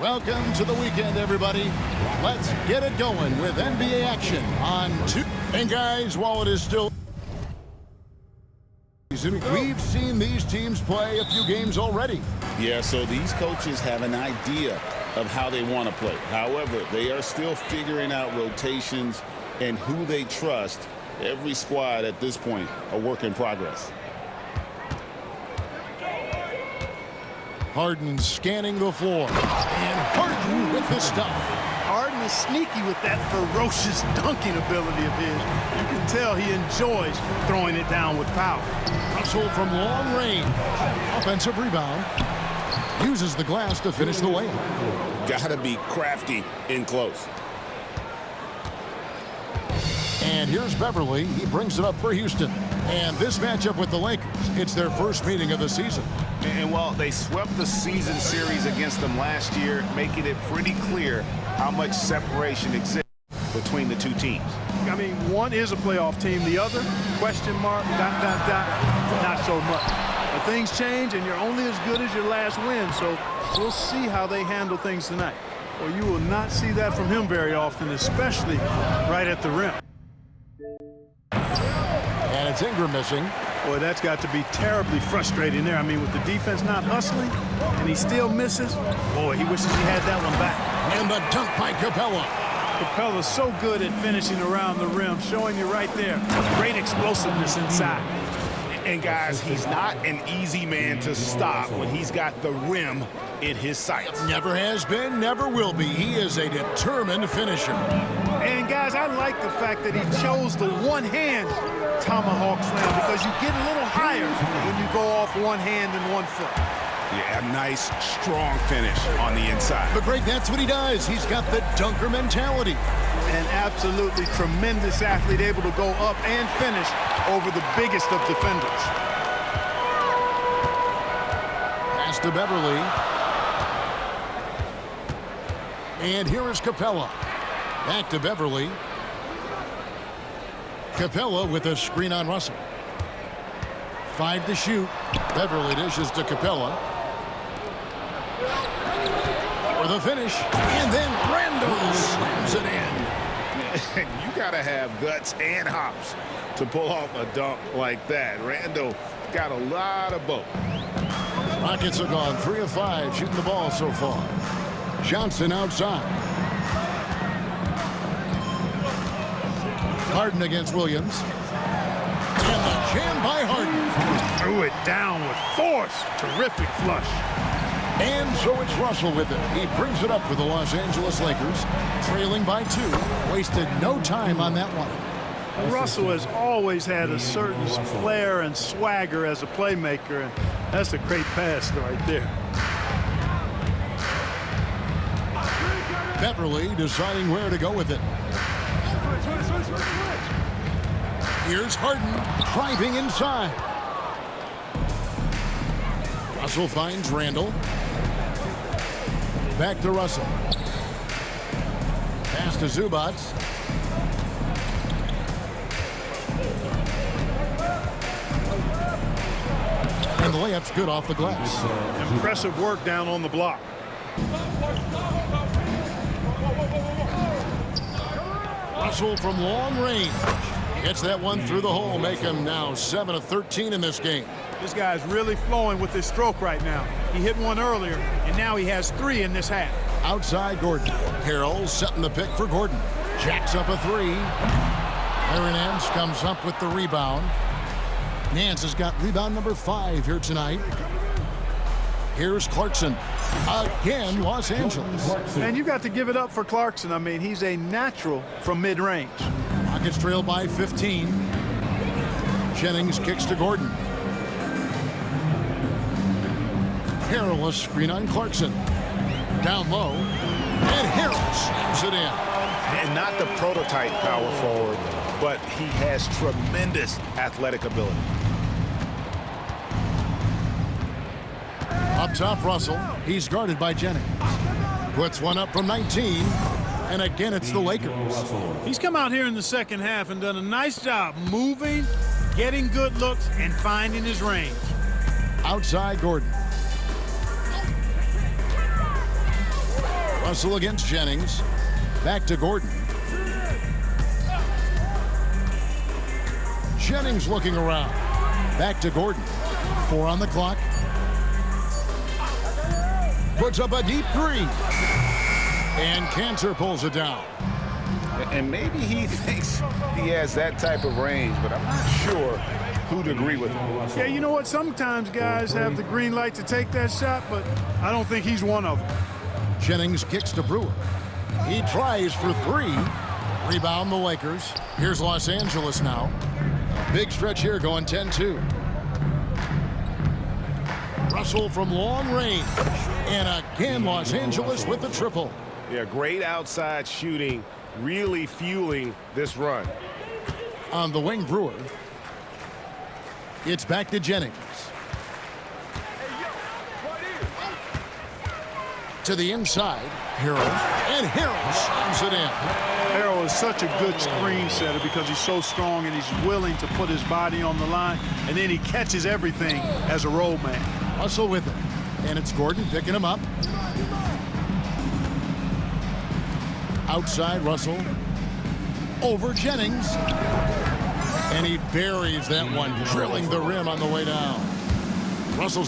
Welcome to the weekend, everybody. Let's get it going with NBA action on two. And guys, while it is still we've seen these teams play a few games already. Yeah, so these coaches have an idea of how they want to play. However, they are still figuring out rotations and who they trust. Every squad at this point, a work in progress. Harden scanning the floor. And Harden with the stuff. Harden is sneaky with that ferocious dunking ability of his. You can tell he enjoys throwing it down with power. Russell from long range. Offensive rebound. Uses the glass to finish the layup. Gotta be crafty in close. And here's Beverly. He brings it up for Houston. And this matchup with the Lakers, it's their first meeting of the season. And while they swept the season series against them last year, making it pretty clear how much separation exists between the two teams. I mean, one is a playoff team. The other, question mark, ... not so much. But things change, and you're only as good as your last win. So we'll see how they handle things tonight. Well, you will not see that from him very often, especially right at the rim. And it's Ingram missing. Boy, that's got to be terribly frustrating there. I mean, with the defense not hustling, and he still misses, boy, he wishes he had that one back. And the dunk by Capella. Capella's so good at finishing around the rim, showing you right there. Great explosiveness inside. And guys, he's not an easy man to stop when he's got the rim in his sights. Never has been, never will be. He is a determined finisher. And guys, I like the fact that he chose the one-hand tomahawk slam because you get a little higher when you go off one hand and 1 foot. Yeah, a nice, strong finish on the inside. But Greg, that's what he does. He's got the dunker mentality. An absolutely tremendous athlete, able to go up and finish over the biggest of defenders. Pass to Beverly. And here is Capella. Back to Beverly. Capella with a screen on Russell. 5 to shoot. Beverly dishes to Capella. For the finish. And then Randle slams it in. You got to have guts and hops to pull off a dunk like that. Randle got a lot of both. Rockets are gone 3 of 5 shooting the ball so far. Johnson outside. Harden against Williams. And the jam by Harden. Threw it down with force. Terrific flush. And so it's Russell with it. He brings it up for the Los Angeles Lakers. Trailing by 2. Wasted no time on that one. Russell has always had a certain flair and swagger as a playmaker, and that's a great pass right there. Beverly deciding where to go with it. Here's Harden driving inside. Russell finds Randle. Back to Russell. Pass to Zubac. And the layup's good off the glass. Impressive work down on the block. Russell from long range. Gets that one through the hole, make him now 7 of 13 in this game. This guy's really flowing with his stroke right now. He hit one earlier, and now he has 3 in this half. Outside Gordon. Harrell setting the pick for Gordon. Jacks up a 3. Aaron Nance comes up with the rebound. Nance has got rebound number 5 here tonight. Here's Clarkson. Again, Los Angeles. And you got to give it up for Clarkson. I mean, he's a natural from mid-range. Rockets trail by 15. Jennings kicks to Gordon. Harrell a screen on Clarkson. Down low. And Harrell slams it in. And not the prototype power forward, but he has tremendous athletic ability. Up top, Russell. He's guarded by Jennings. Puts one up from 19. And again, it's the Lakers. He's come out here in the second half and done a nice job moving, getting good looks, and finding his range. Outside Gordon. Russell against Jennings. Back to Gordon. Jennings looking around. Back to Gordon. 4 on the clock. Puts up a deep three. And Cantor pulls it down. And maybe he thinks he has that type of range, but I'm not sure who'd agree with him. Yeah, you know what? Sometimes guys have the green light to take that shot, but I don't think he's one of them. Jennings kicks to Brewer. He tries for 3. Rebound the Lakers. Here's Los Angeles now. A big stretch here going 10-2. Russell from long range. And again, Los Angeles with the triple. Yeah, great outside shooting, really fueling this run. On the wing, Brewer. It's back to Jennings. To the inside, Harrell. And Harrell slams it in. Harrell is such a good screen setter because he's so strong and he's willing to put his body on the line, and then he catches everything as a roll man. Russell with it. And it's Gordon picking him up. Outside, Russell. Over Jennings. And he buries that one, drilling the rim on the way down. Russell's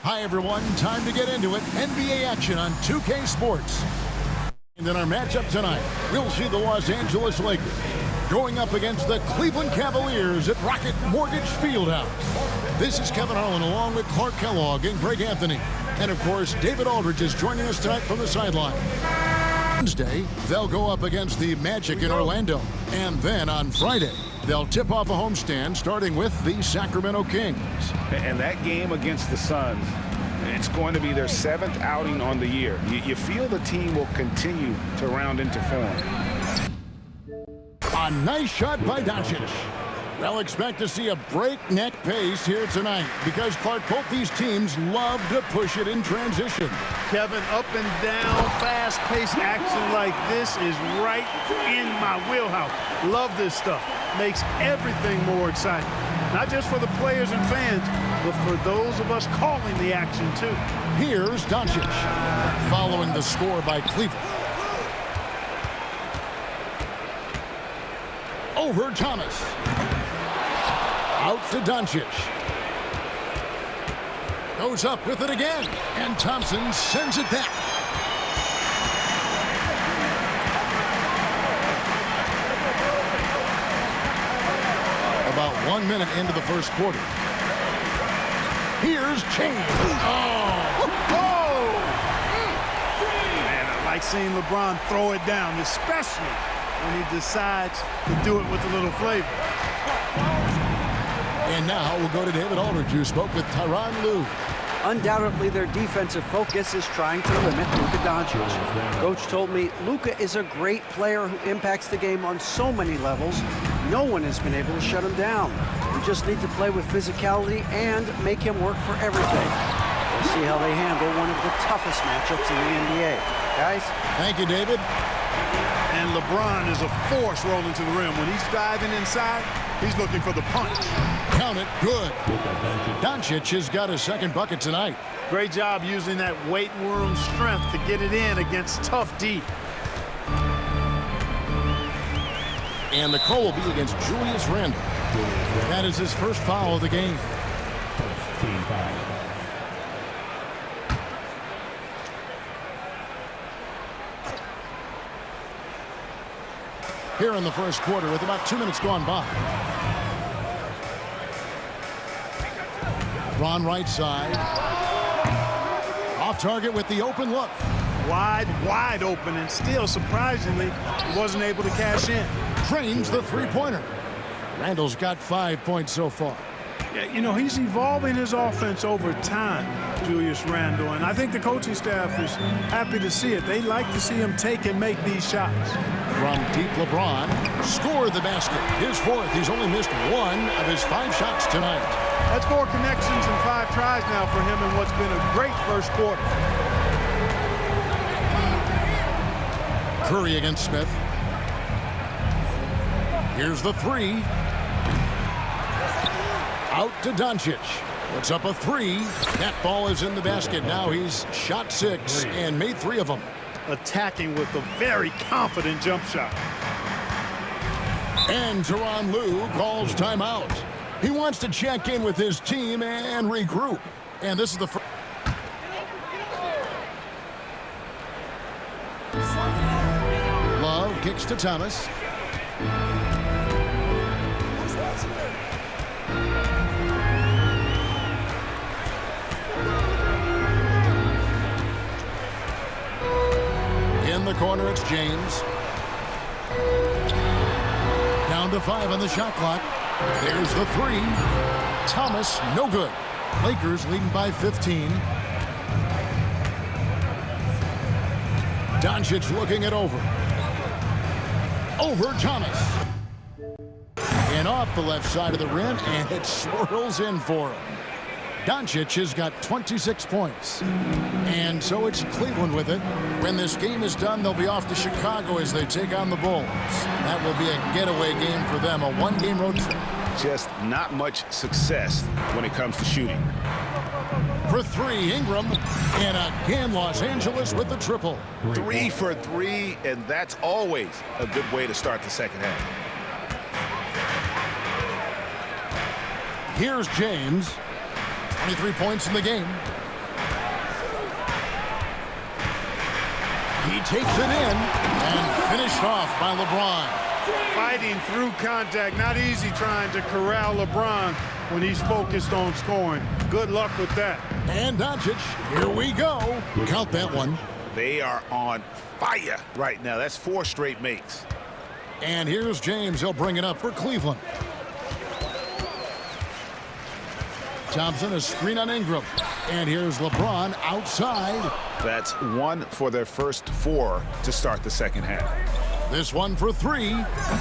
Hi, everyone. Time to get into it. NBA action on 2K Sports. And in our matchup tonight, we'll see the Los Angeles Lakers going up against the Cleveland Cavaliers at Rocket Mortgage Fieldhouse. This is Kevin Harlan along with Clark Kellogg and Greg Anthony. And, of course, David Aldridge is joining us tonight from the sideline. Wednesday, they'll go up against the Magic in Orlando. And then on Friday, they'll tip off a homestand starting with the Sacramento Kings. And that game against the Suns, it's going to be their 7th outing on the year. You feel the team will continue to round into form. A nice shot by Doncic. We'll expect to see a breakneck pace here tonight because, Clark, both these teams love to push it in transition. Kevin, up and down, fast-paced action like this is right in my wheelhouse. Love this stuff. Makes everything more exciting. Not just for the players and fans, but for those of us calling the action, too. Here's Doncic, following the score by Cleveland. Over Thomas. Out to Doncic. Goes up with it again. And Thompson sends it back. About 1 minute into the first quarter. Here's James. Oh! Man, I like seeing LeBron throw it down, especially when he decides to do it with a little flavor. And now we'll go to David Aldridge, who spoke with Tyronn Lue. Undoubtedly, their defensive focus is trying to limit Luka Doncic. Coach told me Luka is a great player who impacts the game on so many levels. No one has been able to shut him down. We just need to play with physicality and make him work for everything. We'll see how they handle one of the toughest matchups in the NBA. Guys? Thank you, David. And LeBron is a force rolling to the rim. When he's diving inside, he's looking for the punch. Count it, good. Doncic has got his second bucket tonight. Great job using that weight room strength to get it in against tough D. And the call will be against Julius Randle. That is his first foul of the game. Team foul. Here in the first quarter with about 2 minutes gone by. Ron right side. Off target with the open look. Wide open, and still, surprisingly, he wasn't able to cash in. Trains the three-pointer. Randall's got 5 points so far. Yeah, you know, he's evolving his offense over time, Julius Randle, and I think the coaching staff is happy to see it. They like to see him take and make these shots. From deep, LeBron scored the basket. His fourth. He's only missed 1 of his 5 shots tonight. That's 4 connections and 5 tries now for him in what's been a great first quarter. Curry against Smith. Here's the three. Out to Doncic. Puts up a 3. That ball is in the basket. Now he's shot 6 and made 3 of them. Attacking with a very confident jump shot. And Tyronn Lue calls timeout. He wants to check in with his team and regroup. And this is the first. Love kicks to Thomas. In the corner, it's James. Down to 5 on the shot clock. There's the 3. Thomas, no good. Lakers leading by 15. Doncic looking it over. Over Thomas. And off the left side of the rim, and it swirls in for him. Doncic has got 26 points. And so it's Cleveland with it. When this game is done, they'll be off to Chicago as they take on the Bulls. That will be a getaway game for them, a 1-game road trip. Just not much success when it comes to shooting. For 3, Ingram. And again, Los Angeles with the triple. 3 for 3, and that's always a good way to start the second half. Here's James. 23 points in the game. He takes it in and finished off by LeBron. Fighting through contact. Not easy trying to corral LeBron when he's focused on scoring. Good luck with that. And Doncic, here we go. Count that one. They are on fire right now. That's 4 straight makes. And here's James. He'll bring it up for Cleveland. Thompson, a screen on Ingram. And here's LeBron outside. That's 1 for their first 4 to start the second half. This one for 3.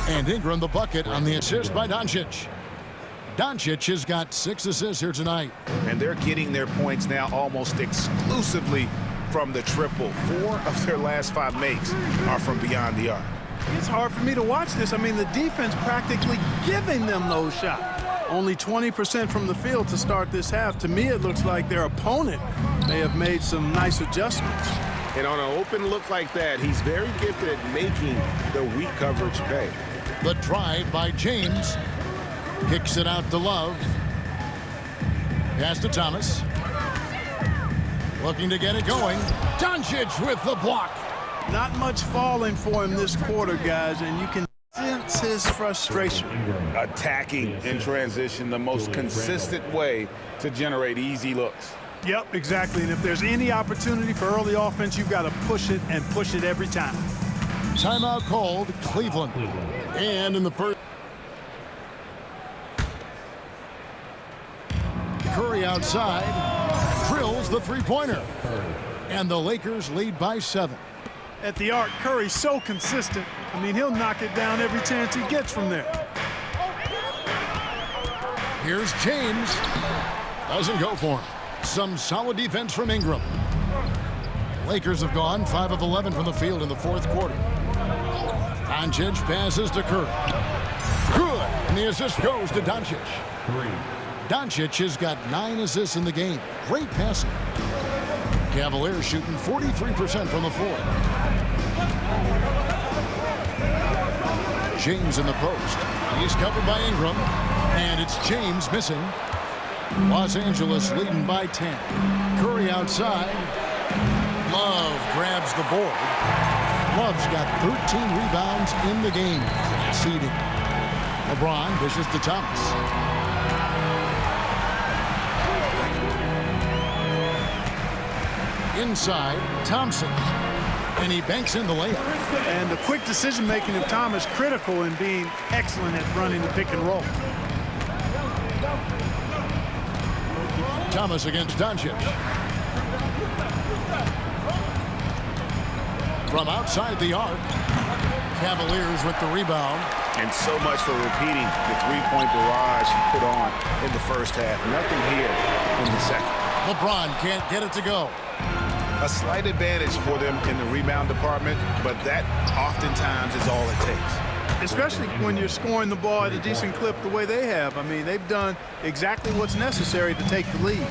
And Ingram the bucket on the assist by Doncic. Doncic has got 6 assists here tonight. And they're getting their points now almost exclusively from the triple. 4 of their last 5 makes are from beyond the arc. It's hard for me to watch this. I mean, the defense practically giving them those shots. Only 20% from the field to start this half. To me, it looks like their opponent may have made some nice adjustments. And on an open look like that, he's very gifted at making the weak coverage pay. The drive by James. Kicks it out to Love. Pass to Thomas. Looking to get it going. Doncic with the block. Not much falling for him this quarter, guys, and you can sense his frustration. Attacking in transition, the most consistent way to generate easy looks. Yep, exactly. And if there's any opportunity for early offense, you've got to push it and push it every time. Timeout called, Cleveland. And in the first. Curry outside. Drills the three-pointer. And the Lakers lead by 7. At the arc, Curry's so consistent. I mean, he'll knock it down every chance he gets from there. Here's James. Doesn't go for him. Some solid defense from Ingram. Lakers have gone 5 of 11 from the field in the fourth quarter. Doncic passes to Curry. Good. And the assist goes to Doncic. Doncic has got 9 assists in the game. Great passing. Cavaliers shooting 43% from the floor. James in the post. He's covered by Ingram. And it's James missing. Los Angeles leading by 10. Curry outside. Love grabs the board. Love's got 13 rebounds in the game. Seeding. LeBron dishes to Thomas. Inside, Thompson. And he banks in the layup. And the quick decision-making of Thomas critical in being excellent at running the pick and roll. Thomas against Doncic. From outside the arc. Cavaliers with the rebound. And so much for repeating the three-point barrage he put on in the first half. Nothing here in the second. LeBron can't get it to go. A slight advantage for them in the rebound department, but that oftentimes is all it takes. Especially when you're scoring the ball at a decent clip the way they have. I mean, they've done exactly what's necessary to take the lead.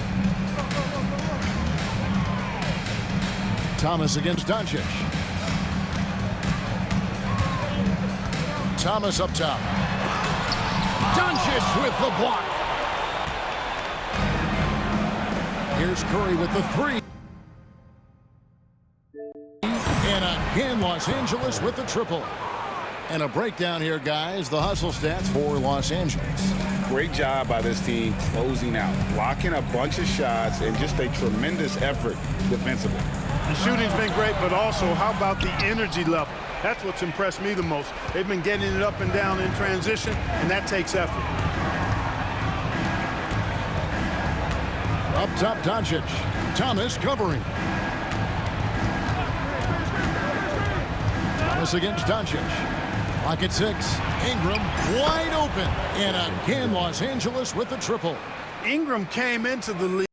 Thomas against Doncic. Thomas up top. Doncic with the block. Here's Curry with the 3. And again, Los Angeles with the triple. And a breakdown here, guys. The hustle stats for Los Angeles. Great job by this team closing out, blocking a bunch of shots, and just a tremendous effort defensively. The shooting's been great, but also how about the energy level? That's what's impressed me the most. They've been getting it up and down in transition, and that takes effort. Up top, Doncic. Thomas covering. Thomas against Doncic. Clock at 6. Ingram wide open. And again, Los Angeles with the triple. Ingram came into the league.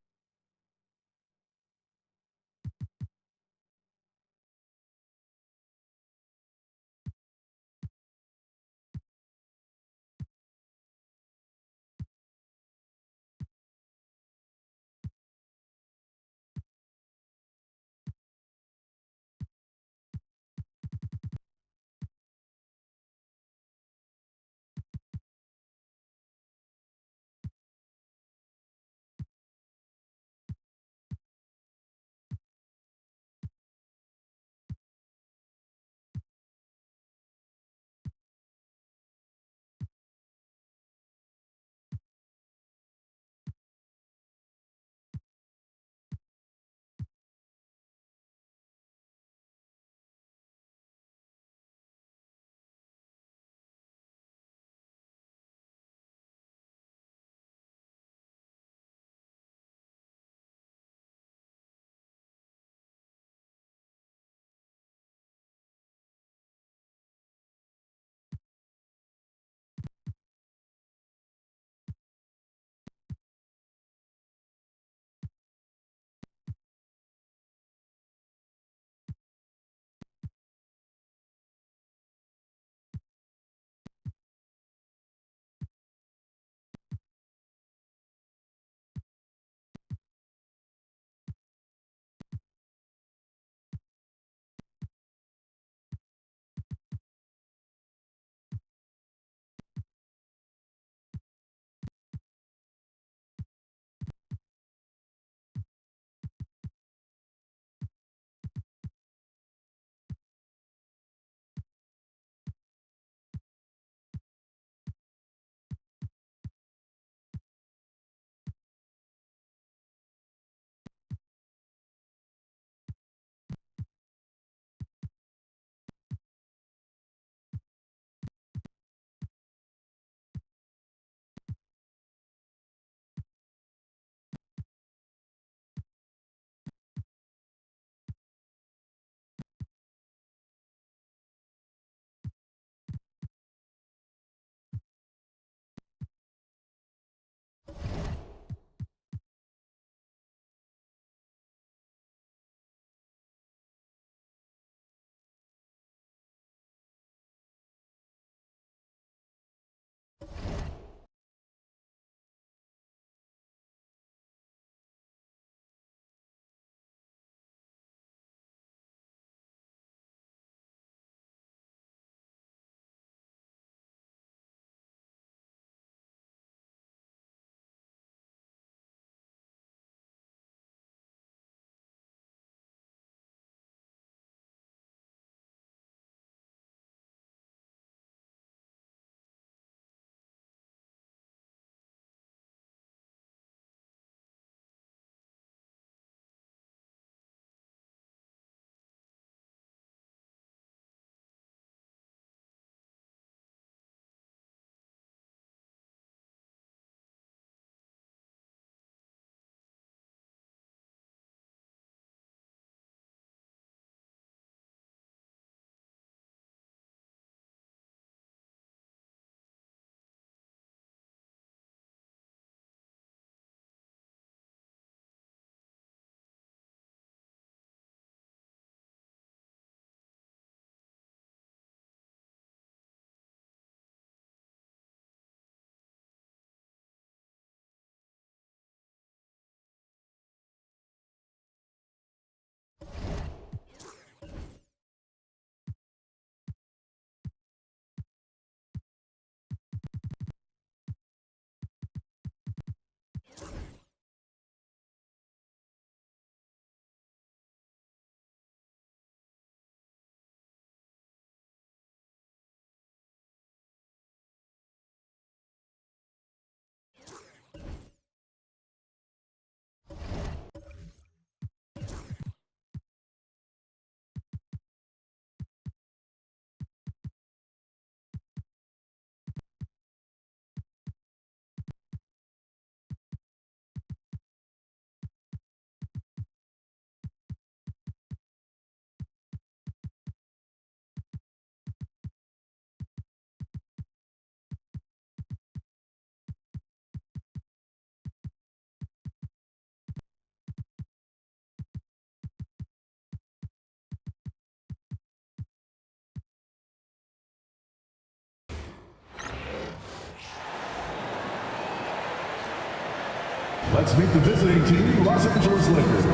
meet the visiting team, Los Angeles Lakers.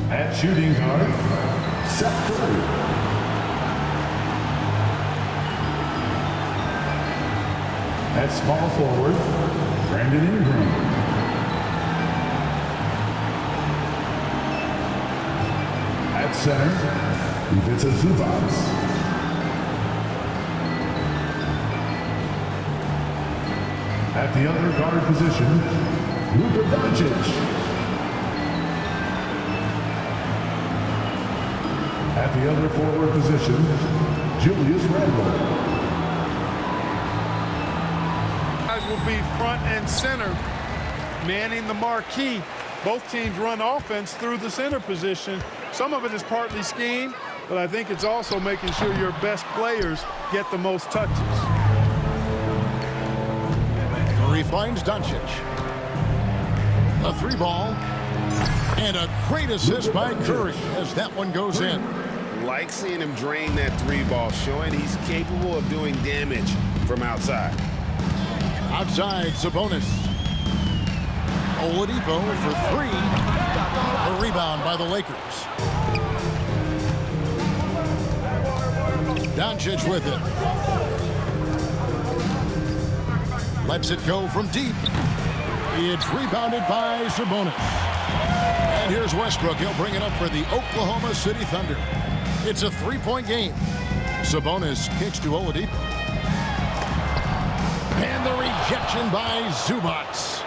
At shooting guard, Seth Curry. At small forward, Brandon Ingram. At center, Ivica Zubac. At the other guard position, Luka Doncic. At the other forward position, Julius Randle. Guys will be front and center, manning the marquee. Both teams run offense through the center position. Some of it is partly scheme, but I think it's also making sure your best players get the most touches. Curry finds Doncic. A three ball. And a great assist by Curry as that one goes in. Like seeing him drain that three ball, showing he's capable of doing damage from outside. Outside, Sabonis. Oladipo for three. A rebound by the Lakers. Doncic with it. Lets it go from deep. It's rebounded by Sabonis. And here's Westbrook. He'll bring it up for the Oklahoma City Thunder. It's a three-point game. Sabonis kicks to Oladipo. And the rejection by Zubac.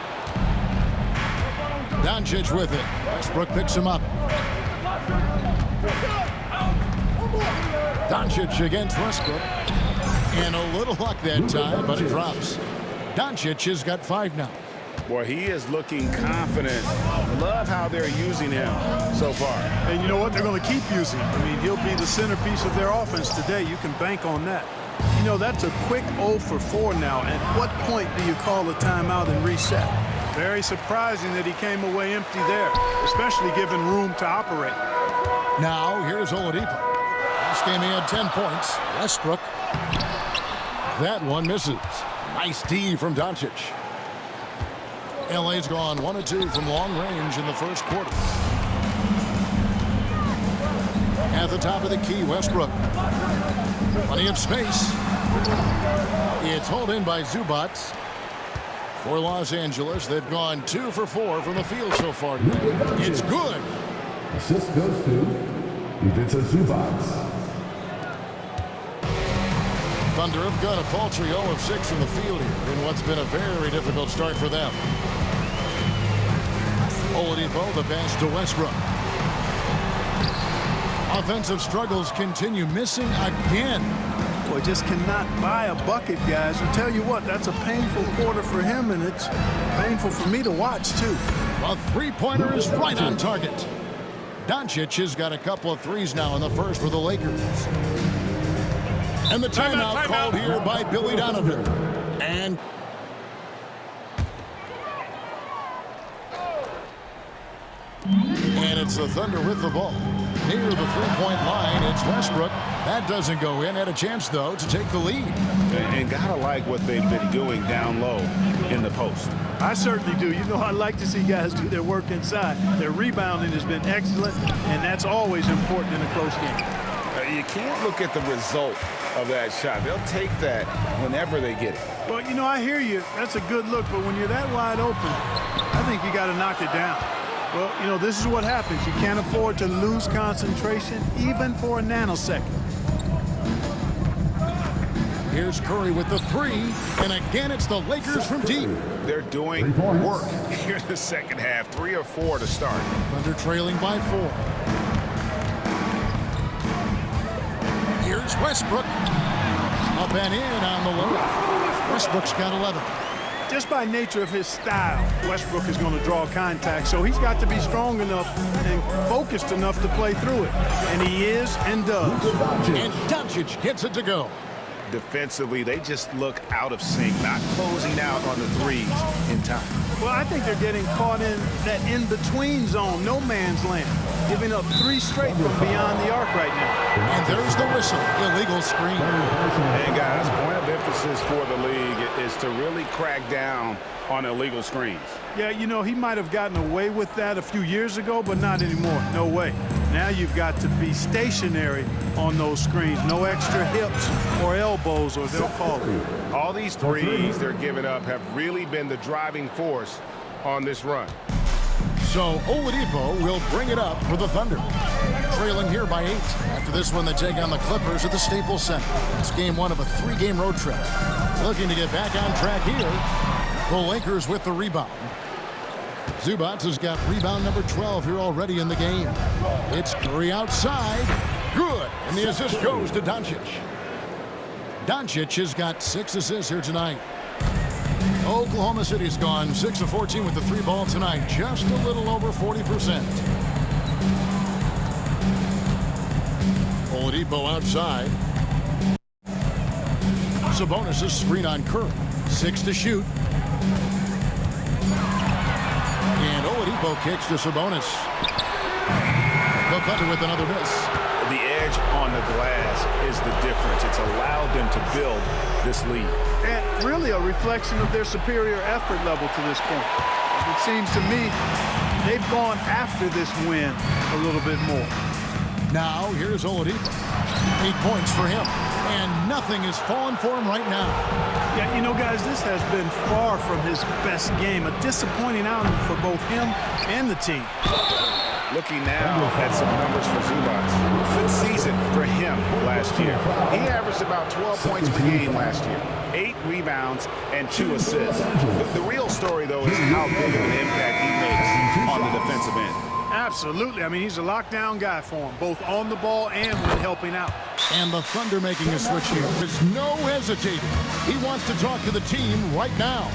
Doncic with it. Westbrook picks him up. Doncic against Westbrook. And a little luck that time, but it drops. Doncic has got 5 now. Boy, he is looking confident. Love how they're using him so far. And you know what? They're going to keep using him. I mean, he'll be the centerpiece of their offense today. You can bank on that. You know, that's a quick 0 for 4 now. At what point do you call a timeout and reset? Very surprising that he came away empty there, especially given room to operate. Now, here's Oladipo. Last game he had 10 points. Westbrook. That one misses. Nice D from Doncic. LA's gone 1 of 2 from long range in the first quarter. At the top of the key, Westbrook. Plenty of space. It's hauled in by Zubac. For Los Angeles, they've gone 2 for 4 from the field so far today. It's good. Assist goes to Ivica Zubac. Thunder have got a paltry 0 of 6 from the field here in what's been a very difficult start for them. Oladipo, the pass to Westbrook. Offensive struggles continue, missing again. Boy, just cannot buy a bucket, guys. I tell you what, that's a painful quarter for him, and it's painful for me to watch, too. A three-pointer is right on target. Doncic has got a couple of threes now in the first for the Lakers. And the timeout called here by Billy Donovan. And it's the Thunder with the ball. Near the three-point line, it's Westbrook. That doesn't go in. Had a chance, though, to take the lead. And gotta like what they've been doing down low in the post. I certainly do. You know, I like to see guys do their work inside. Their rebounding has been excellent, and that's always important in a close game. You can't look at the result of that shot. They'll take that whenever they get it. Well, you know, I hear you. That's a good look, but when you're that wide open, I think you got to knock it down. Well, you know, this is what happens. You can't afford to lose concentration even for a nanosecond. Here's Curry with the three, and again it's the Lakers from deep. They're doing work here in the second half. 3 or 4 to start. Thunder trailing by 4. Here's Westbrook. Up and in on the low. Westbrook's got 11. Just by nature of his style, Westbrook is going to draw contact, so he's got to be strong enough and focused enough to play through it. And he is and does. And Doncic gets it to go. Defensively, they just look out of sync, not closing out on the threes in time. Well, I think they're getting caught in that in-between zone, no man's land, giving up 3 straight from beyond the arc right now. And there's the whistle, illegal screen. And guys, point of emphasis for the league is to really crack down on illegal screens. Yeah, you know, he might have gotten away with that a few years ago, but not anymore. No way. Now you've got to be stationary on those screens. No extra hips or elbows, or they'll fall. All these threes they're giving up have really been the driving force on this run. So Oladipo will bring it up for the Thunder. Trailing here by 8. After this one, they take on the Clippers at the Staples Center. It's game 1 of a 3-game road trip. Looking to get back on track here. The Lakers with the rebound. Zubac has got rebound number 12 here already in the game. It's Curry outside. Good. And the assist goes to Doncic. Doncic has got 6 assists here tonight. Oklahoma City's gone 6 of 14 with the 3-ball tonight. Just a little over 40%. Oladipo outside. Sabonis' screen on Curry. 6 to shoot. And Oladipo kicks to Sabonis. The Thunder with another miss. The edge on the glass is the difference. It's allowed them to build this lead. And really a reflection of their superior effort level to this point. It seems to me they've gone after this win a little bit more. Now here's Oladipo. 8 points for him. And nothing is falling for him right now. Yeah, you know, guys, this has been far from his best game. A disappointing outing for both him and the team. Looking now at some numbers for Zubac. Good season for him last year. He averaged about 12 points per game last year. 8 rebounds and 2 assists. The real story, though, is how big of an impact he makes on the defensive end. Absolutely. I mean, he's a lockdown guy for him, both on the ball and when helping out. And the Thunder making a switch here. There's no hesitating. He wants to talk to the team right now.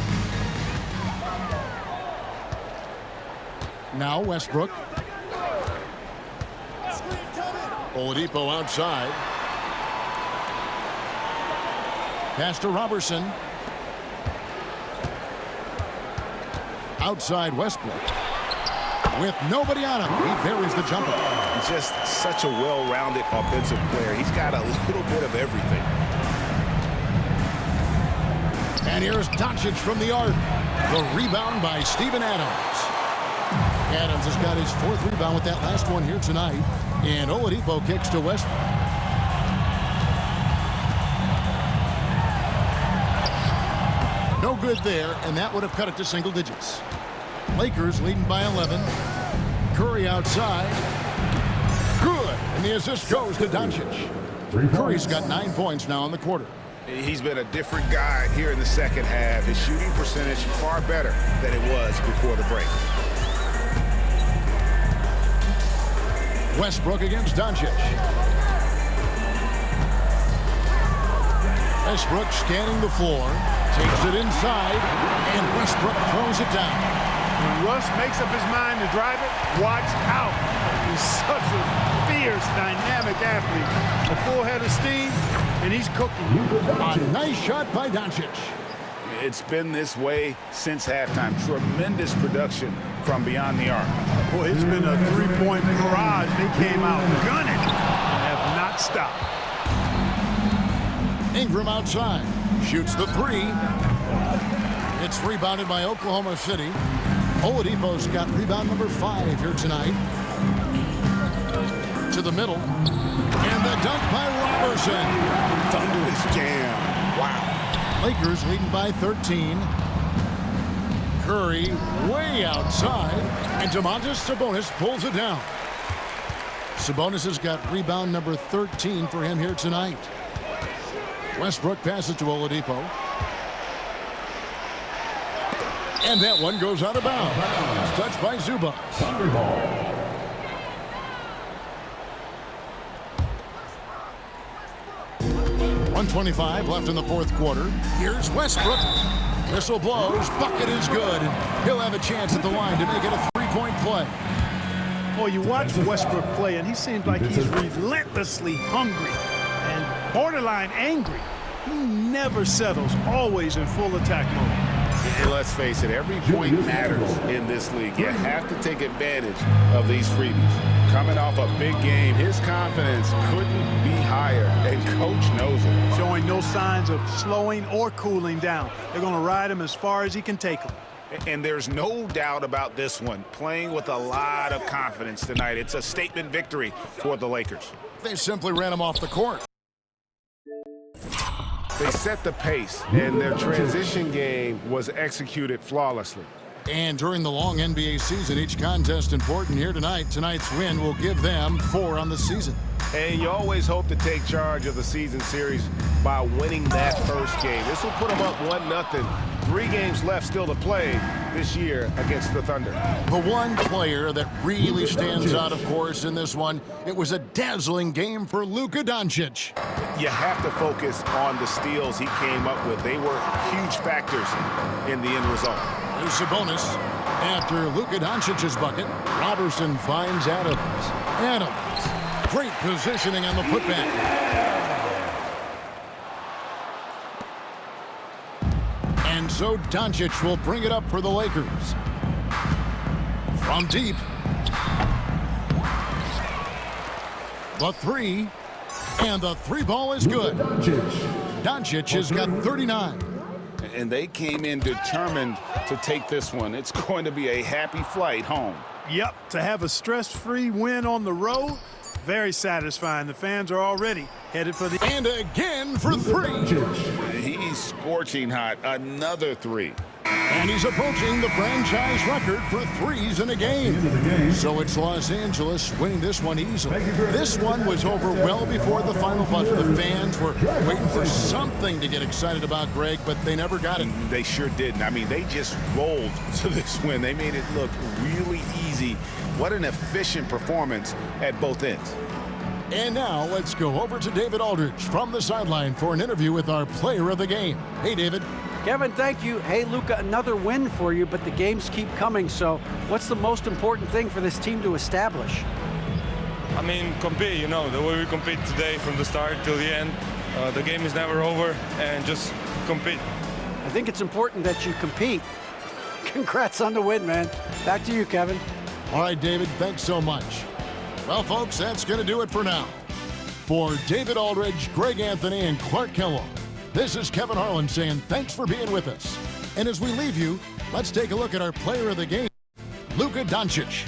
Now Westbrook. Oladipo outside. Pass to Robertson. Outside Westbrook. With nobody on him, he buries the jumper. He's just such a well-rounded offensive player. He's got a little bit of everything. And here's Doncic from the arc. The rebound by Steven Adams. Adams has got his 4th rebound with that last one here tonight. And Oladipo kicks to Westbrook. No good there, and that would have cut it to single digits. Lakers leading by 11. Curry outside. Good. And the assist goes to Doncic. Curry's got 9 points now in the quarter. He's been a different guy here in the second half. His shooting percentage far better than it was before the break. Westbrook against Doncic. Westbrook scanning the floor. Takes it inside. And Westbrook throws it down. When Russ makes up his mind to drive it, watch out. He's such a fierce, dynamic athlete. A full head of steam, and he's cooking. A nice shot by Doncic. It's been this way since halftime. Tremendous production from beyond the arc. Boy, it's been a 3-point barrage. They came out gunning and have not stopped. Ingram outside. Shoots the 3. It's rebounded by Oklahoma City. Oladipo's got rebound number 5 here tonight. To the middle. And the dunk by Robertson. Thunderous jam. Wow. Lakers leading by 13. Curry way outside. And Domantas Sabonis pulls it down. Sabonis has got rebound number 13 for him here tonight. Westbrook passes to Oladipo. And that one goes out of bounds. Touched by Zubac. 1:25 left in the 4th quarter. Here's Westbrook. Whistle blows. Bucket is good. He'll have a chance at the line to make it a 3-point play. Boy, you watch Westbrook play, and he seems like he's relentlessly hungry and borderline angry. He never settles, always in full attack mode. And let's face it, every point matters in this league. You have to take advantage of these freebies. Coming off a big game, his confidence couldn't be higher, and coach knows it. Showing no signs of slowing or cooling down. They're going to ride him as far as he can take him. And there's no doubt about this one. Playing with a lot of confidence tonight. It's a statement victory for the Lakers. They simply ran him off the court. They set the pace, and their transition game was executed flawlessly. And during the long NBA season, each contest important. Here tonight. Tonight's win will give them 4 on the season. And you always hope to take charge of the season series by winning that first game. This will put them up 1-0. 3 games left still to play this year against the Thunder. The one player that really stands out, of course, in this one, it was a dazzling game for Luka Doncic. You have to focus on the steals he came up with. They were huge factors in the end result. There's Sabonis. After Luka Doncic's bucket, Robertson finds Adams. Adams, great positioning on the putback. And so Doncic will bring it up for the Lakers. From deep. The 3. And the 3 ball is good. Doncic has got 39. And they came in determined to take this one. It's going to be a happy flight home. Yep, to have a stress-free win on the road, very satisfying. The fans are already headed for the... And again for 3. He's scorching hot. Another 3. And he's approaching the franchise record for 3s in a game. So it's Los Angeles winning this one easily. This one was over well before the final buzzer. The fans were waiting for something to get excited about, Greg, but they never got it. They sure didn't. I mean, they just rolled to this win. They made it look really easy. What an efficient performance at both ends. And now let's go over to David Aldridge from the sideline for an interview with our player of the game. Hey, David. Kevin, thank you. Hey, Luka, another win for you, but the games keep coming. So what's the most important thing for this team to establish? I mean, compete, you know, the way we compete today from the start till the end. The game is never over, and just compete. I think it's important that you compete. Congrats on the win, man. Back to you, Kevin. All right, David, thanks so much. Well, folks, that's going to do it for now. For David Aldridge, Greg Anthony, and Clark Kellogg, this is Kevin Harlan saying thanks for being with us. And as we leave you, let's take a look at our player of the game, Luka Doncic.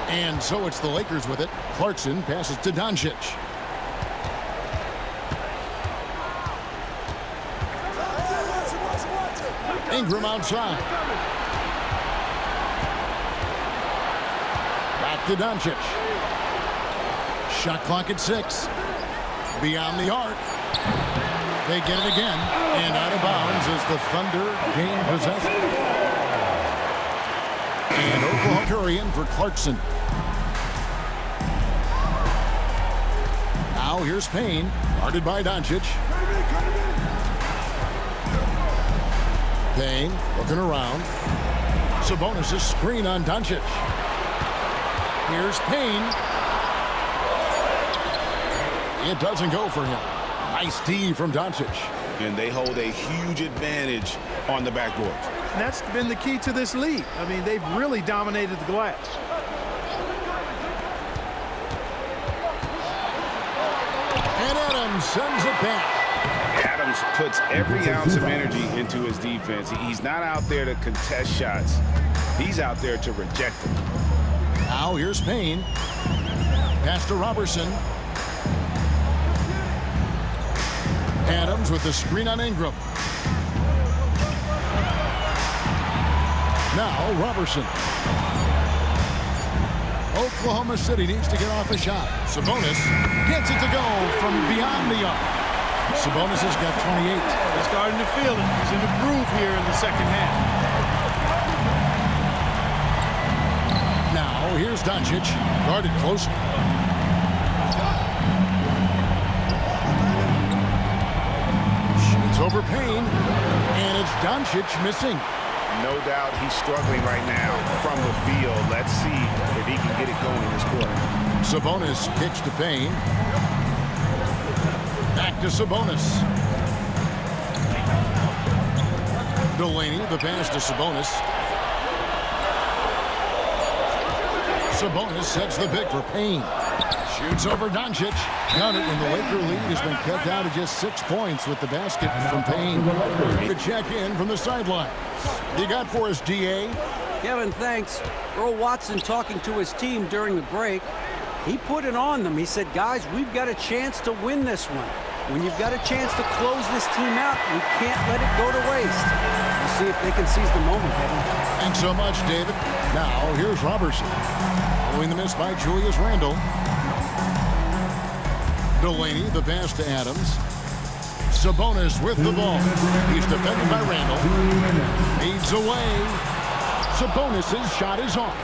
And so it's the Lakers with it. Clarkson passes to Doncic. Ingram outside. Back to Doncic. Shot clock at 6. Beyond the arc. They get it again. And out of bounds as the Thunder gain possession. And Oklahoma Curry in for Clarkson. Now here's Payne. Guarded by Doncic. Payne looking around. Sabonis' screen on Doncic. Here's Payne. It doesn't go for him. Nice D from Doncic. And they hold a huge advantage on the backboard. And that's been the key to this league. I mean, they've really dominated the glass. And Adams sends it back. Adams puts every ounce of energy into his defense. He's not out there to contest shots. He's out there to reject them. Now here's Payne. Pass to Robertson. Adams with the screen on Ingram. Now Robertson. Oklahoma City needs to get off a shot. Sabonis gets it to go from beyond the arc. Sabonis has got 28. He's starting to feel it. He's in the groove here in the second half. Now here's Doncic, guarded closely. Shoots over Payne, and it's Doncic missing. No doubt he's struggling right now from the field. Let's see if he can get it going this quarter. Sabonis kicks to Payne. Back to Sabonis. Delaney, the pass to Sabonis. Sabonis sets the pick for Payne. Shoots over Doncic. Got it, and the Laker lead has been cut down to just 6 points with the basket from Payne. To check in from the sideline. You got for us, D.A.? Kevin, thanks. Earl Watson talking to his team during the break. He put it on them. He said, guys, we've got a chance to win this one. When you've got a chance to close this team out, we can't let it go to waste. We'll see if they can seize the moment, Kevin. Thanks so much, David. Now, here's Robertson. Following the miss by Julius Randle. Delaney, the pass to Adams. Sabonis with the ball. He's defended by Randle. Fades away. Sabonis' shot is off.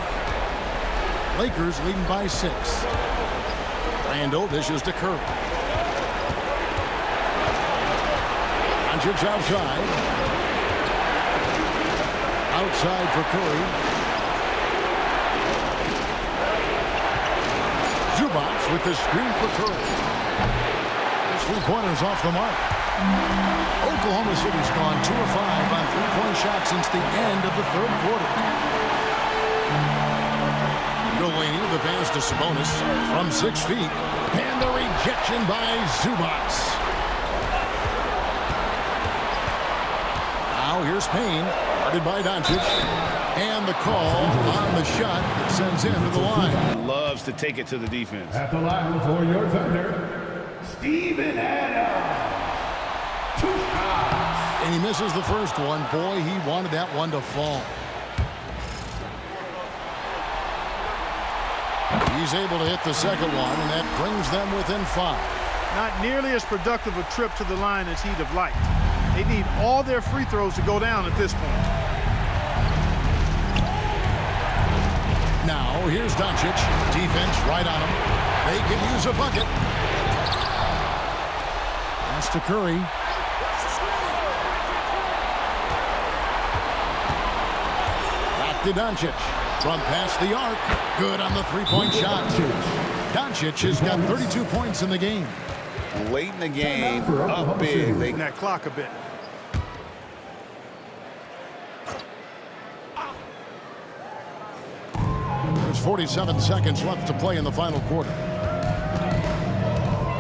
Lakers leading by 6. Randle dishes to Curry. Doncic outside. Outside for Curry. Zubac with the screen for Curry. His 3-pointers off the mark. Oklahoma City's gone 2 of 5 on 3-point shots since the end of the third quarter. Delaney, the pass to Sabonis from 6 feet. And the rejection by Zubac. Now here's Payne, guarded by Doncic. And the call on the shot that sends him to the line. Loves to take it to the defense. At the line for your Thunder, Steven Adams. 2 shots. And he misses the first one. Boy, he wanted that one to fall. He's able to hit the second one, and that brings them within 5. Not nearly as productive a trip to the line as he'd have liked. They need all their free throws to go down at this point. Now, here's Doncic. Defense right on him. They can use a bucket. Pass to Curry. Back to Doncic. From past the arc. Good on the 3-point shot. Doncic has got 32 points in the game. Late in the game, up big. Taking that clock a bit. There's 47 seconds left to play in the final quarter.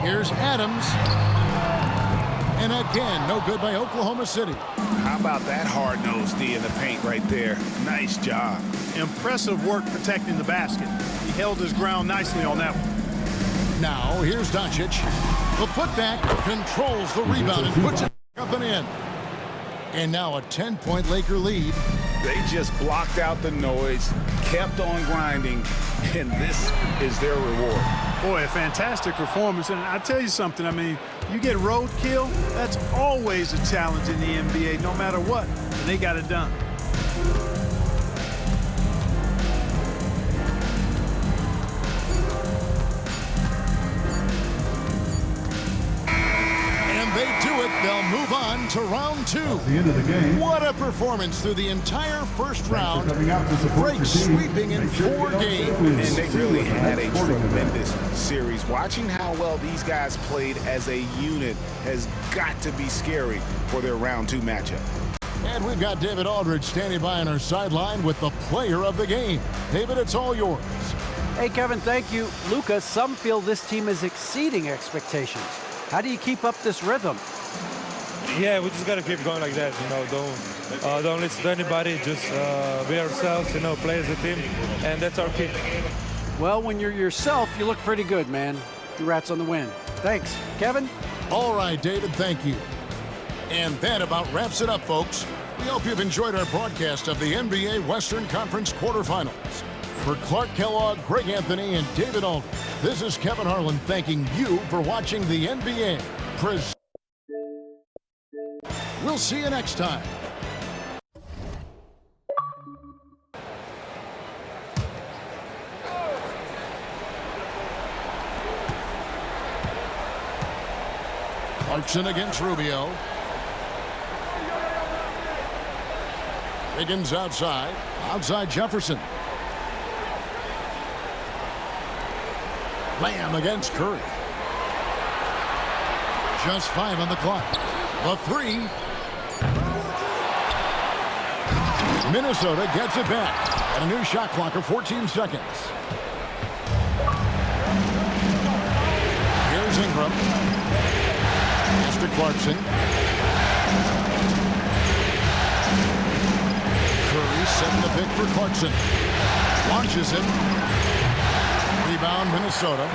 Here's Adams. And again, no good by Oklahoma City. How about that hard-nosed D in the paint right there? Nice job. Impressive work protecting the basket. He held his ground nicely on that one. Now, here's Doncic. The putback controls the rebound and puts it up and in. And now a 10-point Laker lead. They just blocked out the noise, kept on grinding, and this is their reward. Boy, a fantastic performance. And I tell you something, I mean, you get roadkill, that's always a challenge in the NBA, no matter what. And they got it done. They do it. They'll move on to round two. At the end of the game. What a performance through the entire first round. Break sweeping in 4 games. And they really had a tremendous series. Watching how well these guys played as a unit has got to be scary for their round 2 matchup. And we've got David Aldridge standing by on our sideline with the player of the game. David, it's all yours. Hey, Kevin, thank you. Luka, some feel this team is exceeding expectations. How do you keep up this rhythm? Yeah, we just got to keep going like that. You know, don't listen to anybody. Just be ourselves, you know, play as a team. And that's our key. Well, when you're yourself, you look pretty good, man. Congrats on the win. Thanks. Kevin? All right, David, thank you. And that about wraps it up, folks. We hope you've enjoyed our broadcast of the NBA Western Conference quarterfinals. For Clark Kellogg, Greg Anthony, and David Aldridge, this is Kevin Harlan thanking you for watching the NBA. We'll see you next time. Clarkson against Rubio. Higgins outside. Outside Jefferson. Lamb against Curry. Just 5 on the clock. The 3. Minnesota gets it back. And a new shot clock of 14 seconds. Here's Ingram. Pass to Clarkson. Curry setting the pick for Clarkson. Launches it. Rebound, Minnesota.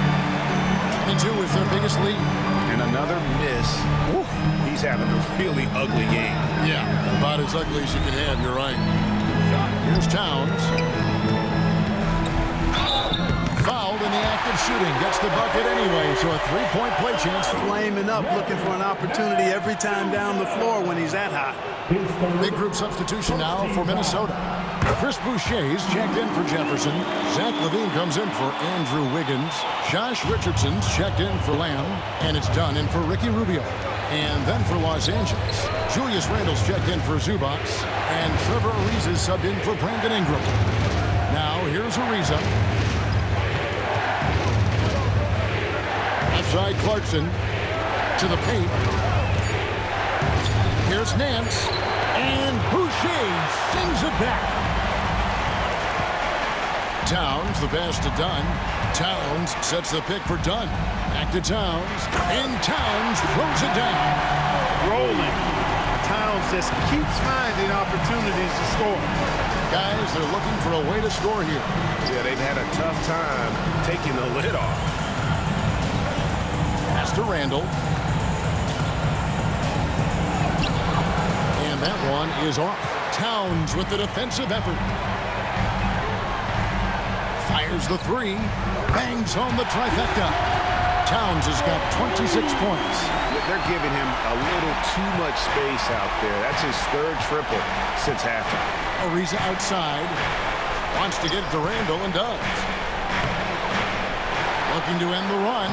22 is their biggest lead. And another miss. Ooh, he's having a really ugly game. Yeah, about as ugly as you can have, you're right. Here's Towns. Fouled in the act of shooting. Gets the bucket anyway, so a 3-point play chance. Flaming up, looking for an opportunity every time down the floor when he's that hot. Big group substitution now for Minnesota. Chris Boucher's checked in for Jefferson. Zach LaVine comes in for Andrew Wiggins. Josh Richardson's checked in for Lamb. And it's done in for Ricky Rubio. And then for Los Angeles, Julius Randle's checked in for Zubac. And Trevor Ariza's subbed in for Brandon Ingram. Now here's Ariza. Outside Clarkson to the paint. Here's Nance. And Boucher sings it back. Towns, the pass to Dunn. Towns sets the pick for Dunn. Back to Towns. And Towns throws it down. Rolling. Towns just keeps finding opportunities to score. Guys, they're looking for a way to score here. Yeah, they've had a tough time taking the lid off. Pass to Randle. And that one is off. Towns with the defensive effort. Fires the 3. Bangs home the trifecta. Towns has got 26 points. They're giving him a little too much space out there. That's his 3rd triple since halftime. Ariza outside. Wants to get it to Randle and does. Looking to end the run.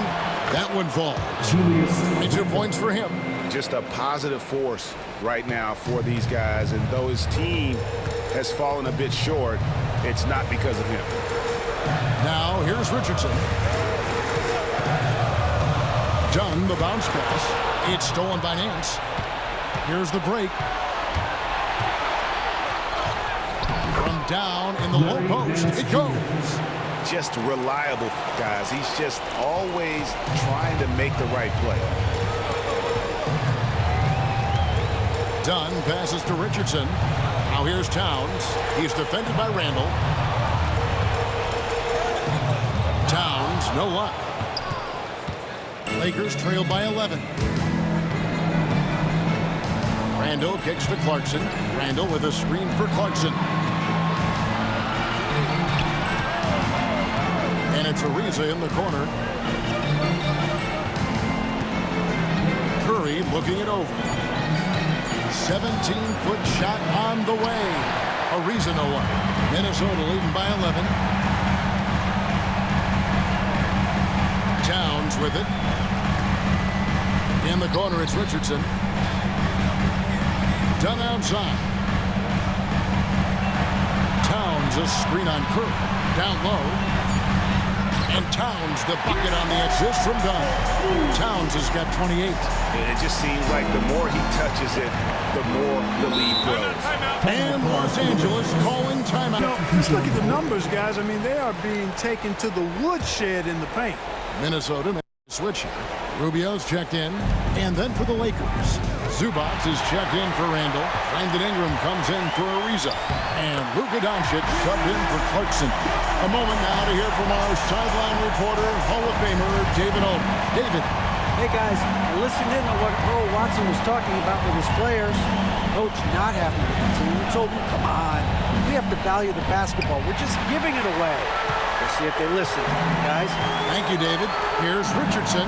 That one falls. 22 points for him. Just a positive force right now for these guys. And though his team has fallen a bit short, it's not because of him. Now here's Richardson. Dunn, the bounce pass. It's stolen by Nance. Here's the break. From down in the low post, it goes. Just reliable, guys. He's just always trying to make the right play. Dunn passes to Richardson. Now here's Towns. He's defended by Randle. No luck. Lakers trail by 11. Randall kicks to Clarkson. Randall with a screen for Clarkson. And it's Ariza in the corner. Curry looking it over. 17-foot shot on the way. Ariza no one. Minnesota leading by 11. Towns with it. In the corner, it's Richardson. Done outside. Towns a screen on Curry. Down low. And Towns the bucket on the assist from Dunn. Towns has got 28. It just seems like the more he touches it, the more the lead grows. And Los Angeles calling timeout. You know, just look at the numbers, guys. I mean, they are being taken to the woodshed in the paint. Minnesota switch. Rubio's checked in. And then for the Lakers, Zubac is checked in for Randall. Brandon Ingram comes in for Ariza. And Luka Doncic subbed in for Clarkson. A moment now to hear from our sideline reporter, Hall of Famer David Olden. David. Hey guys, I listened in to what Earl Watson was talking about with his players. Coach not happy with the team. He told them, come on, we have to value the basketball. We're just giving it away. We'll see if they listen, guys. Thank you, David. Here's Richardson.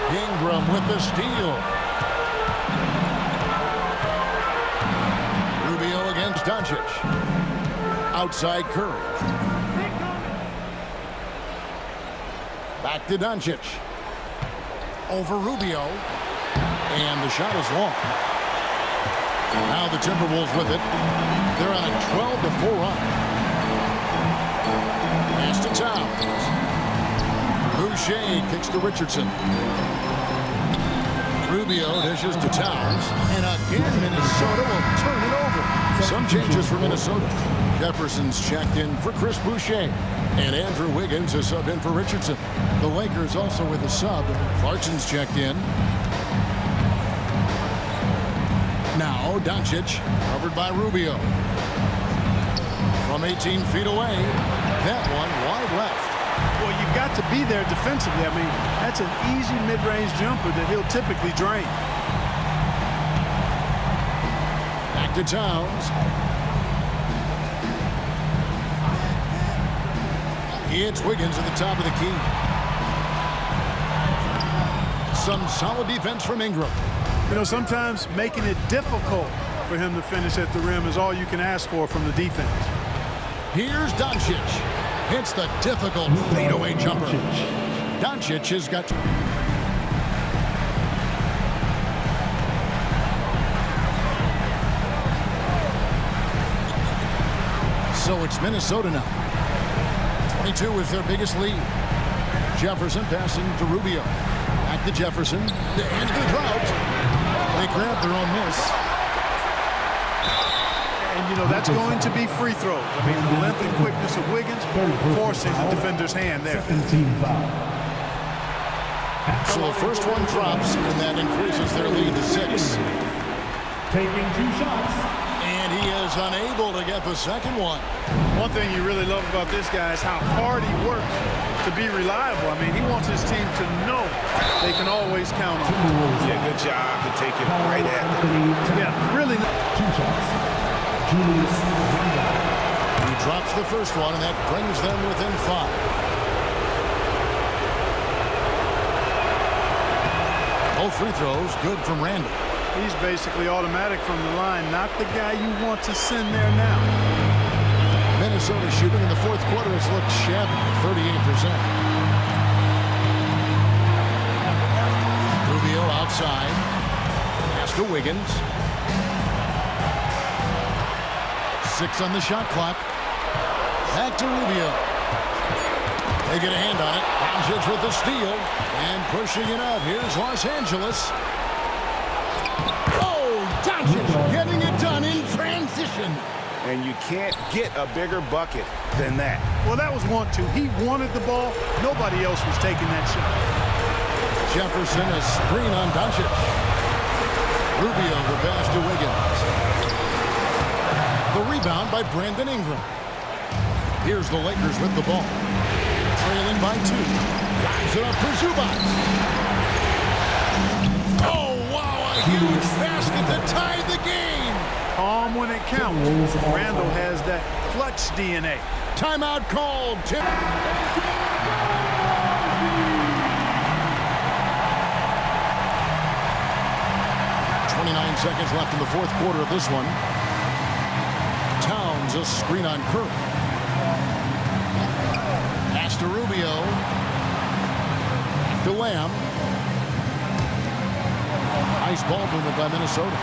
Ingram with the steal. Rubio against Doncic. Outside Curry. Back to Doncic. Over Rubio. And the shot is long. Now the Timberwolves with it. They're on a 12-4 run. Pass to Towns. Boucher kicks to Richardson. Rubio dishes to Towns. And again, Minnesota will turn it over. Some changes for Minnesota. Jefferson's checked in for Chris Boucher. And Andrew Wiggins is subbed in for Richardson. The Lakers also with a sub. Clarkson's checked in. Now Doncic covered by Rubio. From 18 feet away. That one wide left. Well, you've got to be there defensively. I mean, that's an easy mid-range jumper that he'll typically drain. Back to Towns. It's Wiggins at the top of the key. Some solid defense from Ingram. You know, sometimes making it difficult for him to finish at the rim is all you can ask for from the defense. Here's Doncic. Hits the difficult fadeaway jumper. Doncic has got... So it's Minnesota now. 22 is their biggest lead. Jefferson passing to Rubio. Back to Jefferson. The end of the drought. They grab their own miss. And, you know, that's going to be free throws. I mean, the length and quickness of Wiggins forcing the defender's hand there. So the first one drops, and that increases their lead to 6. Taking 2 shots. And he is unable to get the second one. One thing you really love about this guy is how hard he works to be reliable. I mean, he wants his team to know they can always count on him. Yeah, good job to take it right at them. Yeah, really. 2 shots. Julius Randle. He drops the first one, and that brings them within 5. Both free throws good from Randall. He's basically automatic from the line, not the guy you want to send there now. Minnesota shooting in the fourth quarter has looked shabby, 38%. Rubio outside. Pass to Wiggins. 6 on the shot clock. Back to Rubio. They get a hand on it. Doncic with the steal. And pushing it up. Here's Los Angeles. Doncic getting it done in transition. And you can't get a bigger bucket than that. Well, that was 1-2. He wanted the ball. Nobody else was taking that shot. Jefferson, a screen on Doncic. Rubio, the pass to Wiggins. The rebound by Brandon Ingram. Here's the Lakers with the ball. Trailing by 2. Lobs it up for Zubac. Oh, wow, a huge basket that tied the game. Calm when it counts. Randall has that clutch DNA. Timeout called. 29 seconds left in the fourth quarter of this one. Towns a screen on Curry. Pass to Rubio. To Lamb. Nice ball movement by Minnesota.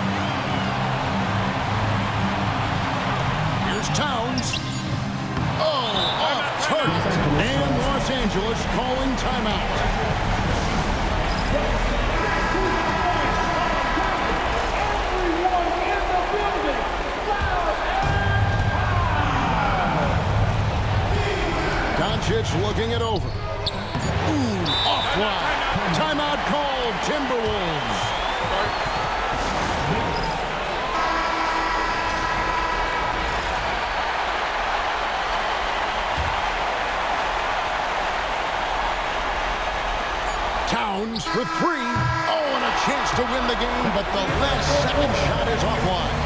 Here's Towns. Oh, off target. And Los Angeles calling timeout. Doncic looking it over. Ooh, offline. Timeout called. Timberwolves. Towns for 3. Oh, and a chance to win the game, but the last second shot is offline.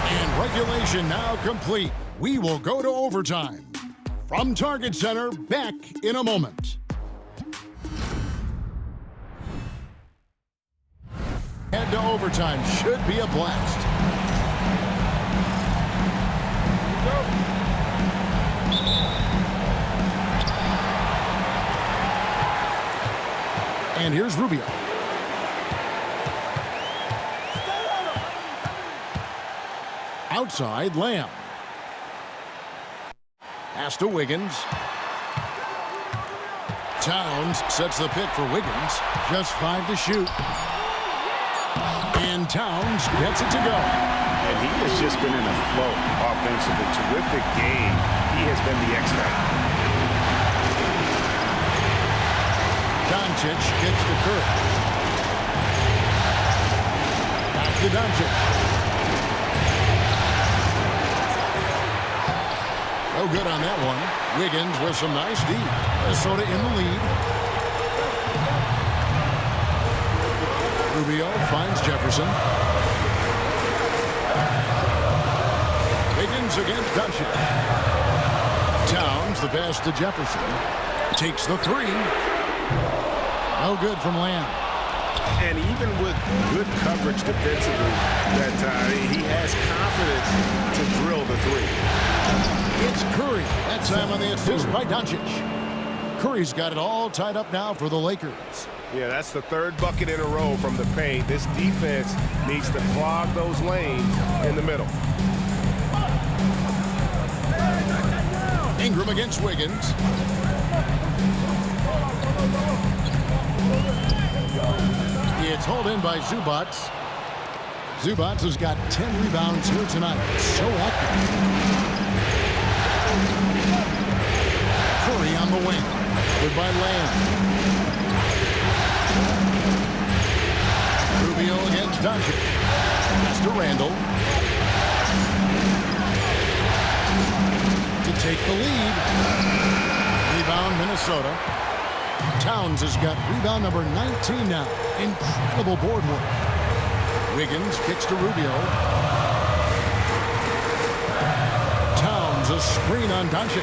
And regulation now complete. We will go to overtime. From Target Center, back in a moment. Head to overtime. Should be a blast. And here's Rubio. Outside, Lamb. Pass to Wiggins. Towns sets the pick for Wiggins. Just 5 to shoot. And Towns gets it to go. And he has just been in a flow offensively. Terrific game. He has been the X factor. Doncic gets to Curry. Back to Doncic. No good on that one. Wiggins with some nice D. Minnesota in the lead. Rubio finds Jefferson. Wiggins against Doncic. Towns the pass to Jefferson. Takes the 3. No good from Lamb. And even with good coverage defensively, he has confidence to drill the 3. It's Curry. That time on the assist by Doncic. Curry's got it all tied up now for the Lakers. Yeah, that's the 3rd bucket in a row from the paint. This defense needs to clog those lanes in the middle. Ingram against Wiggins. It's hauled in by Zubac. Zubac has got 10 rebounds here tonight. So active. Curry on the wing. Good by Lamb. Rubio against Doncic. Pass to Randall. To take the lead. Rebound Minnesota. Towns has got rebound number 19 now. Incredible board work. Wiggins kicks to Rubio. Towns a screen on Doncic.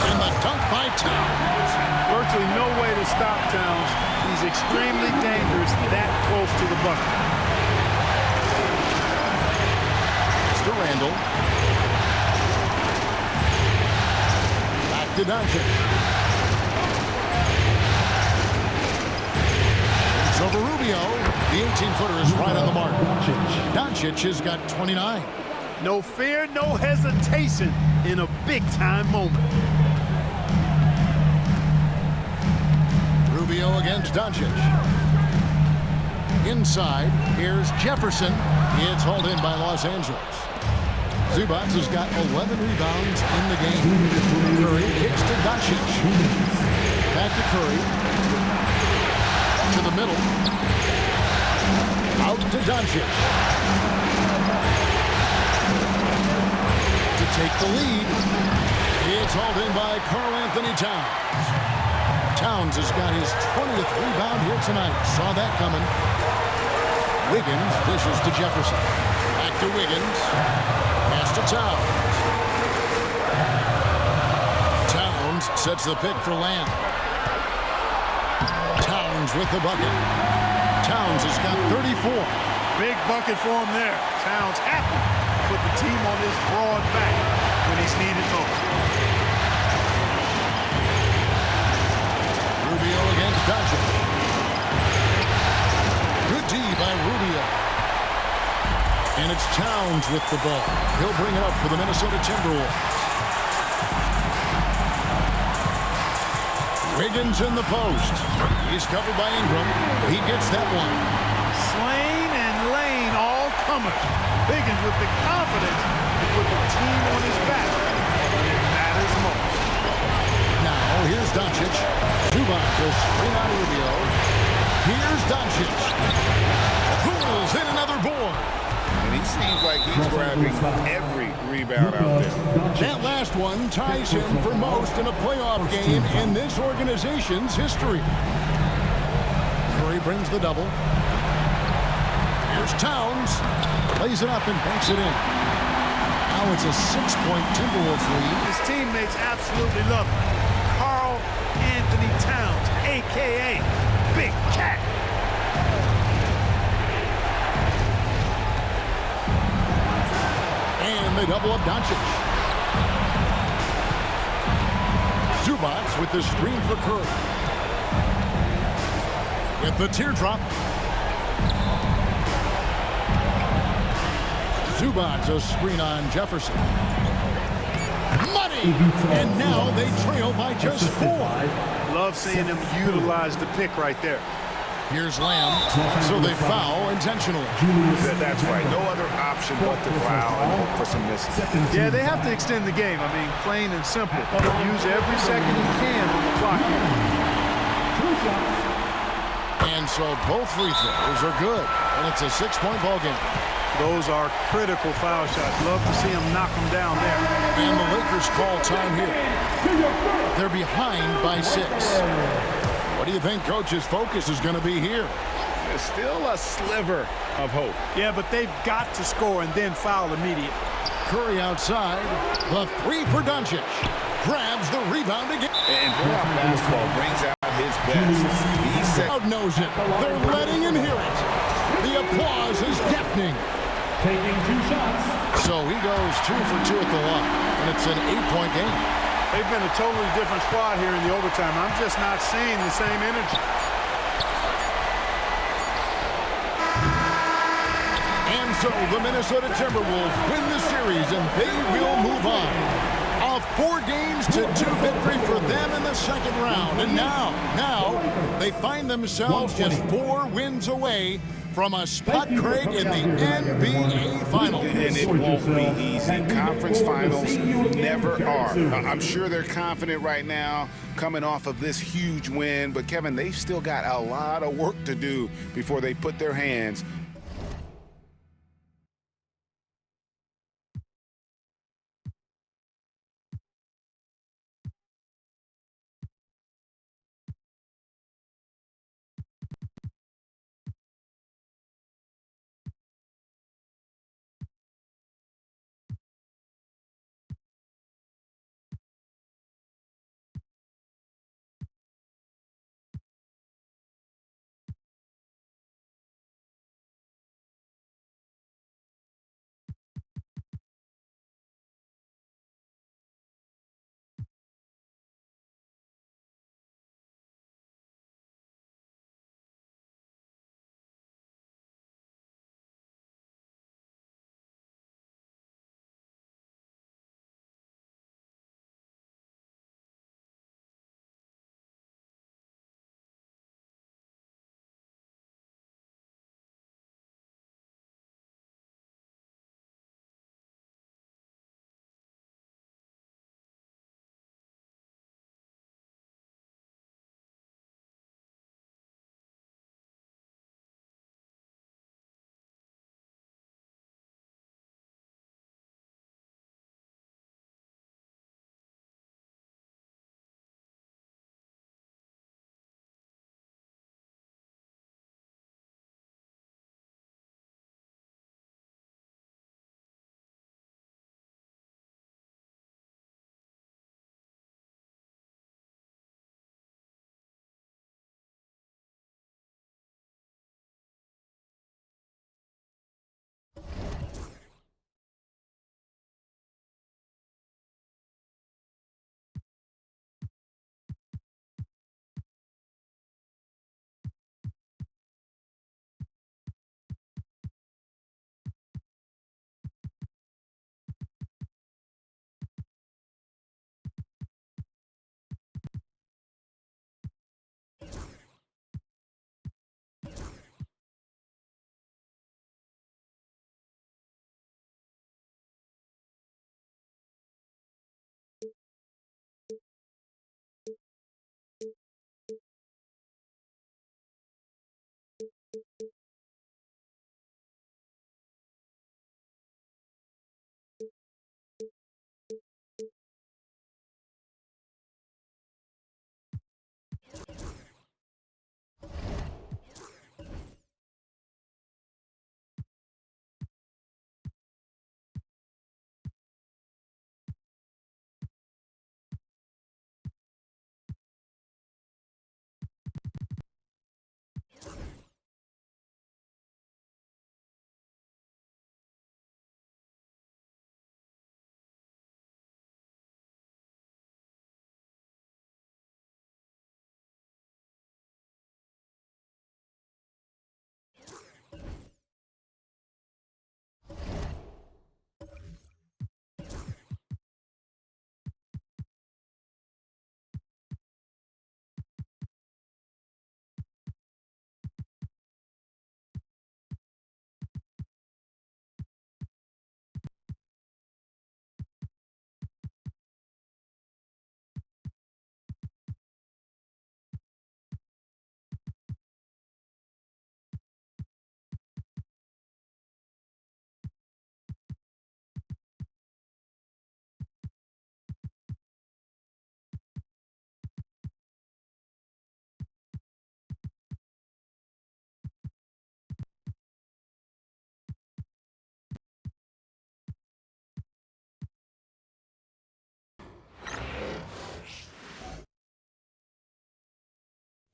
And the dunk by Towns. Virtually no way to stop Towns. He's extremely dangerous that close to the bucket. To Randall. Back to Doncic. It's over Rubio. The 18-footer is right on the mark. Doncic has got 29. No fear, no hesitation in a big-time moment. Rubio against Doncic. Inside, here's Jefferson. It's hauled in by Los Angeles. Zubac has got 11 rebounds in the game. Curry kicks to Doncic. Back to Curry. To the middle. Out to Doncic. To take the lead. It's hauled in by Karl Anthony Towns. Towns has got his 20th rebound here tonight. Saw that coming. Wiggins dishes to Jefferson. Back to Wiggins. Pass to Towns. Towns sets the pick for Lamb. Towns with the bucket. Towns has got 34. Big bucket for him there. Towns happy to put the team on his broad back when he's needed most. Rubio against Doncic. Good D by Rubio. And it's Towns with the ball. He'll bring it up for the Minnesota Timberwolves. Wiggins in the post. He's covered by Ingram. He gets that one. Slane and Lane all comers. Wiggins with the confidence to put the team on his back when it matters most. Now, here's Doncic. Zubac will screen on Rubio. Here's Doncic. Pulls in another board. And he seems like he's grabbing every rebound out there. That last one ties him for most in a playoff game in this organization's history. Curry brings the double. Here's Towns. Lays it up and banks it in. Now it's a 6-point Timberwolves lead. His teammates absolutely love him. Karl Anthony Towns, a.k.a. Big Cat. And they double up Doncic. Zubac with the screen for Curry. With the teardrop. Zubac a screen on Jefferson. Money! And now they trail by just 4. Love seeing them utilize the pick right there. Here's Lamb. So they foul intentionally. That's right. No other option but to foul and hope for some misses. Yeah, they have to extend the game. I mean, plain and simple. Use every second you can on the clock. And so both free throws are good. And it's a 6-point ball game. Those are critical foul shots. Love to see them knock them down there. And the Lakers call time here. They're behind by 6. What do you think Coach's focus is going to be here? There's still a sliver of hope. Yeah, but they've got to score and then foul immediately. Curry outside. The 3 for Doncic. Grabs the rebound again. And playoff basketball brings out his best. He Crowd knows it. They're letting him hear it. The applause is deafening. Taking 2 shots. So he goes 2 for 2 at the line. And it's an 8-point game. They've been a totally different squad here in the overtime. I'm just not seeing the same energy. And so the Minnesota Timberwolves win the series, and they will move on. A 4-2 victory for them in the second round. And now they find themselves just 4 wins away from a spot, Craig, in the NBA Finals. And it won't be easy. Conference finals never are. I'm sure they're confident right now coming off of this huge win. But, Kevin, they've still got a lot of work to do before they put their hands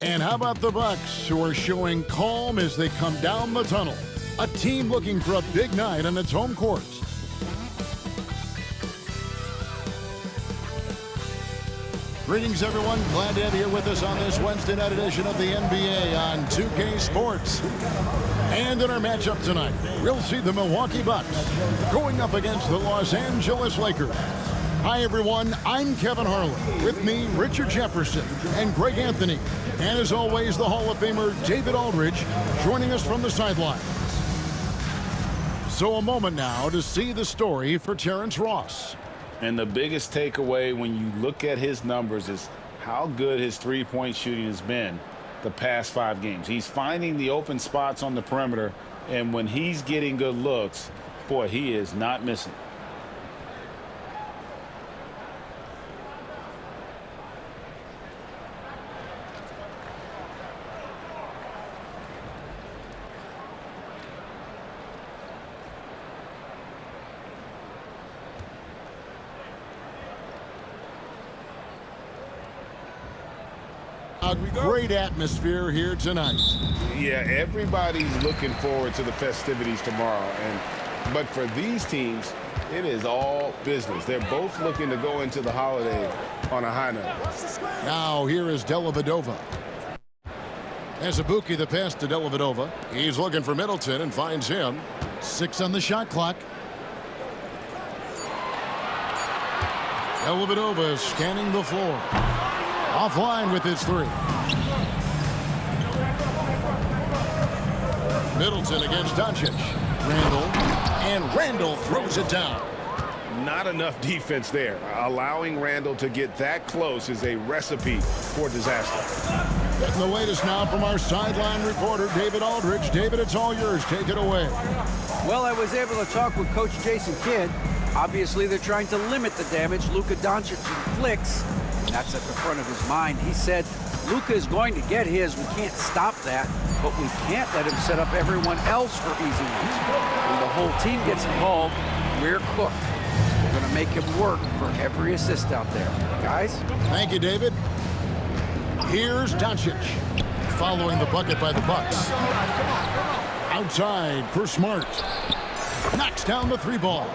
And how about the Bucks, who are showing calm as they come down the tunnel? A team looking for a big night on its home court. Greetings, everyone. Glad to have you here with us on this Wednesday night edition of the NBA on 2K Sports. And in our matchup tonight, we'll see the Milwaukee Bucks going up against the Los Angeles Lakers. Hi, everyone. I'm Kevin Harlan. With me, Richard Jefferson and Greg Anthony. And as always, the Hall of Famer David Aldridge joining us from the sidelines. So a moment now to see the story for Terrence Ross. And the biggest takeaway when you look at his numbers is how good his three-point shooting has been the past 5 games. He's finding the open spots on the perimeter, and when he's getting good looks, boy, he is not missing. A great atmosphere here tonight. Yeah, everybody's looking forward to the festivities tomorrow. But for these teams, it is all business. They're both looking to go into the holiday on a high note. Now here is Dellavedova. As Azubuike the pass to Dellavedova. He's looking for Middleton and finds him. 6 on the shot clock. Dellavedova scanning the floor. Offline with his 3. Middleton against Doncic. Randall throws it down. Not enough defense there. Allowing Randall to get that close is a recipe for disaster. Getting the latest now from our sideline reporter, David Aldridge. David, it's all yours. Take it away. Well, I was able to talk with Coach Jason Kidd. Obviously, they're trying to limit the damage Luka Doncic inflicts. That's at the front of his mind. He said, Luka is going to get his. We can't stop that, but we can't let him set up everyone else for easy ones. When the whole team gets involved, we're cooked. We're going to make him work for every assist out there. Guys? Thank you, David. Here's Doncic, following the bucket by the Bucks. Outside for Smart. Knocks down the 3 ball.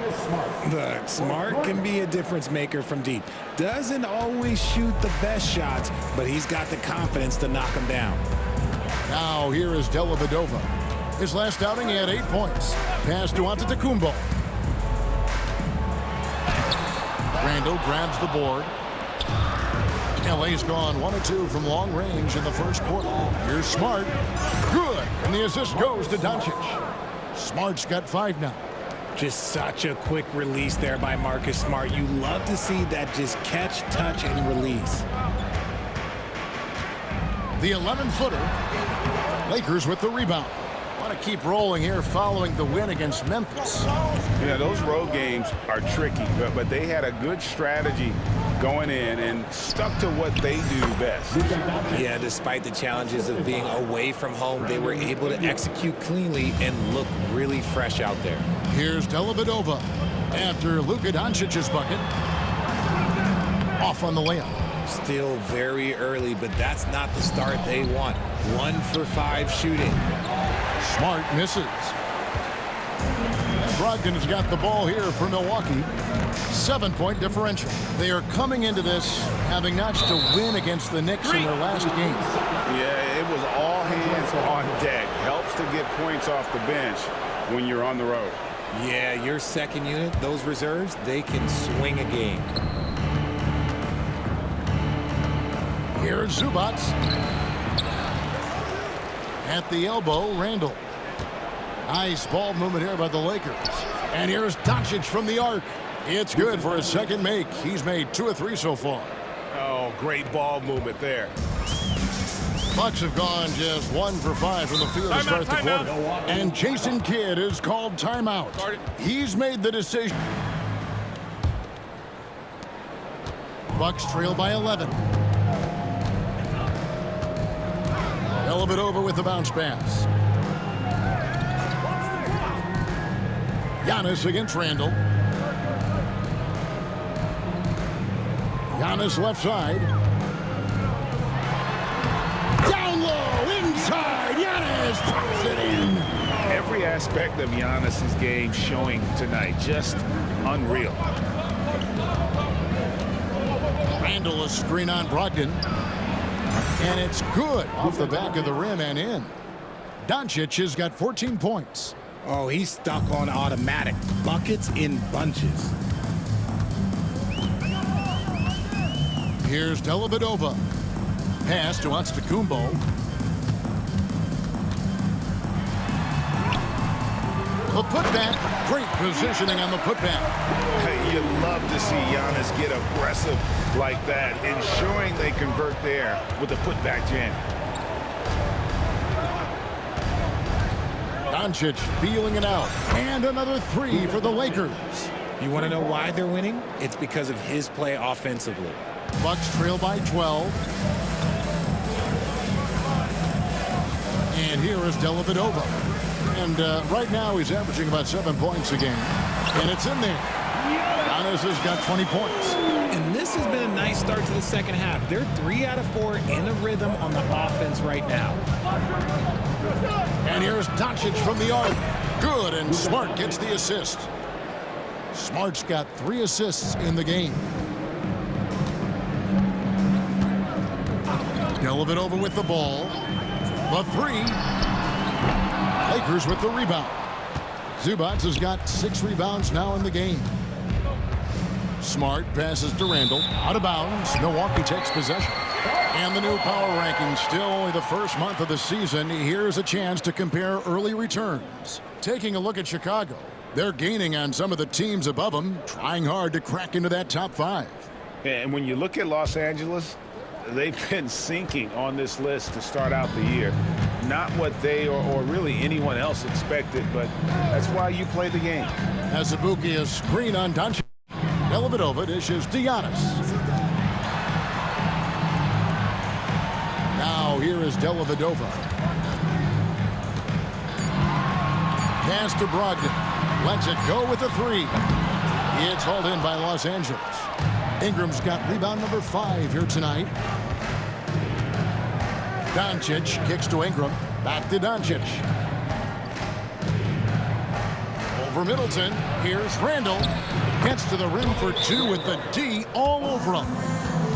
Look, Smart can be a difference maker from deep. Doesn't always shoot the best shots, but he's got the confidence to knock them down. Now here is Dellavedova. His last outing, he had 8 points. Pass to Antetokounmpo. Randall grabs the board. LA's gone 1 of 2 from long range in the first quarter. Here's Smart. Good. And the assist goes to Doncic. Smart's got 5 now. Just such a quick release there by Marcus Smart. You love to see that just catch, touch, and release. The 11-footer. Lakers with the rebound. Want to keep rolling here following the win against Memphis. You know, those road games are tricky, but they had a good strategy going in and stuck to what they do best. Yeah, despite the challenges of being away from home, they were able to execute cleanly and look really fresh out there. Here's Dellavedova after Luka Doncic's bucket. Off on the layup. Still very early, but that's not the start they want. 1 for 5 shooting. Smart misses. Brogdon's got the ball here for Milwaukee. 7-point differential. They are coming into this having notched a win against the Knicks in their last game. Yeah, it was all hands on deck. Helps to get points off the bench when you're on the road. Yeah, your second unit, those reserves, they can swing a game. Here's Zubac. At the elbow, Randall. Nice ball movement here by the Lakers. And here's Doncic from the arc. It's good for his second make. He's made 2 of 3 so far. Oh, great ball movement there. Bucks have gone just 1 for 5 from the field to start the quarter. And Jason Kidd is called timeout. He's made the decision. Bucks trail by 11. Dellavedova with the bounce pass. Giannis against Randall. Giannis left side. Down low, inside, Giannis drops it in. Every aspect of Giannis's game showing tonight, just unreal. Randall a screen on Brogdon. And it's good off the back of the rim and in. Doncic has got 14 points. Oh, he's stuck on automatic. Buckets in bunches. Here's Dellavedova. Pass to Antetokounmpo. The putback. Great positioning on the putback. You love to see Giannis get aggressive like that, ensuring they convert there with the putback jam. Doncic feeling it out. And another three for the Lakers. You want to know why they're winning? It's because of his play offensively. Bucks trail by 12. And here is Dellavedova. And right now he's averaging about 7 points a game. And it's in there. Giannis has got 20 points. And this has been a nice start to the second half. They're 3 out of 4 in a rhythm on the offense right now. And here's Doncic from the arc. Good, and Smart gets the assist. Smart's got 3 assists in the game. Dellavedova with the ball. The three. Lakers with the rebound. Zubac has got 6 rebounds now in the game. Smart passes to Randall. Out of bounds. Milwaukee takes possession. And the new power rankings, still only the first month of the season. Here's a chance to compare early returns. Taking a look at Chicago, they're gaining on some of the teams above them, trying hard to crack into that top 5. And when you look at Los Angeles, they've been sinking on this list to start out the year. Not what they or really anyone else expected, but that's why you play the game. Azubuike a screen on Doncic. Dellavedova dishes to Giannis. Now here is Dellavedova. Pass to Brogdon. Lets it go with a 3. It's hauled in by Los Angeles. Ingram's got rebound number 5 here tonight. Doncic kicks to Ingram. Back to Doncic. Over Middleton. Here's Randall. Gets to the rim for 2 with the D all over him.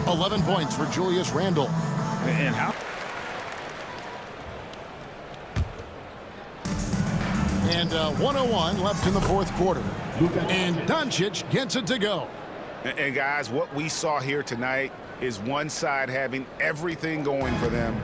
11 points for Julius Randle. And how? And 101 left in the fourth quarter. And Doncic gets it to go. And guys, what we saw here tonight is one side having everything going for them.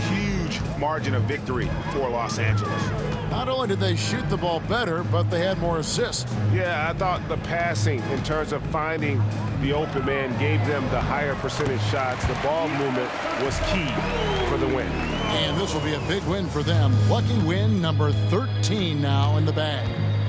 Huge margin of victory for Los Angeles. Not only did they shoot the ball better, but they had more assists. Yeah, I thought the passing in terms of finding the open man gave them the higher percentage shots. The ball movement was key for the win. And this will be a big win for them. Lucky win number 13 now in the bag.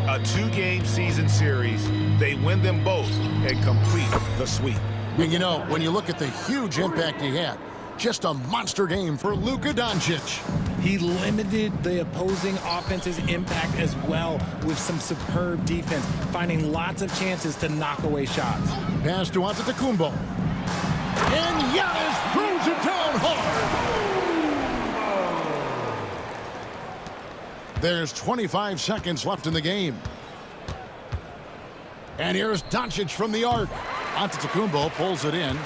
A 2-game season series. They win them both and complete the sweep. And you know, when you look at the huge impact he had, just a monster game for Luka Doncic. He limited the opposing offense's impact as well with some superb defense, finding lots of chances to knock away shots. Pass to Antetokounmpo. And Giannis throws it down hard. There's 25 seconds left in the game. And here's Doncic from the arc. Antetokounmpo pulls it in.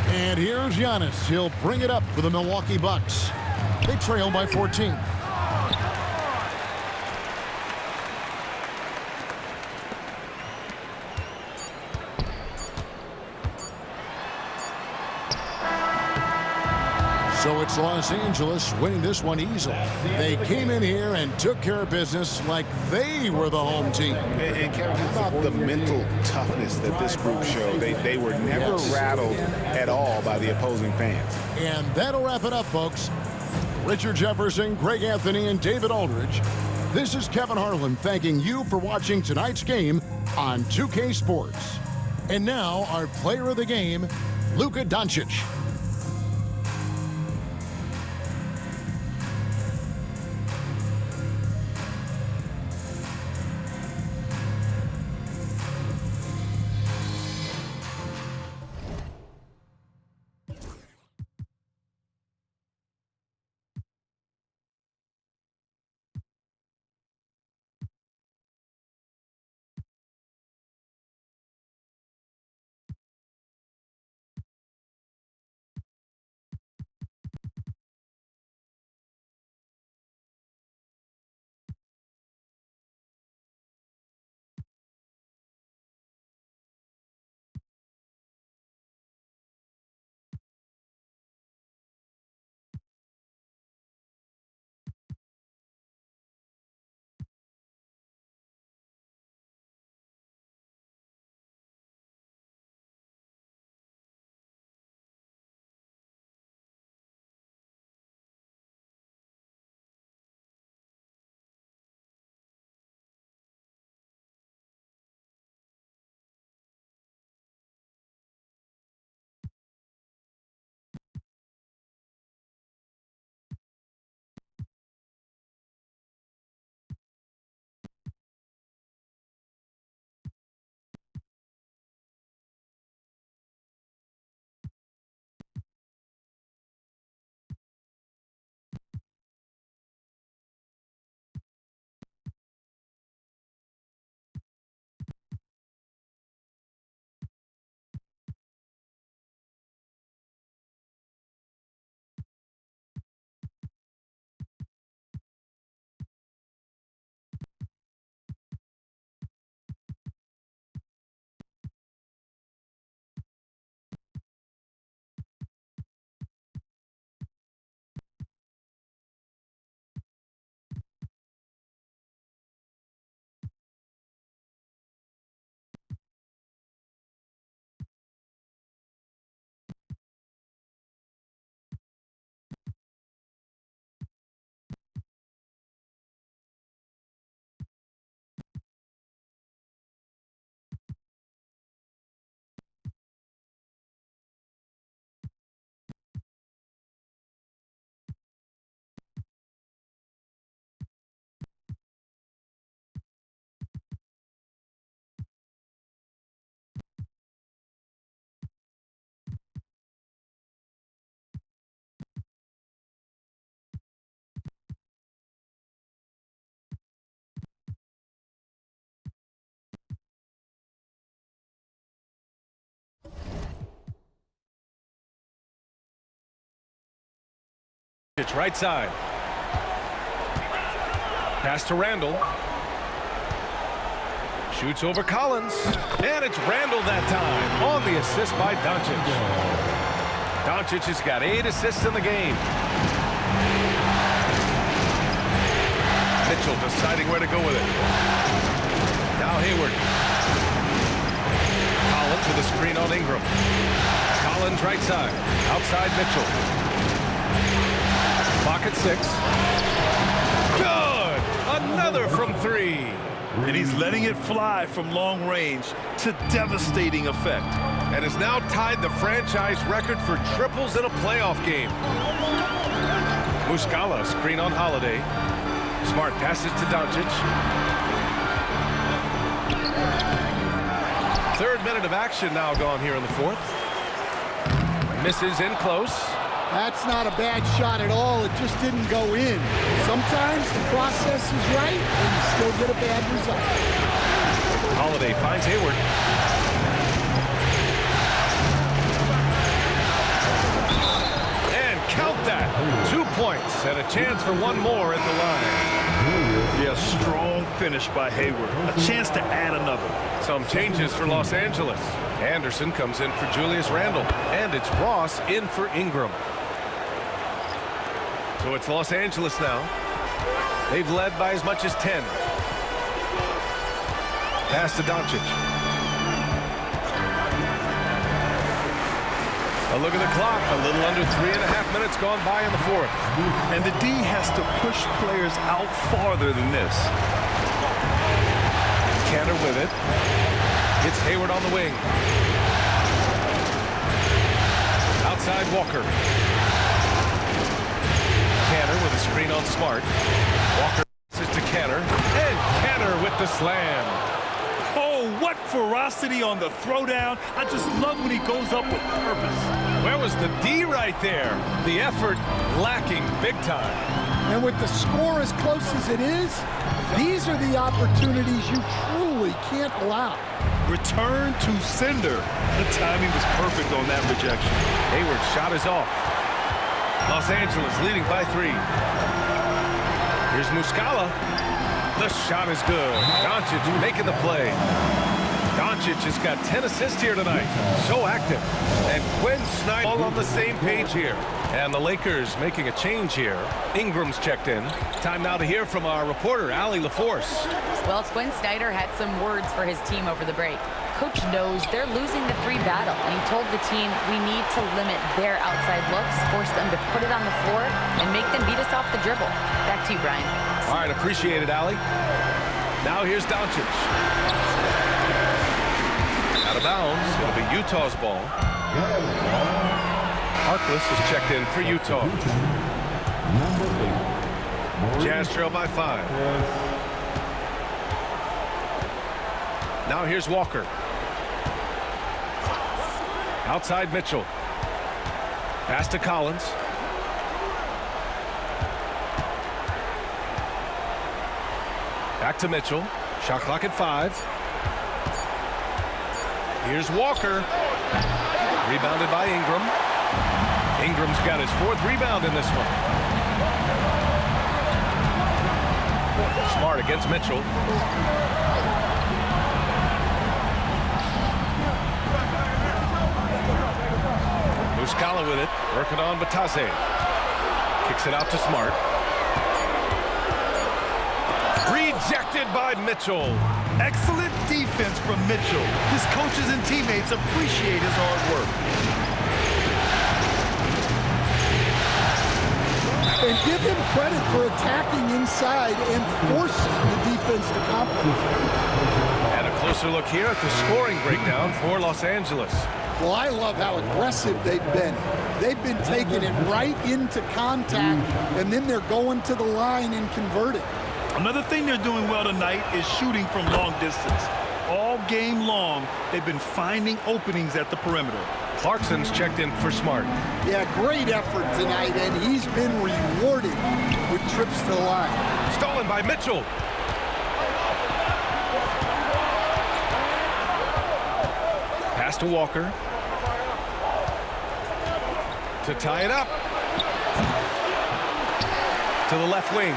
And here's Giannis. He'll bring it up for the Milwaukee Bucks. They trail by 14. So it's Los Angeles winning this one easily. They came in here and took care of business like they were the home team. And Kevin, how about the mental toughness that this group showed? They were never rattled at all by the opposing fans. And that'll wrap it up, folks. Richard Jefferson, Greg Anthony, and David Aldridge. This is Kevin Harlan thanking you for watching tonight's game on 2K Sports. And now our player of the game, Luka Doncic. Doncic, right side. Pass to Randall. Shoots over Collins. And it's Randall that time on the assist by Doncic. Doncic has got 8 assists in the game. Mitchell deciding where to go with it. Now Hayward. Collins with a screen on Ingram. Collins right side. Outside Mitchell. Clock at 6. Good! Another from 3. And he's letting it fly from long range to devastating effect. And has now tied the franchise record for triples in a playoff game. Muscala, screen on Holiday. Smart passes to Doncic. 3rd minute of action now gone here in the 4th. Misses in close. That's not a bad shot at all. It just didn't go in. Sometimes the process is right and you still get a bad result. Holiday finds Hayward. And count that. 2 points and a chance for one more at the line. Yeah, strong finish by Hayward. A chance to add another. Some changes for Los Angeles. Anderson comes in for Julius Randle. And it's Ross in for Ingram. So it's Los Angeles now. They've led by as much as 10. Pass to Doncic. A look at the clock. A little under 3.5 minutes gone by in the 4th. And the D has to push players out farther than this. Cantor with it. It's Hayward on the wing. Outside Walker. Cantor with a screen on Smart. Walker passes to Cantor. And Cantor with the slam. Oh, what ferocity on the throwdown. I just love when he goes up with purpose. Where was the D right there? The effort lacking big time. And with the score as close as it is, these are the opportunities you truly can't allow. Return to sender. The timing was perfect on that rejection. Hayward's shot is off. Los Angeles leading by 3. Here's Muscala. The shot is good. Doncic making the play. Doncic has got 10 assists here tonight. So active. And Quinn Snyder all on the same page here. And the Lakers making a change here. Ingram's checked in. Time now to hear from our reporter, Allie LaForce. Well, Quinn Snyder had some words for his team over the break. Coach knows they're losing the 3 battle, and he told the team, we need to limit their outside looks, force them to put it on the floor, and make them beat us off the dribble. Back to you, Brian. All right, appreciate it, Allie. Now here's Doncic. Out of bounds. It'll be Utah's ball. Harkless is checked in for Utah. Jazz trail by 5. Now here's Walker. Outside Mitchell. Pass to Collins. Back to Mitchell. Shot clock at 5. Here's Walker. Rebounded by Ingram. Ingram's got his 4th rebound in this one. Smart against Mitchell. Muscala with it. Working on Batase. Kicks it out to Smart. Rejected by Mitchell. Excellent defense from Mitchell. His coaches and teammates appreciate his hard work. And give him credit for attacking inside and forcing the defense to compromise. And a closer look here at the scoring breakdown for Los Angeles. Well, I love how aggressive they've been. They've been taking it right into contact, and then they're going to the line and converting. Another thing they're doing well tonight is shooting from long distance. All game long, they've been finding openings at the perimeter. Clarkson's checked in for Smart. Yeah, great effort tonight, and he's been rewarded with trips to the line. Stolen by Mitchell. Pass to Walker. To tie it up. to the left wing.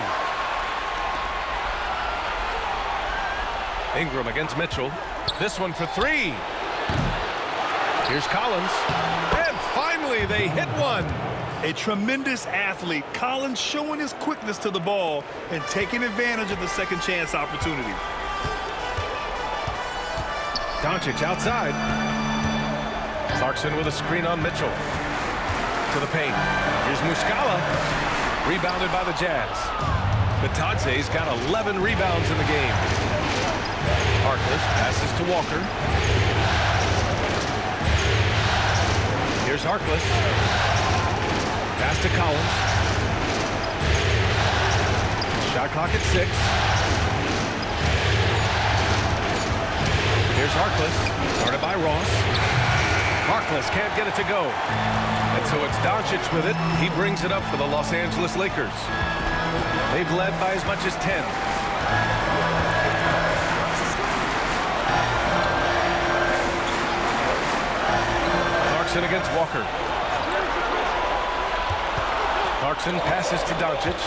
Ingram against Mitchell. This one for three. Here's Collins. And finally, they hit one. A tremendous athlete. Collins showing his quickness to the ball and taking advantage of the second chance opportunity. Doncic outside. Clarkson with a screen on Mitchell. To the paint. Here's Muscala. Rebounded by the Jazz. Batadze's got 11 rebounds in the game. Harkless passes to Walker. Here's Harkless. Pass to Collins. Shot clock at 6. Here's Harkless. Started by Ross. Harkless can't get it to go. And so it's Doncic with it. He brings it up for the Los Angeles Lakers. They've led by as much as 10. Clarkson against Walker. Clarkson passes to Doncic.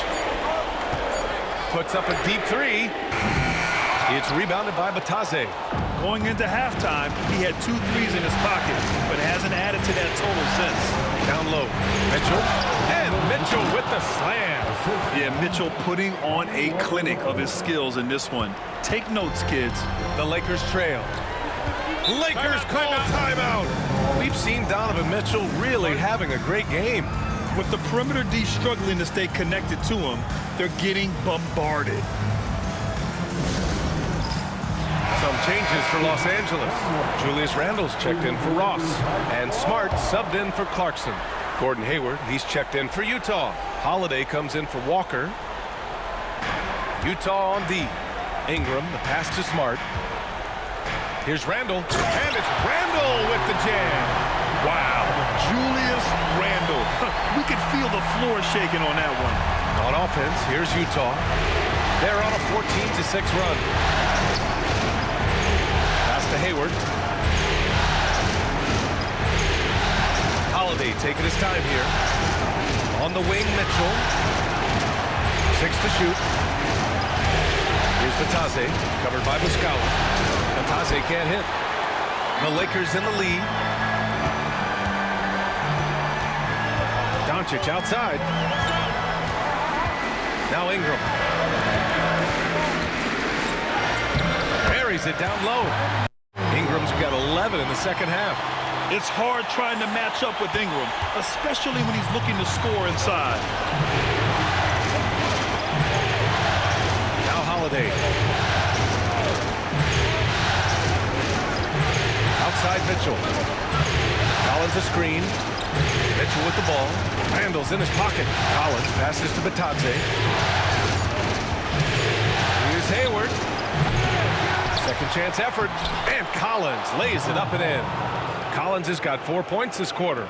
Puts up a deep three. It's rebounded by Batadze. Going into halftime, he had 2 threes in his pocket, but hasn't added to that total since. Down low. Mitchell. And Mitchell with the slam. Yeah, Mitchell putting on a clinic of his skills in this one. Take notes, kids. The Lakers trail. Lakers call timeout. We've seen Donovan Mitchell really having a great game. With the perimeter D struggling to stay connected to him, they're getting bombarded. Some changes for Los Angeles. Julius Randle's checked in for Ross. And Smart subbed in for Clarkson. Gordon Hayward, he's checked in for Utah. Holiday comes in for Walker. Utah on D. Ingram, the pass to Smart. Here's Randle. And it's Randle with the jam. Wow, Julius Randle. We could feel the floor shaking on that one. On offense, here's Utah. They're on a 14-6 run. To Hayward. Holiday taking his time here. On the wing, Mitchell. 6 to shoot. Here's Batadze, covered by Muscala. Batadze can't hit. The Lakers in the lead. Doncic outside. Now Ingram. Buries it down low. Ingram's got 11 in the second half. It's hard trying to match up with Ingram, especially when he's looking to score inside. Now Holiday. Outside Mitchell. Collins a screen. Mitchell with the ball. Randle's in his pocket. Collins passes to Batadze. Here's Hayward. Second chance effort, and Collins lays it up and in. Collins has got 4 points this quarter.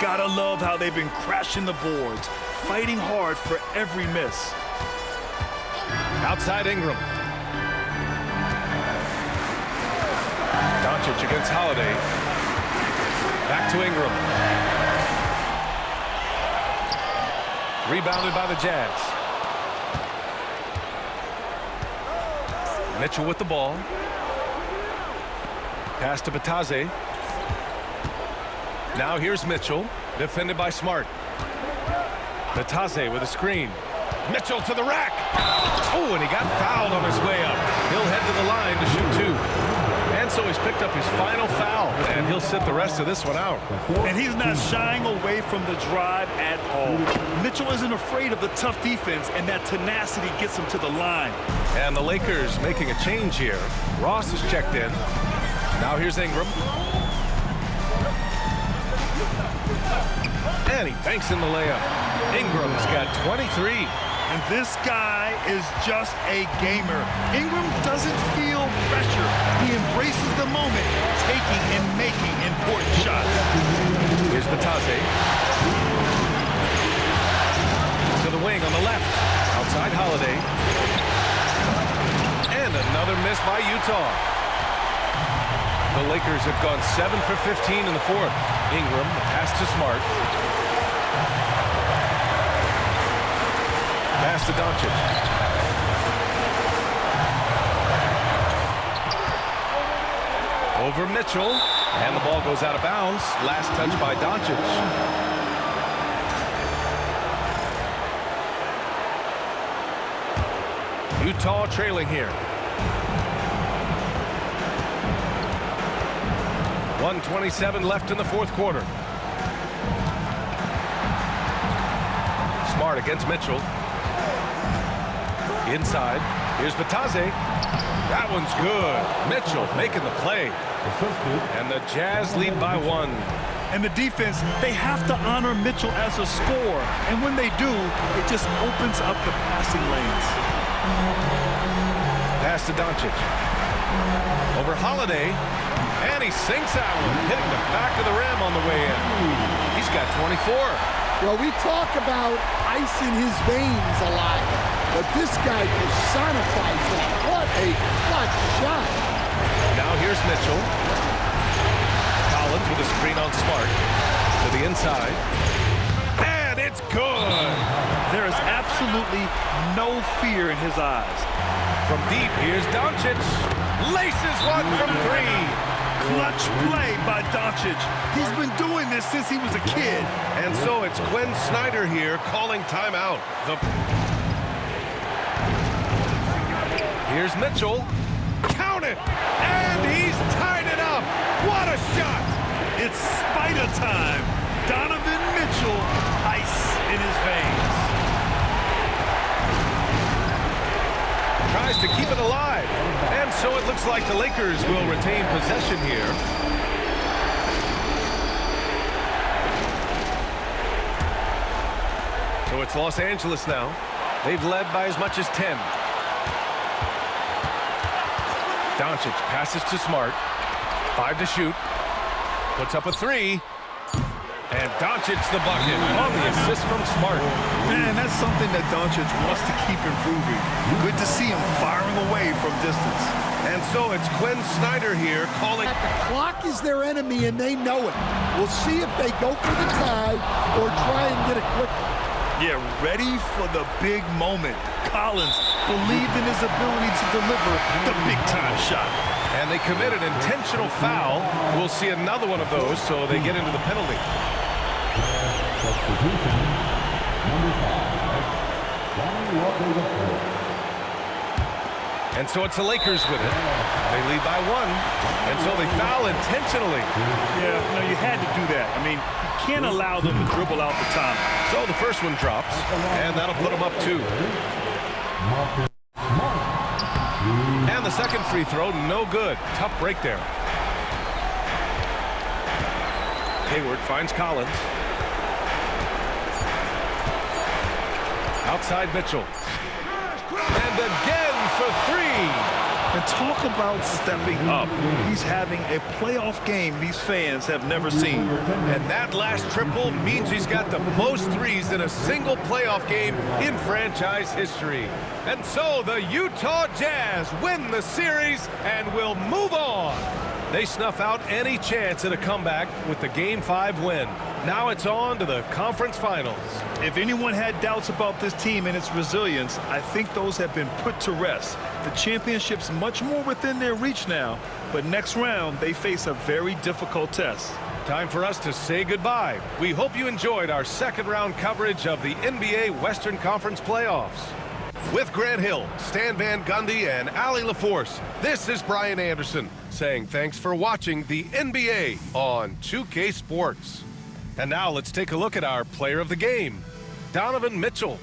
Gotta love how they've been crashing the boards, fighting hard for every miss. Outside Ingram. Doncic against Holiday. Back to Ingram. Rebounded by the Jazz. Mitchell with the ball. Pass to Batadze. Now here's Mitchell, defended by Smart. Batadze with a screen. Mitchell to the rack. Oh, and he got fouled on his way up. He'll head to the line to shoot 2. And so he's picked up his final foul, and he'll sit the rest of this one out. And he's not shying away from the drive at all. Mitchell isn't afraid of the tough defense, and that tenacity gets him to the line. And the Lakers making a change here. Ross is checked in. Now here's Ingram. And he banks in the layup. Ingram's got 23. And this guy is just a gamer. Ingram doesn't feel pressure. He embraces the moment, taking and making important shots. Here's Batadze. To the wing on the left. Outside Holiday. And another miss by Utah. The Lakers have gone 7 for 15 in the fourth. Ingram, the pass to Smart. Pass to Doncic. Over Mitchell, and the ball goes out of bounds. Last touch by Doncic. Utah trailing here. 1:27 left in the fourth quarter. Smart against Mitchell. Inside. Here's Batase. That one's good. Mitchell making the play. And the Jazz lead by 1. And the defense, they have to honor Mitchell as a scorer. And when they do, it just opens up the passing lanes. Pass to Doncic. Over Holiday. And he sinks that one, hitting the back of the rim on the way in. He's got 24. Well, we talk about ice in his veins a lot, but this guy personifies that. What a clutch shot. Now here's Mitchell. Collins with a screen on Smart. To the inside. And it's good. There is absolutely no fear in his eyes. From deep, here's Doncic. Laces one from 3. Clutch play by Doncic. He's been doing this since he was a kid. And so it's Quinn Snyder here calling timeout. Here's Mitchell. Count it! And he's tied it up! What a shot! It's Spider time. Donovan Mitchell, ice in his veins. Tries to keep it alive. And so it looks like the Lakers will retain possession here. So it's Los Angeles now. They've led by as much as 10. Doncic passes to Smart. 5 to shoot. Puts up a 3. And Doncic the bucket on the assist from Smart. Man, that's something that Doncic wants to keep improving. Good to see him firing away from distance. And so it's Quinn Snyder here calling. The clock is their enemy, and they know it. We'll see if they go for the tie or try and get it quick. Yeah, ready for the big moment. Collins believed in his ability to deliver the big-time shot. And they committed an intentional foul. We'll see another one of those, so they get into the penalty. Substitution, number 5, Johnny Walker III. And so it's the Lakers with it. They lead by 1, and so they foul intentionally. Yeah, no, you had to do that. I mean, you can't allow them to dribble out the time. So the first one drops, and that'll put them up 2. And the second free throw, no good. Tough break there. Hayward finds Collins. Outside Mitchell. And again for 3. And talk about stepping up. He's having a playoff game these fans have never seen. And that last triple means he's got the most threes in a single playoff game in franchise history. And so the Utah Jazz win the series and will move on. They snuff out any chance at a comeback with the Game 5 win. Now it's on to the conference finals. If anyone had doubts about this team and its resilience, I think those have been put to rest. The championship's much more within their reach now, but next round they face a very difficult test. Time for us to say goodbye. We hope you enjoyed our second round coverage of the NBA Western Conference playoffs. With Grant Hill, Stan Van Gundy, and Allie LaForce, this is Brian Anderson saying thanks for watching the NBA on 2K Sports. And now let's take a look at our player of the game, Donovan Mitchell.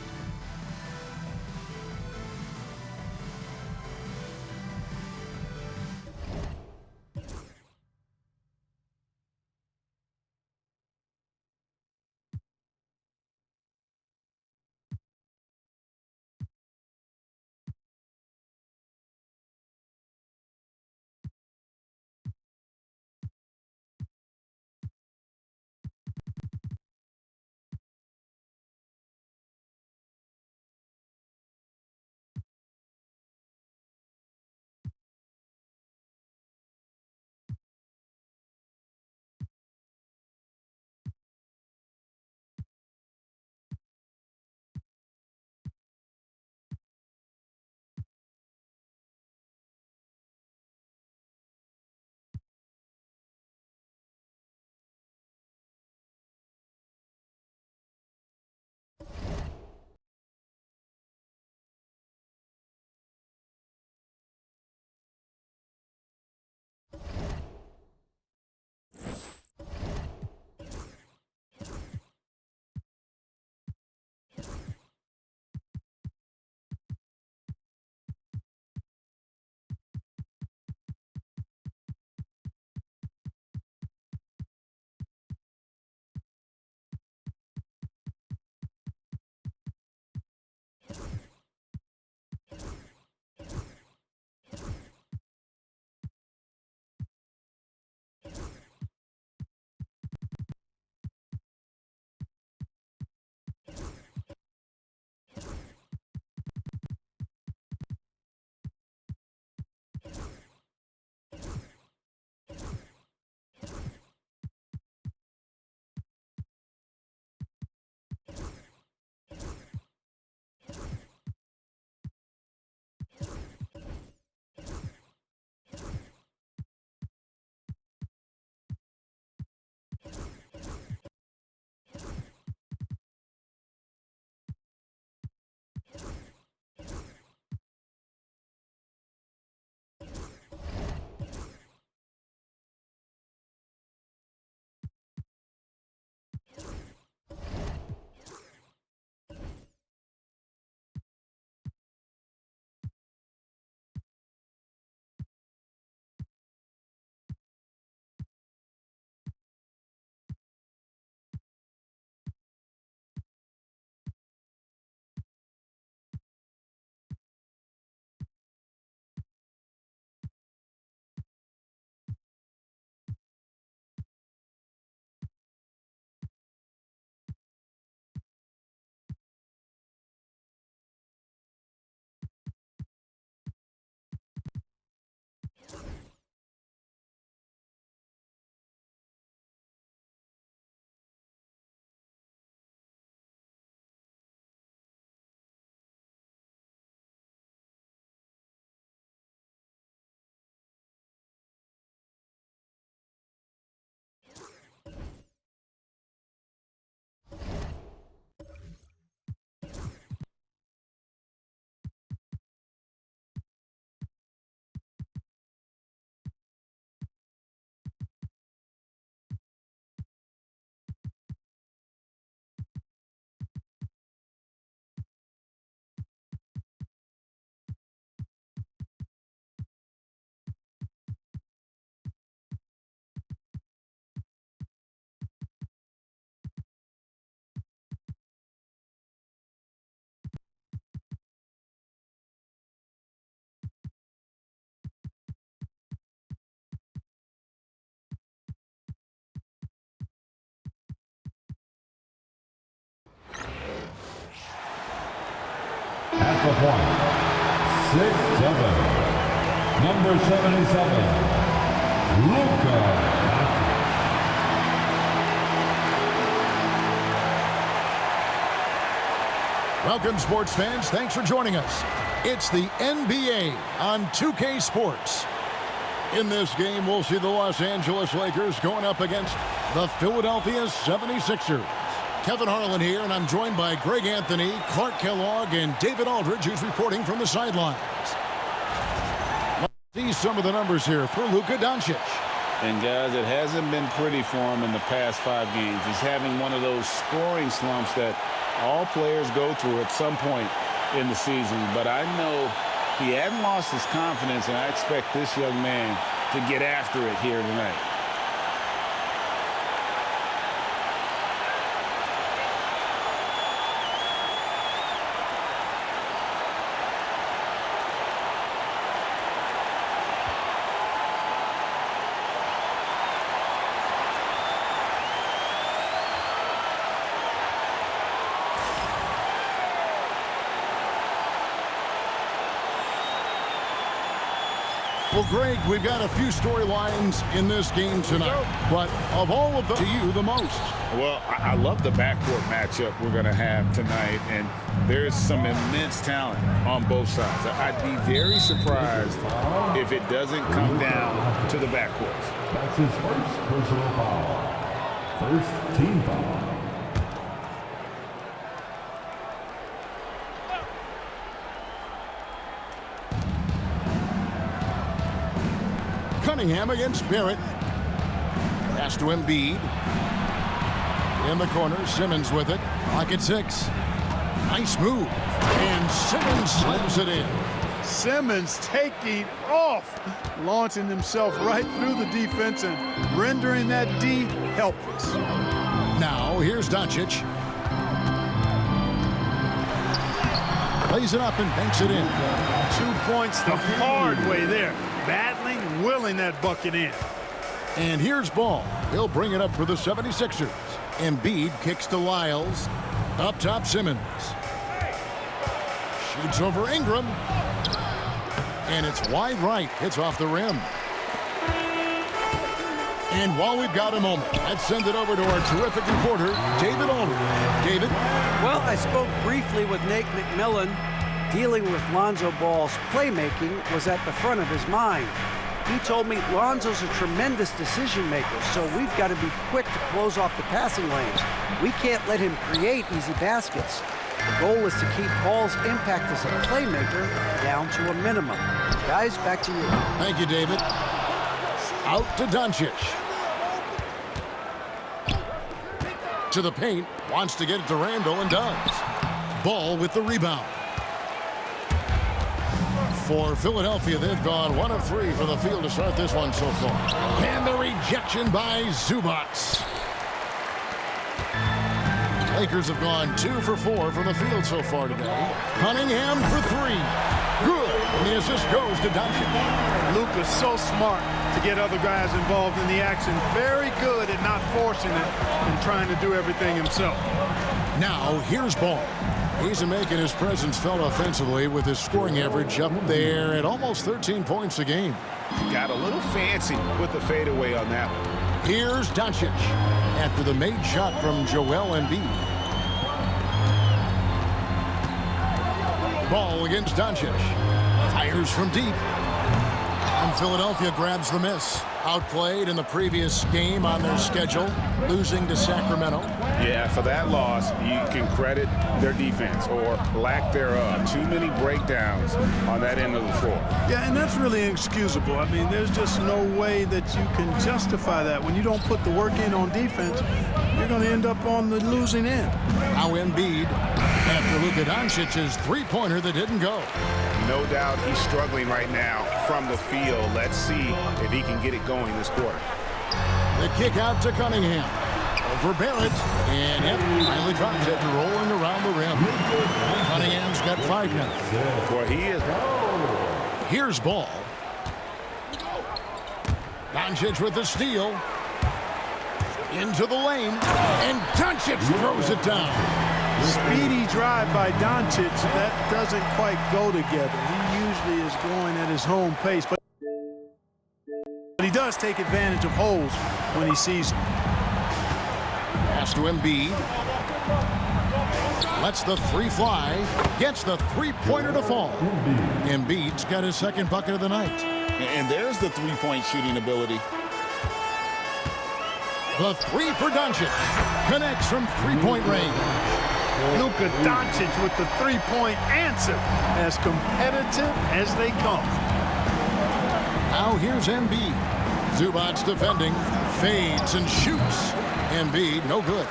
at the point. 6'7". Number 77, Luka Doncic. Welcome, sports fans. Thanks for joining us. It's the NBA on 2K Sports. In this game, we'll see the Los Angeles Lakers going up against the Philadelphia 76ers. Kevin Harlan here, and I'm joined by Greg Anthony, Clark Kellogg, and David Aldridge, who's reporting from the sidelines. Let's see some of the numbers here for Luka Doncic. And, guys, it hasn't been pretty for him in the past 5 games. He's having one of those scoring slumps that all players go through at some point in the season. But I know he hadn't lost his confidence, and I expect this young man to get after it here tonight. Well, Greg, we've got a few storylines in this game tonight, but of all of them, to you, the most? Well, I love the backcourt matchup we're going to have tonight, and there's some immense talent on both sides. I'd be very surprised if it doesn't come down to the backcourts. That's his first personal foul. First team foul. Cunningham against Barrett. Pass to Embiid. In the corner, Simmons with it. Pocket 6. Nice move. And Simmons slams it in. Simmons taking off, launching himself right through the defense and rendering that D helpless. Now, here's Doncic. Plays it up and banks it in. 2 points the hard way there. Battling, willing that bucket in. And here's Ball. He'll bring it up for the 76ers. Embiid kicks to Lyles. Up top, Simmons. Shoots over Ingram. And it's wide right. Hits off the rim. And while we've got a moment, let's send it over to our terrific reporter, David Aldridge. David? Well, I spoke briefly with Nate McMillan. Dealing with Lonzo Ball's playmaking was at the front of his mind. He told me Lonzo's a tremendous decision maker, so we've got to be quick to close off the passing lanes. We can't let him create easy baskets. The goal is to keep Ball's impact as a playmaker down to a minimum. Guys, back to you. Thank you, David. Out to Doncic. To the paint. Wants to get it to Randall and does. Ball with the rebound. For Philadelphia, they've gone 1 of 3 from the field to start this one so far. And the rejection by Zubac. Lakers have gone 2 for 4 from the field so far today. Cunningham for 3. Good. And the assist goes to Doncic. Luka's so smart to get other guys involved in the action. Very good at not forcing it and trying to do everything himself. Now, here's Ball. He's making his presence felt offensively with his scoring average up there at almost 13 points a game. Got a little fancy with the fadeaway on that one. Here's Doncic after the made shot from Joel Embiid. Ball against Doncic. Fires from deep. And Philadelphia grabs the miss. Outplayed in the previous game on their schedule, losing to Sacramento. Yeah, for that loss, you can credit their defense or lack thereof. Too many breakdowns on that end of the floor. Yeah, and that's really inexcusable. I mean, there's just no way that you can justify that. When you don't put the work in on defense, you're going to end up on the losing end. Now Embiid after Luka Doncic's three-pointer that didn't go. No doubt he's struggling right now from the field. Let's see if he can get it going this quarter. The kick out to Cunningham. Over Barrett. And yep, finally drops it, rolling around the rim. Cunningham's got 5 now. Boy, he is. Here's Ball. Doncic with the steal. Into the lane. And Doncic throws it down. Speedy drive by Doncic. That doesn't quite go together. He usually is going at his home pace, but he does take advantage of holes when he sees them. Pass to Embiid. Lets the three fly. Gets the three-pointer to fall. Embiid's got his second bucket of the night. And there's the three-point shooting ability. The three for Doncic. Connects from three-point range. Luka Doncic with the three-point answer. As competitive as they come. Now here's Embiid. Zubac's defending. Fades and shoots. Embiid, no good.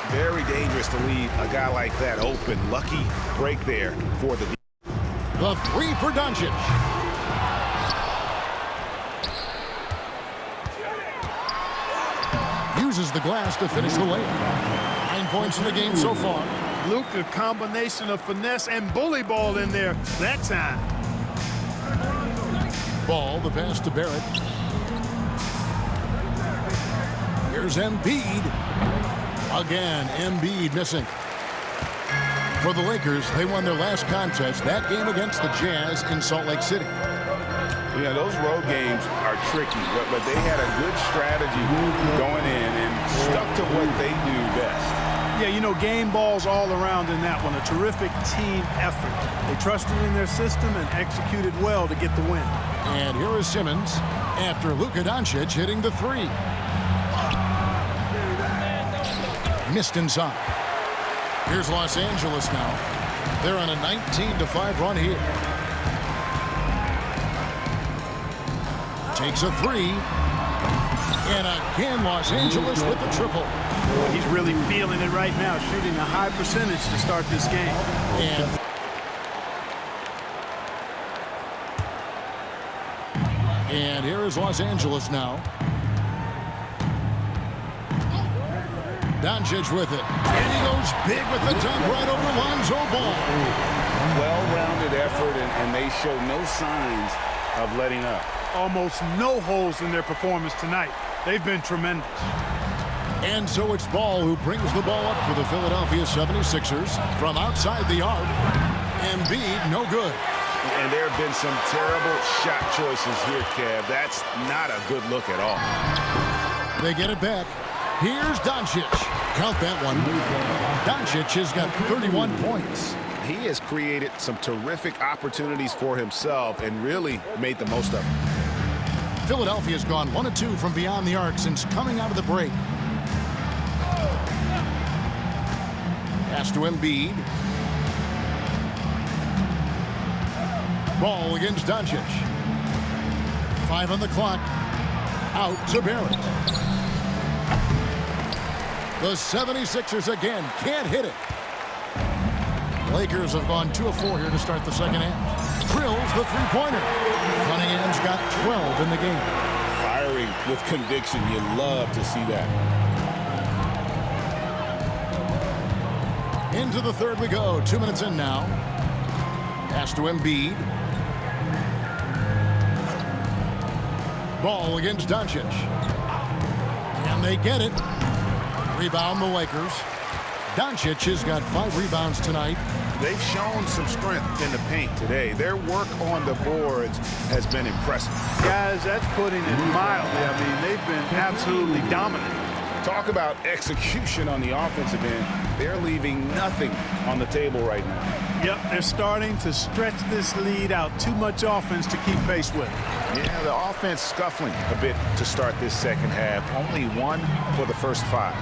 Very dangerous to leave a guy like that open. Lucky break there for the... The three for Doncic. Uses the glass to finish the layup. 9 points in the game so far. Luka, combination of finesse and bully ball in there that time. Ball, the pass to Barrett. Here's Embiid. Again, Embiid missing. For the Lakers, they won their last contest, that game against the Jazz in Salt Lake City. Yeah, those road games are tricky, but they had a good strategy going in and stuck to what they do best. Yeah, you know, game balls all around in that one. A terrific team effort. They trusted in their system and executed well to get the win. And here is Simmons after Luka Doncic hitting the three. Missed inside. Here's Los Angeles now. They're on a 19-5 run here. Takes a three. And again, Los Angeles with the triple. Well, he's really feeling it right now, shooting a high percentage to start this game. And here is Los Angeles now. Doncic with it. And he goes big with the dunk right over Lonzo Ball. Well-rounded effort, and they show no signs of letting up. Almost no holes in their performance tonight. They've been tremendous. And so it's Ball who brings the ball up for the Philadelphia 76ers from outside the arc. Embiid, no good. And there have been some terrible shot choices here, Kev. That's not a good look at all. They get it back. Here's Doncic. Count that one. Doncic has got 31 points. He has created some terrific opportunities for himself and really made the most of it. Philadelphia's gone 1 of 2 from beyond the arc since coming out of the break. Pass to Embiid. Ball against Doncic. 5 on the clock. Out to Barrett. The 76ers again can't hit it. Lakers have gone 2 of 4 here to start the second half. Drills the three-pointer. Cunningham's got 12 in the game. Firing with conviction. You love to see that. Into the third we go. 2 minutes in now. Pass to Embiid. Ball against Doncic. Can they get it? Rebound the Lakers. Doncic has got 5 rebounds tonight. They've shown some strength in the paint today. Their work on the boards has been impressive. Guys, that's putting it mildly. I mean, they've been absolutely dominant. Talk about execution on the offensive end. They're leaving nothing on the table right now. Yep, they're starting to stretch this lead out. Too much offense to keep pace with. Yeah, the offense scuffling a bit to start this second half. Only 1 for the first 5.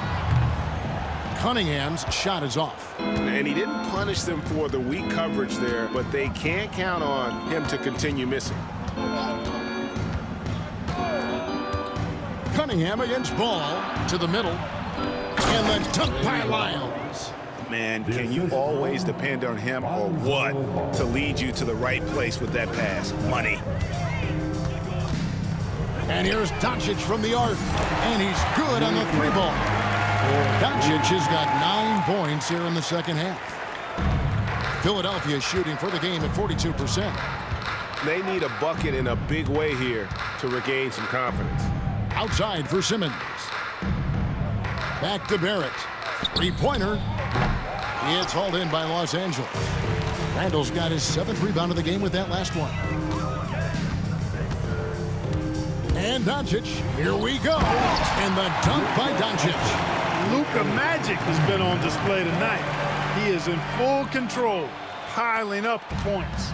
Cunningham's shot is off. And he didn't punish them for the weak coverage there, but they can't count on him to continue missing. Cunningham against Ball to the middle. And then dunk by Lyles. Man, can you always depend on him or what to lead you to the right place with that pass? Money. And here's Doncic from the arc. And he's good on the 3-ball. Doncic has got 9 points here in the second half. Philadelphia shooting for the game at 42%. They need a bucket in a big way here to regain some confidence. Outside for Simmons. Back to Barrett. 3-pointer. It's hauled in by Los Angeles. Randall's got his 7th rebound of the game with that last one. And Doncic, here we go. And the dunk by Doncic. Luka Magic has been on display tonight. He is in full control, piling up the points.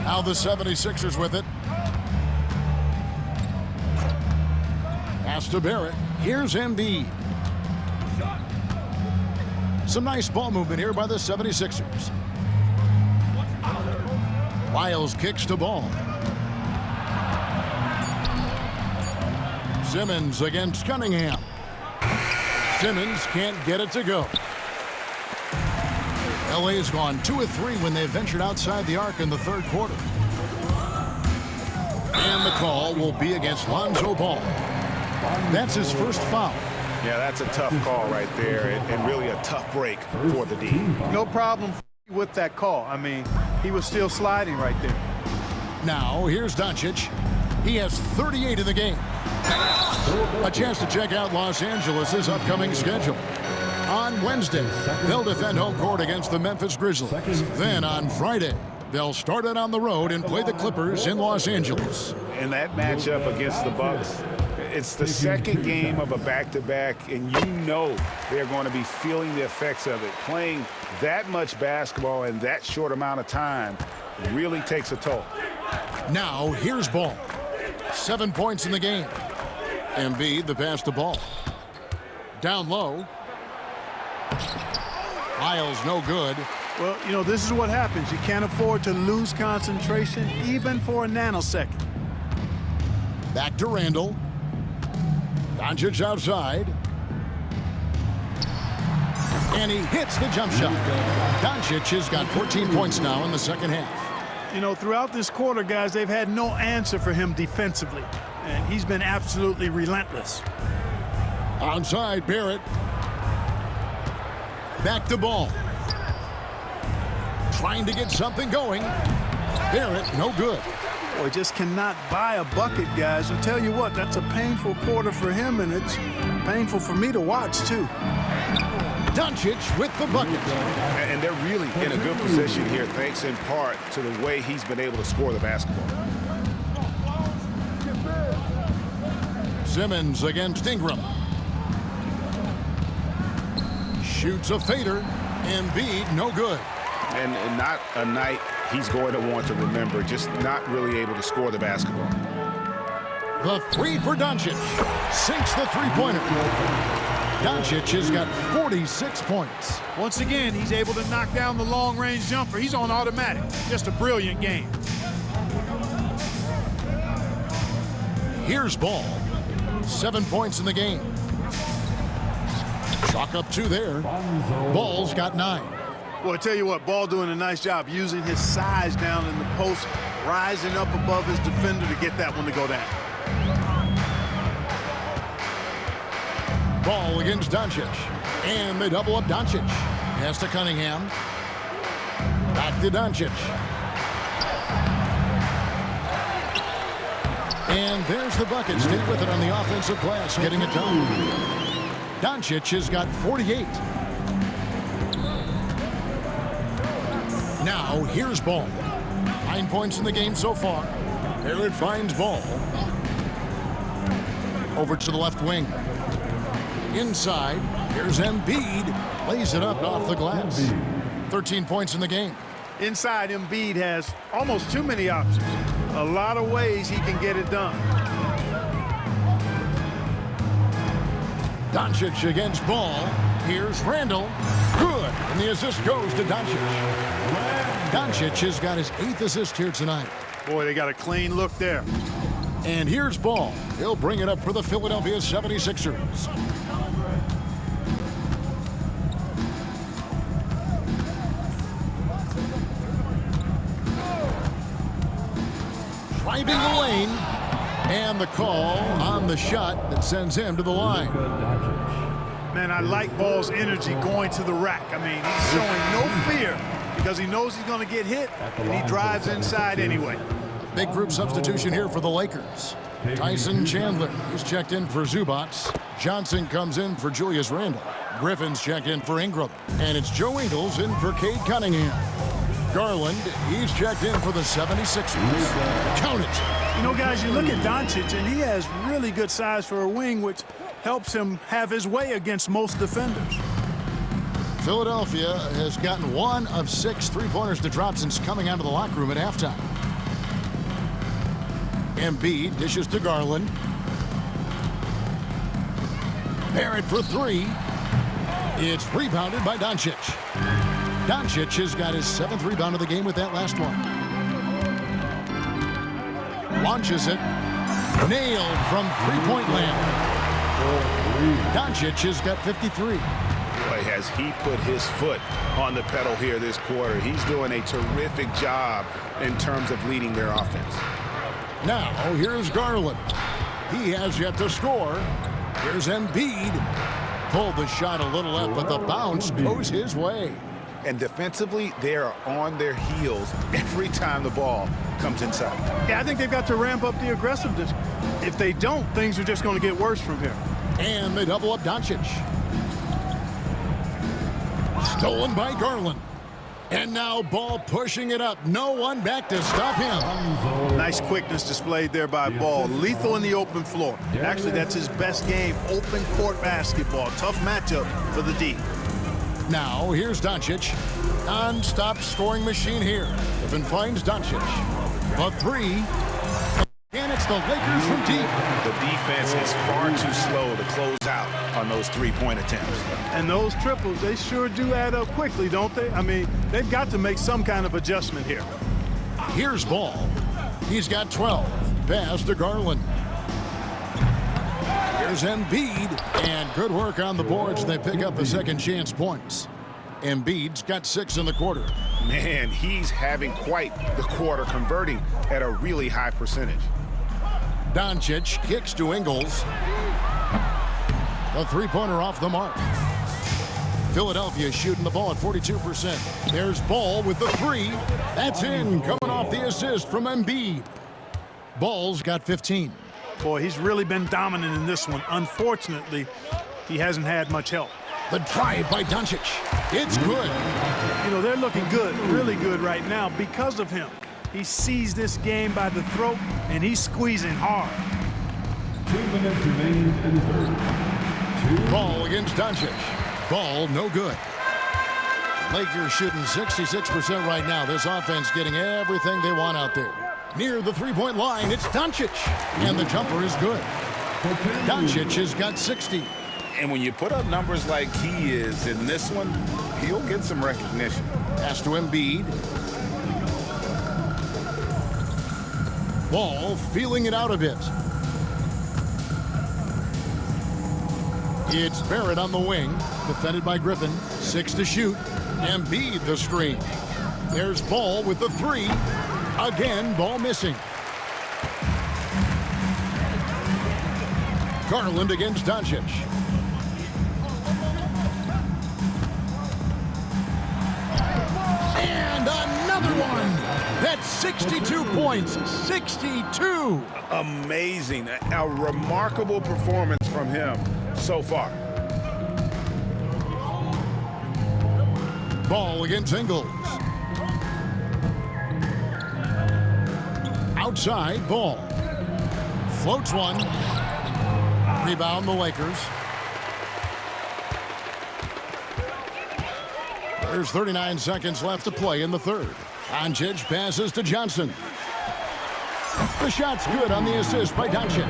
Now the 76ers with it. Pass to Barrett. Here's Embiid. Some nice ball movement here by the 76ers. Lyles kicks to Ball. Simmons against Cunningham. Simmons can't get it to go. LA's gone 2 of 3 when they ventured outside the arc in the 3rd quarter. And the call will be against Lonzo Ball. That's his first foul. Yeah, that's a tough call right there, and really a tough break for the D. No problem with that call. I mean, he was still sliding right there. Now, here's Doncic. He has 38 in the game. A chance to check out Los Angeles' upcoming schedule. On Wednesday, they'll defend home court against the Memphis Grizzlies. Then on Friday, they'll start it on the road and play the Clippers in Los Angeles. In that matchup against the Bucks, it's the second game of a back-to-back, and you know they're going to be feeling the effects of it. Playing that much basketball in that short amount of time really takes a toll. Now, here's Ball. 7 points in the game. Embiid, the pass to Ball. Down low. Lyles, no good. Well, you know, this is what happens. You can't afford to lose concentration even for a nanosecond. Back to Randall. Doncic outside. And he hits the jump shot. Doncic has got 14 points now in the second half. You know, throughout this quarter, guys, they've had no answer for him defensively. And he's been absolutely relentless. Onside, Barrett. Back to Ball. Trying to get something going. Barrett, no good. Boy, just cannot buy a bucket, guys. I'll tell you what, that's a painful quarter for him, and it's painful for me to watch, too. Doncic with the bucket. And they're really in a good position here, thanks in part to the way he's been able to score the basketball. Simmons against Ingram. Shoots a fader. Embiid, no good. And not a night he's going to want to remember, just not really able to score the basketball. The 3 for Doncic. Sinks the three-pointer. Doncic has got 46 points. Once again, he's able to knock down the long-range jumper. He's on automatic. Just a brilliant game. Here's Ball. 7 points in the game. Chalk up 2 there. Ball's got 9. Well, I tell you what, Ball doing a nice job using his size down in the post, rising up above his defender to get that one to go down. Ball against Doncic. And they double up Doncic. Pass to Cunningham. Back to Doncic. And there's the bucket. Stay with it on the offensive glass, getting it done. Doncic has got 48. Now, here's Ball. 9 points in the game so far. Barrett finds Ball. Over to the left wing. Inside, here's Embiid. Lays it up off the glass. 13 points in the game. Inside, Embiid has almost too many options. A lot of ways he can get it done. Doncic against Ball. Here's Randall. Good. And the assist goes to Doncic. Doncic has got his 8th assist here tonight. Boy, they got a clean look there. And here's Ball. He'll bring it up for the Philadelphia 76ers. Driving the lane. And the call on the shot that sends him to the line. Man, I like Ball's energy going to the rack. I mean, he's showing no fear because he knows he's going to get hit, and he drives inside anyway. Big group substitution here for the Lakers. Tyson Chandler is checked in for Zubac. Johnson comes in for Julius Randle. Griffin's checked in for Ingram. And it's Joe Ingles in for Cade Cunningham. Garland, he's checked in for the 76ers. Count it. You know, guys, you look at Doncic, and he has really good size for a wing, which helps him have his way against most defenders. Philadelphia has gotten 1 of 6 three-pointers to drop since coming out of the locker room at halftime. Embiid dishes to Garland. Barrett for 3. It's rebounded by Doncic. Doncic has got his 7th rebound of the game with that last one. Launches it. Nailed from three-point land. Doncic has got 53. Boy, has he put his foot on the pedal here this quarter. He's doing a terrific job in terms of leading their offense. Now, here's Garland. He has yet to score. Here's Embiid. Pulled the shot a little left, but the bounce goes his way. And defensively, they are on their heels every time the ball comes inside. Yeah, I think they've got to ramp up the aggressiveness. If they don't, things are just going to get worse from here. And they double up Doncic. Stolen by Garland. And now Ball pushing it up. No one back to stop him. Nice quickness displayed there by Ball. Lethal in the open floor. Actually, that's his best game. Open court basketball. Tough matchup for the D. Now, here's Doncic. Non-stop scoring machine here. Griffin finds Doncic. A 3. And it's the Lakers from deep. The defense is far too slow to close out on those three-point attempts. And those triples, they sure do add up quickly, don't they? I mean, they've got to make some kind of adjustment here. Here's Ball. He's got 12. Pass to Garland. Here's Embiid. And good work on the boards. They pick up a second chance points. Embiid's got 6 in the quarter. Man, he's having quite the quarter, converting at a really high percentage. Doncic kicks to Ingles. A three-pointer off the mark. Philadelphia shooting the ball at 42%. There's Ball with the 3. That's in, coming off the assist from Embiid. Ball's got 15. Boy, he's really been dominant in this one. Unfortunately, he hasn't had much help. The drive by Doncic. It's good. You know, they're looking good, really good right now because of him. He sees this game by the throat, and he's squeezing hard. 2 minutes remaining in the third. Ball against Doncic. Ball no good. Lakers shooting 66% right now. This offense getting everything they want out there. Near the three-point line, it's Doncic. And the jumper is good. Doncic has got 60. And when you put up numbers like he is in this one, he'll get some recognition. Pass to Embiid. Ball feeling it out a bit. It's Barrett on the wing, defended by Griffin. 6 to shoot. Embiid the screen. There's Ball with the 3. Again, Ball missing. Garland against Doncic. And another one. That's 62 points. 62. Amazing. A remarkable performance from him so far. Ball against Ingles. Outside, Ball. Floats one. Rebound the Lakers. There's 39 seconds left to play in the third. Doncic passes to Johnson. The shot's good on the assist by Doncic.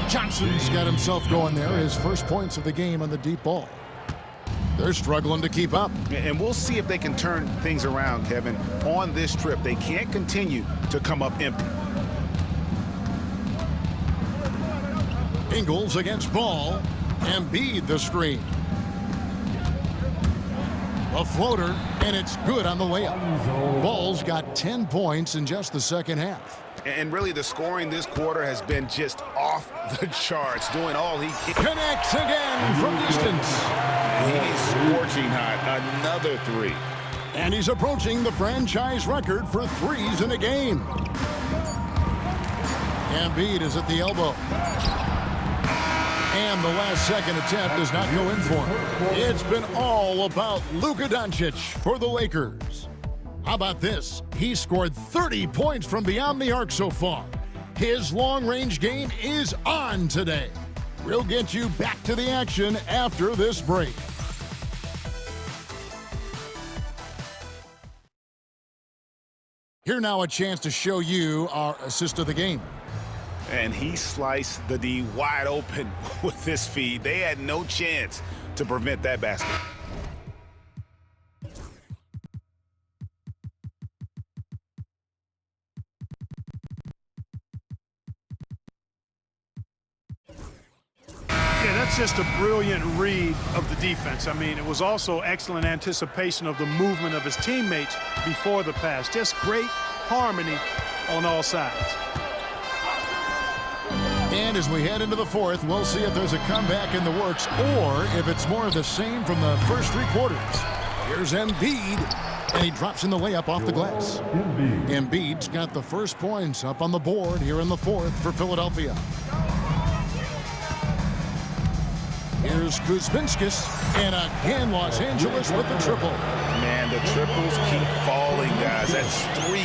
Johnson's got himself going there. His first points of the game on the deep ball. They're struggling to keep up. And we'll see if they can turn things around, Kevin. On this trip, they can't continue to come up empty. Ingles against Ball. Embiid the screen. A floater, and it's good on the layup. Ball's got 10 points in just the second half. And really, the scoring this quarter has been just off the charts, doing all he can. Connects again from distance. He's scorching hot. Another 3. And he's approaching the franchise record for threes in a game. Embiid is at the elbow. And the last second attempt does not go in for him. It's been all about Luka Doncic for the Lakers. How about this? He scored 30 points from beyond the arc so far. His long-range game is on today. We'll get you back to the action after this break. Here now a chance to show you our assist of the game. And he sliced the D wide open with this feed. They had no chance to prevent that basket. Yeah, that's just a brilliant read of the defense. I mean, it was also excellent anticipation of the movement of his teammates before the pass. Just great harmony on all sides. And as we head into the fourth, we'll see if there's a comeback in the works or if it's more of the same from the first three quarters. Here's Embiid, and he drops in the layup off the glass. Embiid's got the first points up on the board here in the fourth for Philadelphia. Here's Kuzminskis, and again Los Angeles with the triple. Man, the triples keep falling, guys. That's 3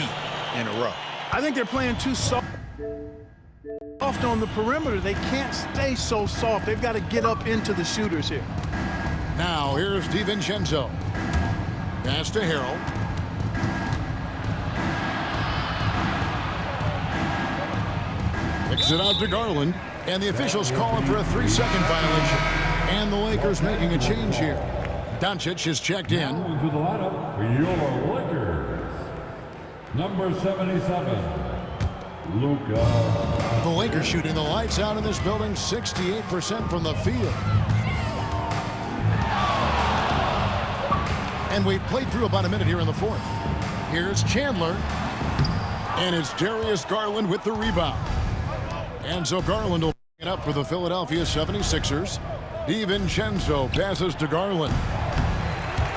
in a row. I think they're playing too soft on the perimeter. They can't stay so soft. They've got to get up into the shooters here. Now here's DiVincenzo. Pass to Harrell. Kicks it out to Garland. And the officials calling for a 3-second violation. And the Lakers making a change here. Doncic is checked in. To the lineup for your Lakers. Number 77, Luka. The Lakers shooting the lights out in this building, 68% from the field. And we've played through about a minute here in the fourth. Here's Chandler. And it's Darius Garland with the rebound. And so Garland will pick it up for the Philadelphia 76ers. DiVincenzo passes to Garland.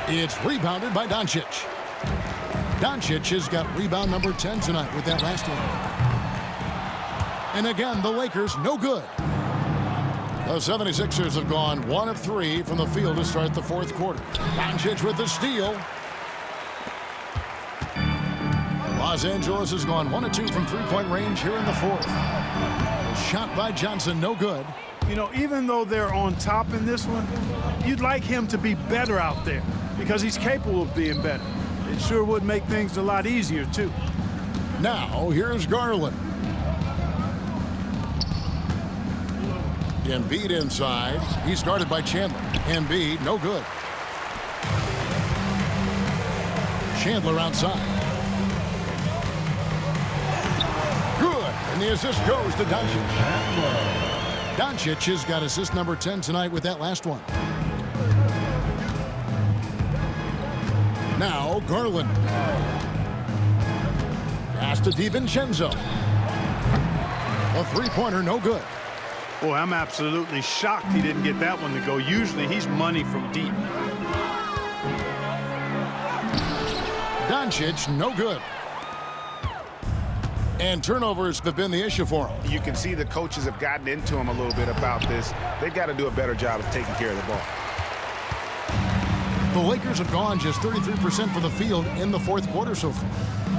It's rebounded by Doncic. Doncic has got rebound number 10 tonight with that last one. And again, the Lakers no good. The 76ers have gone 1 of 3 from the field to start the fourth quarter. Doncic with the steal. Los Angeles has gone 1 of 2 from three-point range here in the fourth. A shot by Johnson, no good. You know, even though they're on top in this one, you'd like him to be better out there because he's capable of being better. It sure would make things a lot easier, too. Now, here's Garland. Embiid inside. He's guarded by Chandler. Embiid, no good. Chandler outside. Good. And the assist goes to Doncic. Doncic has got assist number 10 tonight with that last one. Now, Garland. Pass to DiVincenzo. A three-pointer, no good. Boy, I'm absolutely shocked he didn't get that one to go. Usually he's money from deep. Doncic, no good. And turnovers have been the issue for him. You can see the coaches have gotten into him a little bit about this. They've got to do a better job of taking care of the ball. The Lakers have gone just 33% from the field in the fourth quarter so far.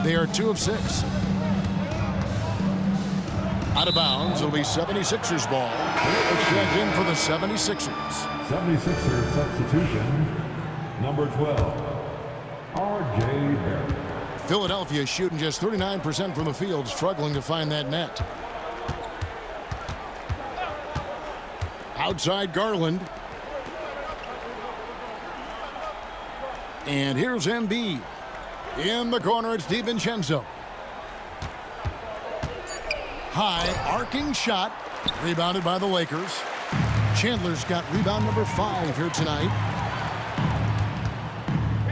They are 2 of 6. Out of bounds, it'll be 76ers ball. It's checked in for the 76ers. 76ers substitution, number 12, R.J. Barrett. Philadelphia shooting just 39% from the field, struggling to find that net. Outside Garland. And here's Embiid. In the corner, it's DiVincenzo. High arcing shot, rebounded by the Lakers. Chandler's got rebound number 5 here tonight.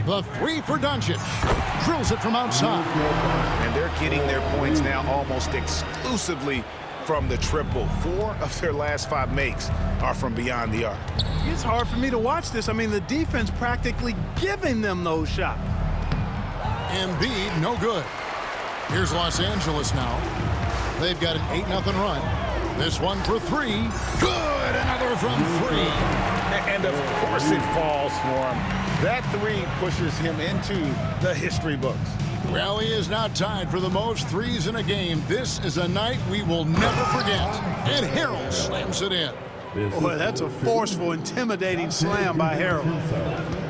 The 3 for Doncic. Drills it from outside. And they're getting their points now almost exclusively from the triple. 4 of their last 5 makes are from beyond the arc. It's hard for me to watch this. I mean, the defense practically giving them those shots. Embiid, no good. Here's Los Angeles now. They've got an 8-0 run. This one for three. Good. Another from three. And of course it falls for him. That three pushes him into the history books. Well, he is now tied for the most threes in a game. This is a night we will never forget. And Harrell slams it in. Boy, that's a forceful, intimidating slam by Harrell.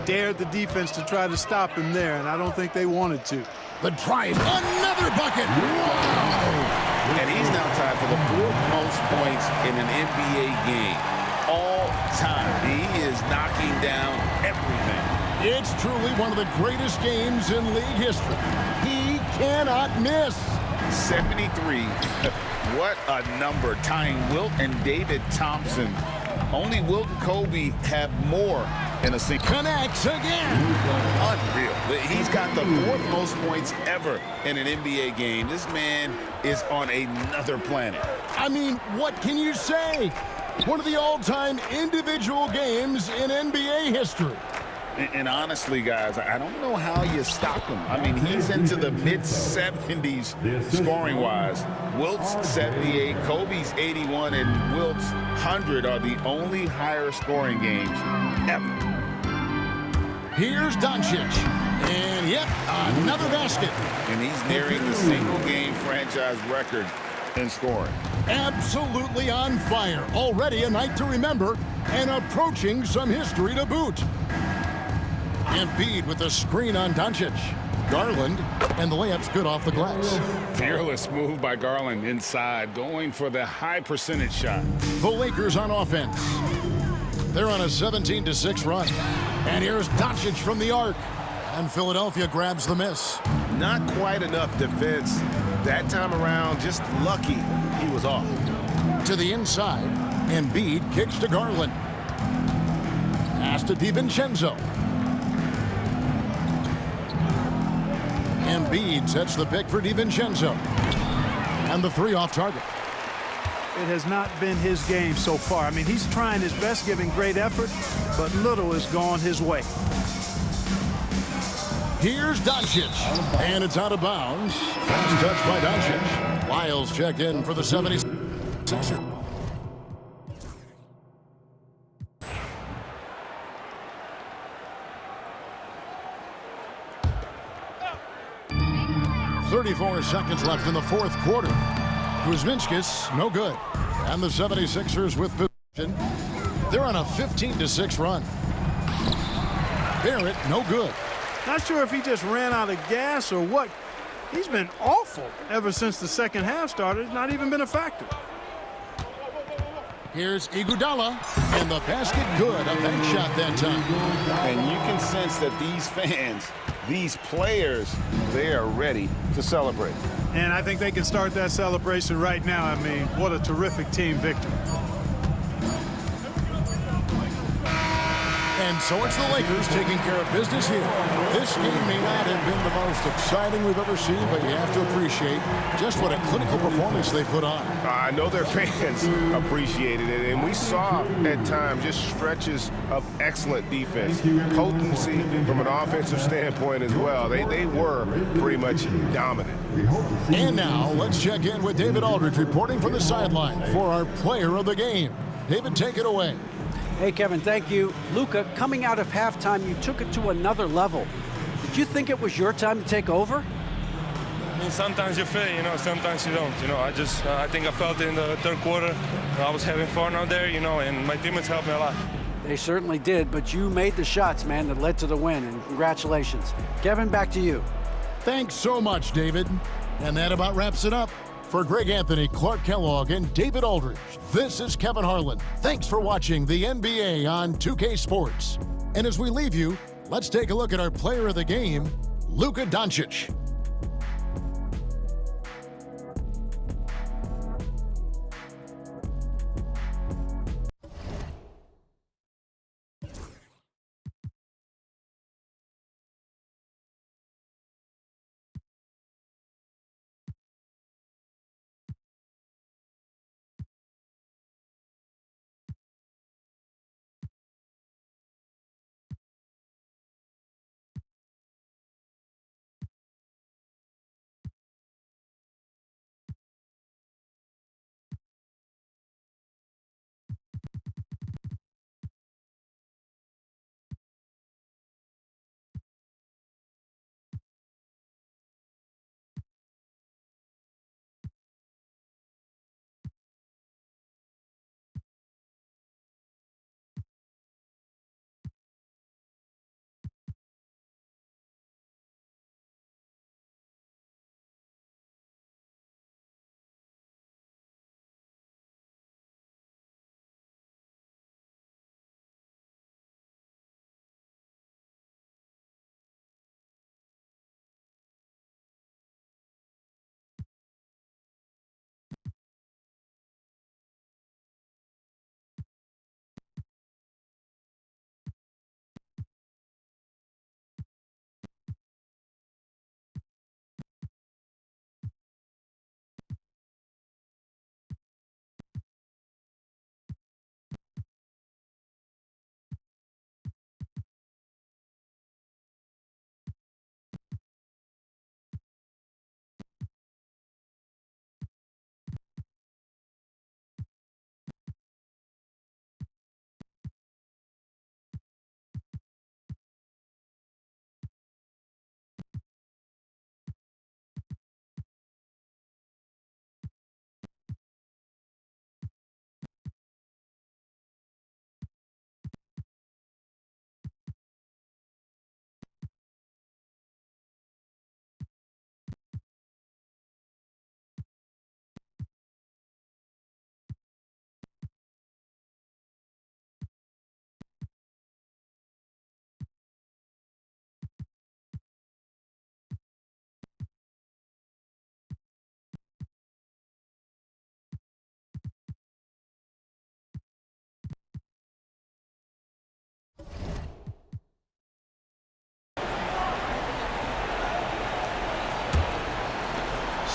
Dared the defense to try to stop him there, and I don't think they wanted to. The drive, another bucket. Wow. And he's now tied for the fourth most points in an NBA game all time. He is knocking down everything. It's truly one of the greatest games in league history. He cannot miss. 73. What a number, tying Wilt and David Thompson. Only Wilt and Kobe have more in a single. Connects again. Unreal. He's got the fourth most points ever in an NBA game. This man is on another planet. I mean, what can you say? One of the all-time individual games in NBA history. And honestly, guys, I don't know how you stop him. I mean, he's into the mid-70s scoring-wise. Wilt's 78, Kobe's 81, and Wilt's 100 are the only higher scoring games ever. Here's Doncic. And, yep, another basket. And he's nearing the single-game franchise record in scoring. Absolutely on fire. Already a night to remember and approaching some history to boot. Embiid with a screen on Doncic. Garland, and the layup's good off the glass. Fearless move by Garland inside, going for the high percentage shot. The Lakers on offense. They're on a 17-6 run. And here's Doncic from the arc. And Philadelphia grabs the miss. Not quite enough defense. That time around, just lucky he was off. To the inside, Embiid kicks to Garland. Pass to DiVincenzo. Embiid sets the pick for DiVincenzo. And the three off target. It has not been his game so far. I mean, he's trying his best, giving great effort, but little has gone his way. Here's Doncic. And it's out of bounds. Pass touched by Doncic. Lyles checked in for the 76ers. .34 seconds left in the fourth quarter. Kuzminskis, no good. And the 76ers with possession. They're on a 15-6 run. Barrett, no good. Not sure if he just ran out of gas or what. He's been awful ever since the second half started. Not even been a factor. Here's Iguodala, and the basket good. A bank shot that time. And you can sense that these fans, these players, they are ready to celebrate. And I think they can start that celebration right now. I mean, what a terrific team victory. And so it's the Lakers taking care of business here. This game may not have been the most exciting we've ever seen, but you have to appreciate just what a clinical performance they put on. I know their fans appreciated it, and we saw at times just stretches of excellent defense, potency from an offensive standpoint as well. They were pretty much dominant. And now let's check in with David Aldridge reporting from the sideline for our player of the game. David, take it away. Hey, Kevin, thank you. Luka, coming out of halftime, you took it to another level. Did you think it was your time to take over? I mean, sometimes you feel it, sometimes you don't. I think I felt it in the third quarter. I was having fun out there, and my teammates helped me a lot. They certainly did, but you made the shots, man, that led to the win, and congratulations. Kevin, back to you. Thanks so much, David. And that about wraps it up. For Greg Anthony, Clark Kellogg, and David Aldridge, this is Kevin Harlan. Thanks for watching the NBA on 2K Sports. And as we leave you, let's take a look at our player of the game, Luka Doncic.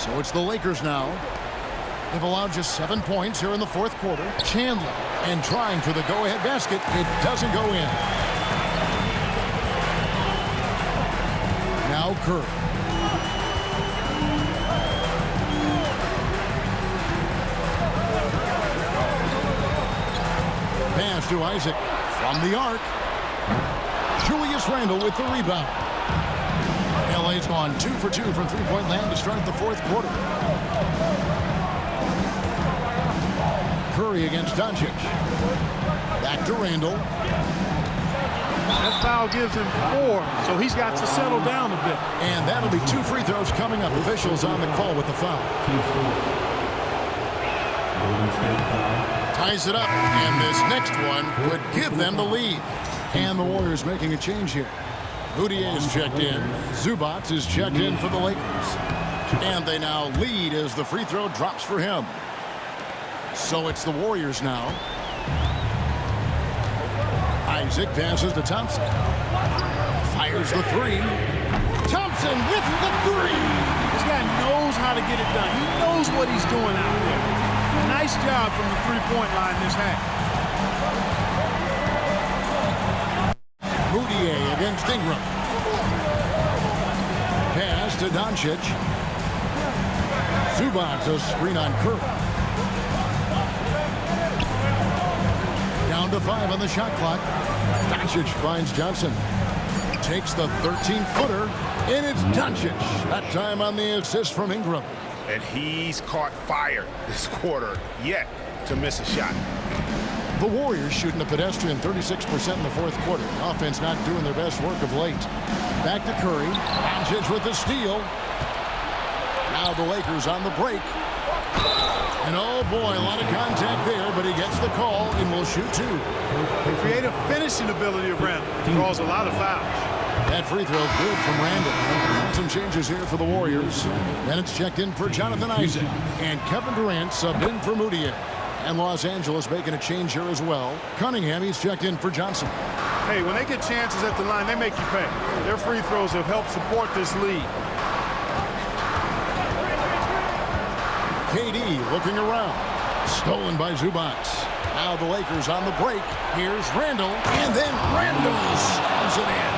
So it's the Lakers now. They've allowed just 7 points here in the fourth quarter. Chandler, and trying for the go-ahead basket. It doesn't go in. Now Curry. Pass to Isaac from the arc. Julius Randle with the rebound. LA's gone 2 for 2 from three-point land to start the fourth quarter. Curry against Doncic. Back to Randle. That foul gives him 4, so he's got to settle down a bit. And that'll be 2 free throws coming up. Officials on the call with the foul. Ties it up, and this next one would give them the lead. And the Warriors making a change here. Mudiay is checked in. Zubac is checked in for the Lakers. And they now lead as the free throw drops for him. So it's the Warriors now. Isaac passes to Thompson. Fires the 3. Thompson with the 3. This guy knows how to get it done. He knows what he's doing out there. Nice job from the three-point line this half. Mudiay against Ingram. Pass to Doncic. Zubac a screen on Curry. Down to 5 on the shot clock. Doncic finds Johnson. Takes the 13-footer, and it's Doncic. That time on the assist from Ingram. And he's caught fire this quarter yet to miss a shot. The Warriors shooting a pedestrian 36% in the fourth quarter. The offense not doing their best work of late. Back to Curry. Doncic with the steal. Now the Lakers on the break. And oh boy, a lot of contact there, but he gets the call and will shoot 2. The creative finishing ability of Randle draws a lot of fouls. That free throw good from Randle. Some changes here for the Warriors. Then it's checked in for Jonathan Isaac. And Kevin Durant subbed in for Mudiay. And Los Angeles making a change here as well. Cunningham, he's checked in for Johnson. Hey, when they get chances at the line, they make you pay. Their free throws have helped support this lead. KD looking around. Stolen by Zubac. Now the Lakers on the break. Here's Randle. And then Randle slams it in.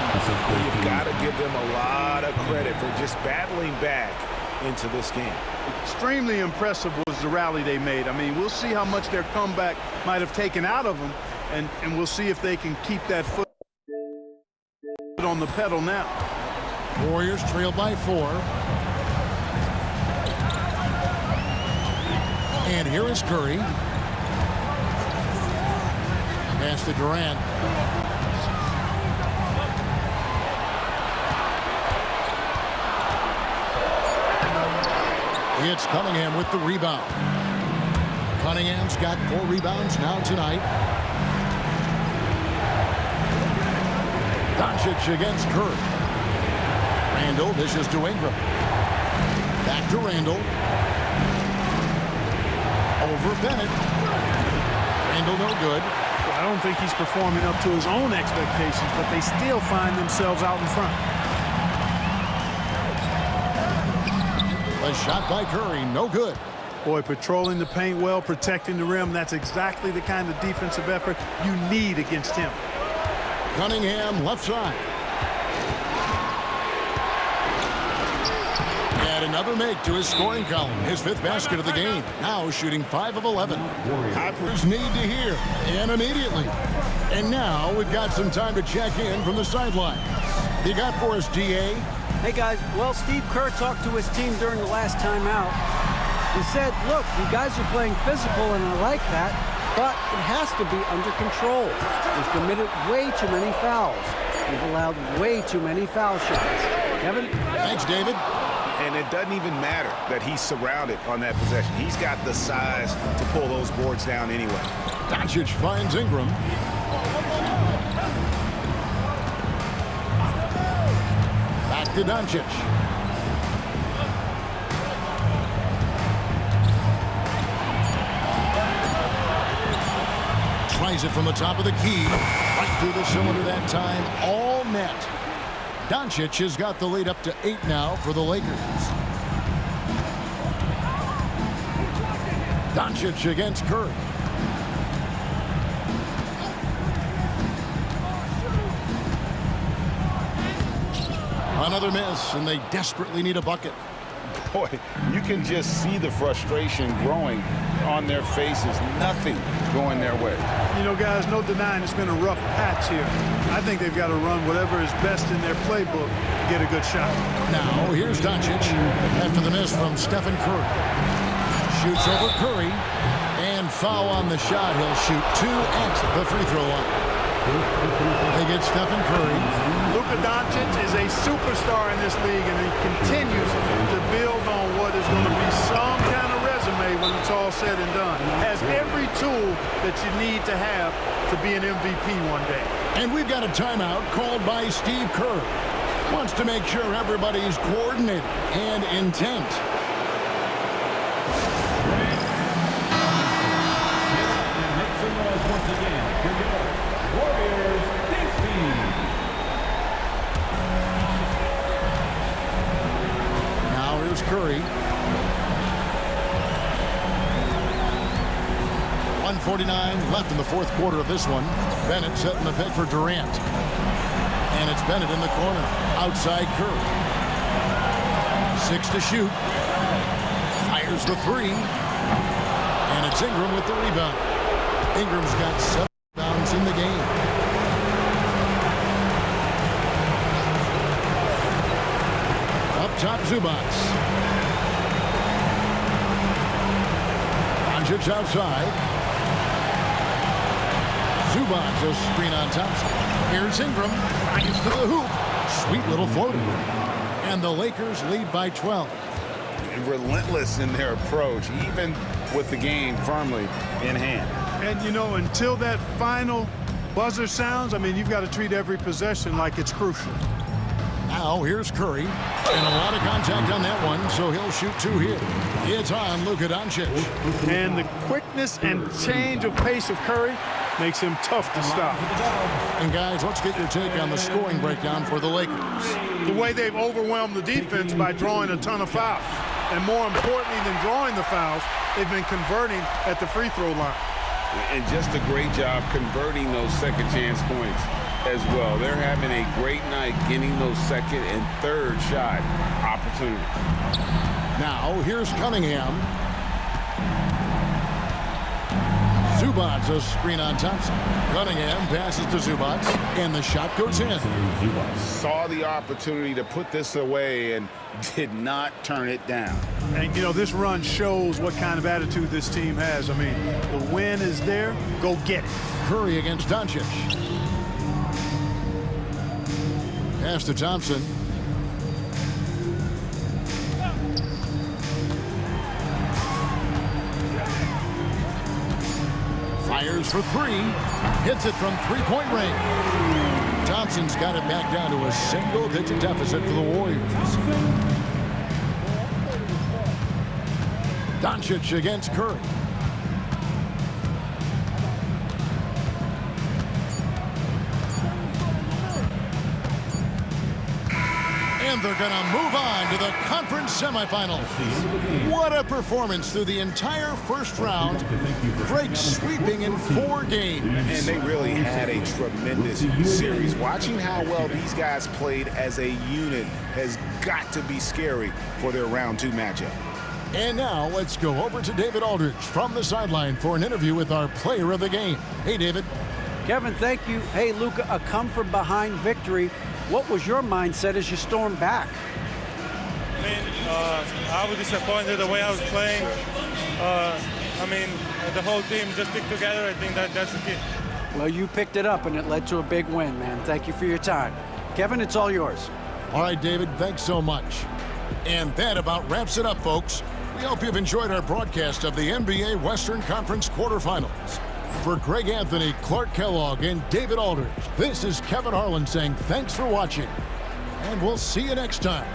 You've got to give them a lot of credit for just battling back into this game. Extremely impressive was the rally they made. I mean, we'll see how much their comeback might have taken out of them, and we'll see if they can keep that foot on the pedal now. Warriors trail by 4. And here is Curry. Pass to Durant. It's Cunningham with the rebound. Cunningham's got 4 rebounds now tonight. Doncic against Curry. Randle dishes to Ingram. Back to Randle. Over Bennett. Randle no good. I don't think he's performing up to his own expectations, but they still find themselves out in front. A shot by Curry, no good. Boy, patrolling the paint well, protecting the rim. That's exactly the kind of defensive effort you need against him. Cunningham left side. And another make to his scoring column. His 5th basket of the game. Now shooting 5 of 11. Hypers need to hear, and immediately. And now we've got some time to check in from the sideline. You got for us, DA? Hey guys, well, Steve Kerr talked to his team during the last timeout. He said, look, you guys are playing physical and I like that, but it has to be under control. We've committed way too many fouls. We've allowed way too many foul shots. Kevin? Thanks, David. And it doesn't even matter that he's surrounded on that possession. He's got the size to pull those boards down anyway. Doncic finds Ingram. Back to Doncic. Tries it from the top of the key. Right through the cylinder that time. All net. Doncic has got the lead up to 8 now for the Lakers. Doncic against Curry. Another miss, and they desperately need a bucket. Boy, you can just see the frustration growing on their faces. Nothing going their way. You know, guys, no denying it's been a rough patch here. I think they've got to run whatever is best in their playbook to get a good shot. Now, here's Doncic after the miss from Stephen Curry. Shoots over Curry, and foul on the shot. He'll shoot 2 at the free throw line. They get Stephen Curry. Luka Doncic is a superstar in this league, and he continues to build on what is going to be some kind of resume when it's all said and done. Has every tool that you need to have to be an MVP one day. And we've got a timeout called by Steve Kerr. Wants to make sure everybody's coordinated and intent. Now here's Curry. 1:49 left in the fourth quarter of this one. Bennett setting the pick for Durant. And it's Bennett in the corner. Outside Curry. 6 to shoot. Fires the 3. And it's Ingram with the rebound. Ingram's got 7 rebounds in the game. Up top, Zubac. Doncic outside. Zubac, a screen on Thompson. Here's Ingram. Drives to the hoop. Sweet little floater. And the Lakers lead by 12. Relentless in their approach, even with the game firmly in hand. And, you know, until that final buzzer sounds, I mean, you've got to treat every possession like it's crucial. Now here's Curry. And a lot of contact on that one, so he'll shoot 2 here. It's on Luka Doncic. And the quickness and change of pace of Curry makes him tough to stop. And guys, let's get your take on the scoring breakdown for the Lakers. The way they've overwhelmed the defense by drawing a ton of fouls. And more importantly than drawing the fouls, they've been converting at the free throw line. And just a great job converting those second chance points as well. They're having a great night getting those second and third shot opportunities. Now here's Cunningham. Zubac, a screen on Thompson. Cunningham passes to Zubac, and the shot goes in. Saw the opportunity to put this away and did not turn it down. And, you know, this run shows what kind of attitude this team has. I mean, the win is there. Go get it. Curry against Doncic. Pass to Thompson. Fires for 3. Hits it from three-point range. Thompson's got it back down to a single-digit deficit for the Warriors. Doncic against Curry. And they're going to move on to the conference semifinals. What a performance through the entire first round. Drake sweeping in 4 games. And they really had a tremendous series. Watching how well these guys played as a unit has got to be scary for their round 2 matchup. And now let's go over to David Aldridge from the sideline for an interview with our player of the game. Hey, David. Kevin, thank you. Hey, Luka, a come-from-behind victory. What was your mindset as you stormed back? I mean, I was disappointed the way I was playing. I mean, the whole team just stick together. I think that's the key. Well, you picked it up, and it led to a big win, man. Thank you for your time. Kevin, it's all yours. All right, David, thanks so much. And that about wraps it up, folks. We hope you've enjoyed our broadcast of the NBA Western Conference quarterfinals. For Greg Anthony, Clark Kellogg, and David Aldridge, this is Kevin Harlan saying thanks for watching, and we'll see you next time.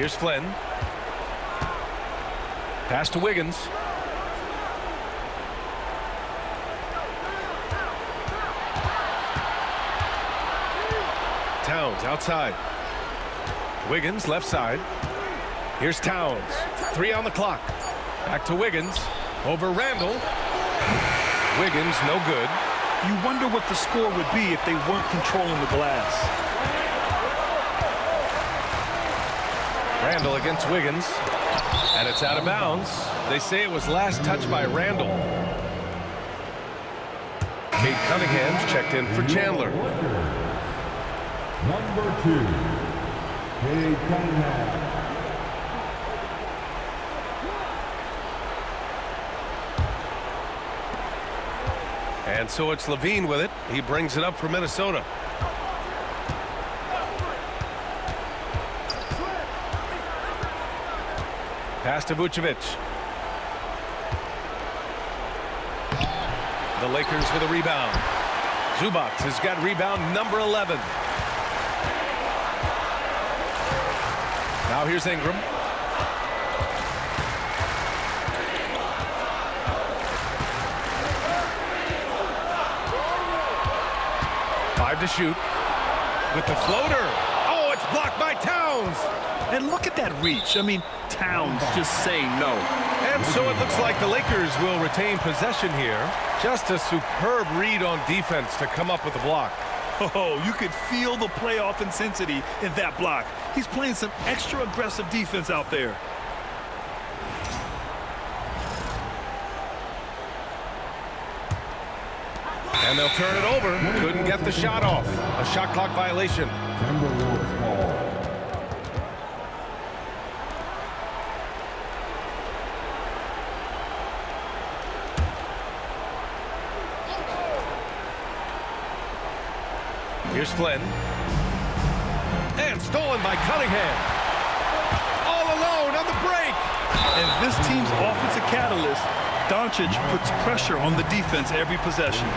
Here's Flynn. Pass to Wiggins. Towns outside. Wiggins left side. Here's Towns. 3 on the clock. Back to Wiggins. Over Randall. Wiggins no good. You wonder what the score would be if they weren't controlling the glass. Randall against Wiggins. And it's out of bounds. They say it was last touched by Randall. Cade Cunningham's checked in for Chandler. Number 2, Cade Cunningham. And so it's Levine with it. He brings it up for Minnesota. Pass to Vucevic. The Lakers with a rebound. Zubac has got rebound number 11. Now here's Ingram. To shoot with the floater. Oh, it's blocked by Towns. And look at that reach. I mean, Towns just saying no. And so it looks like the Lakers will retain possession here. Just a superb read on defense to come up with the block. Oh, you could feel the playoff intensity in that block. He's playing some extra aggressive defense out there. And they'll turn it over. Couldn't get the shot off. A shot clock violation. Here's Flynn. And stolen by Cunningham. All alone on the break. And this team's offensive catalyst, Doncic, puts pressure on the defense every possession.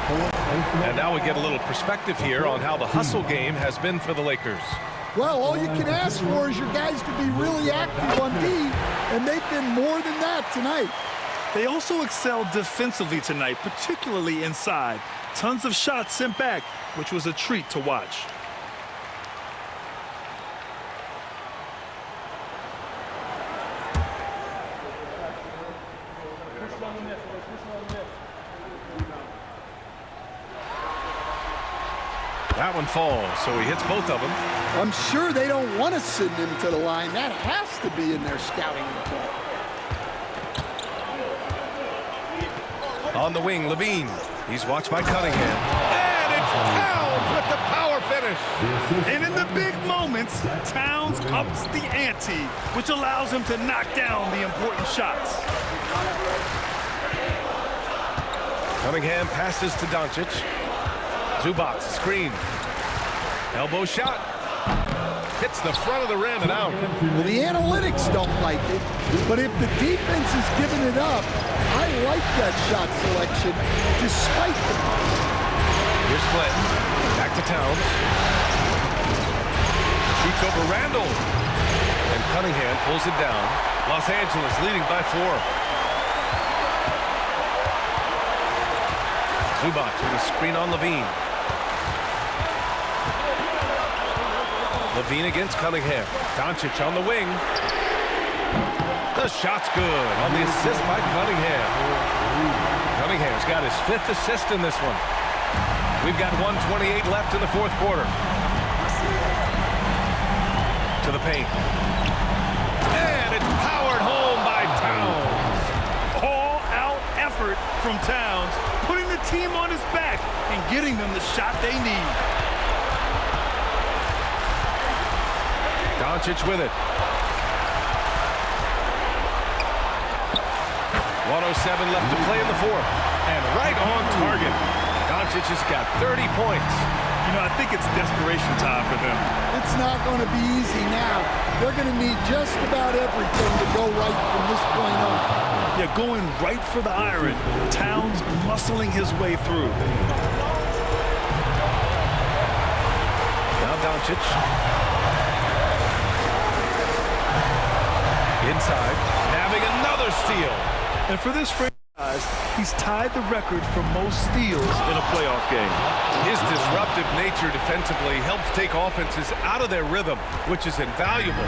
And now we get a little perspective here on how the hustle game has been for the Lakers. Well, all you can ask for is your guys to be really active on D, and they've been more than that tonight. They also excelled defensively tonight, particularly inside. Tons of shots sent back, which was a treat to watch. That one falls, so he hits both of them. I'm sure they don't want to send him to the line. That has to be in their scouting report. On the wing, Levine. He's watched by Cunningham. And it's Towns with the power finish. And in the big moments, Towns ups the ante, which allows him to knock down the important shots. Cunningham passes to Doncic. Zubac, screen. Elbow shot. Hits the front of the rim and out. Well, the analytics don't like it, but if the defense is giving it up, I like that shot selection despite the miss. Here's Flynn. Back to Towns. Shoots over Randall. And Cunningham pulls it down. Los Angeles leading by 4. Zubac with a screen on Levine. Levine against Cunningham. Doncic on the wing. The shot's good on the assist by Cunningham. Cunningham's got his 5th assist in this one. We've got 1:28 left in the 4th quarter. To the paint. And it's powered home by Towns. All-out effort from Towns, putting the team on his back and getting them the shot they need. Doncic with it. 1:07 left to play in the 4th. And right on target. Doncic has got 30 points. You know, I think it's desperation time for them. It's not going to be easy now. They're going to need just about everything to go right from this point on. Yeah, going right for the iron. Towns muscling his way through. Now Doncic. Inside, having another steal. And for this franchise, he's tied the record for most steals in a playoff game. His disruptive nature defensively helps take offenses out of their rhythm, which is invaluable.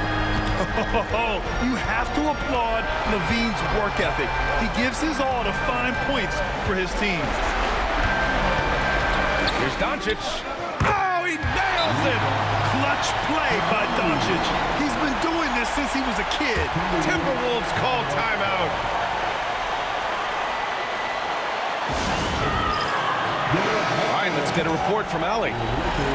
You have to applaud Levine's work ethic. He gives his all to find points for his team. Here's Doncic. Oh, he nails it! Clutch play by Doncic. He's been doing this since he was a kid. Timberwolves call timeout. All right, let's get a report from Allie.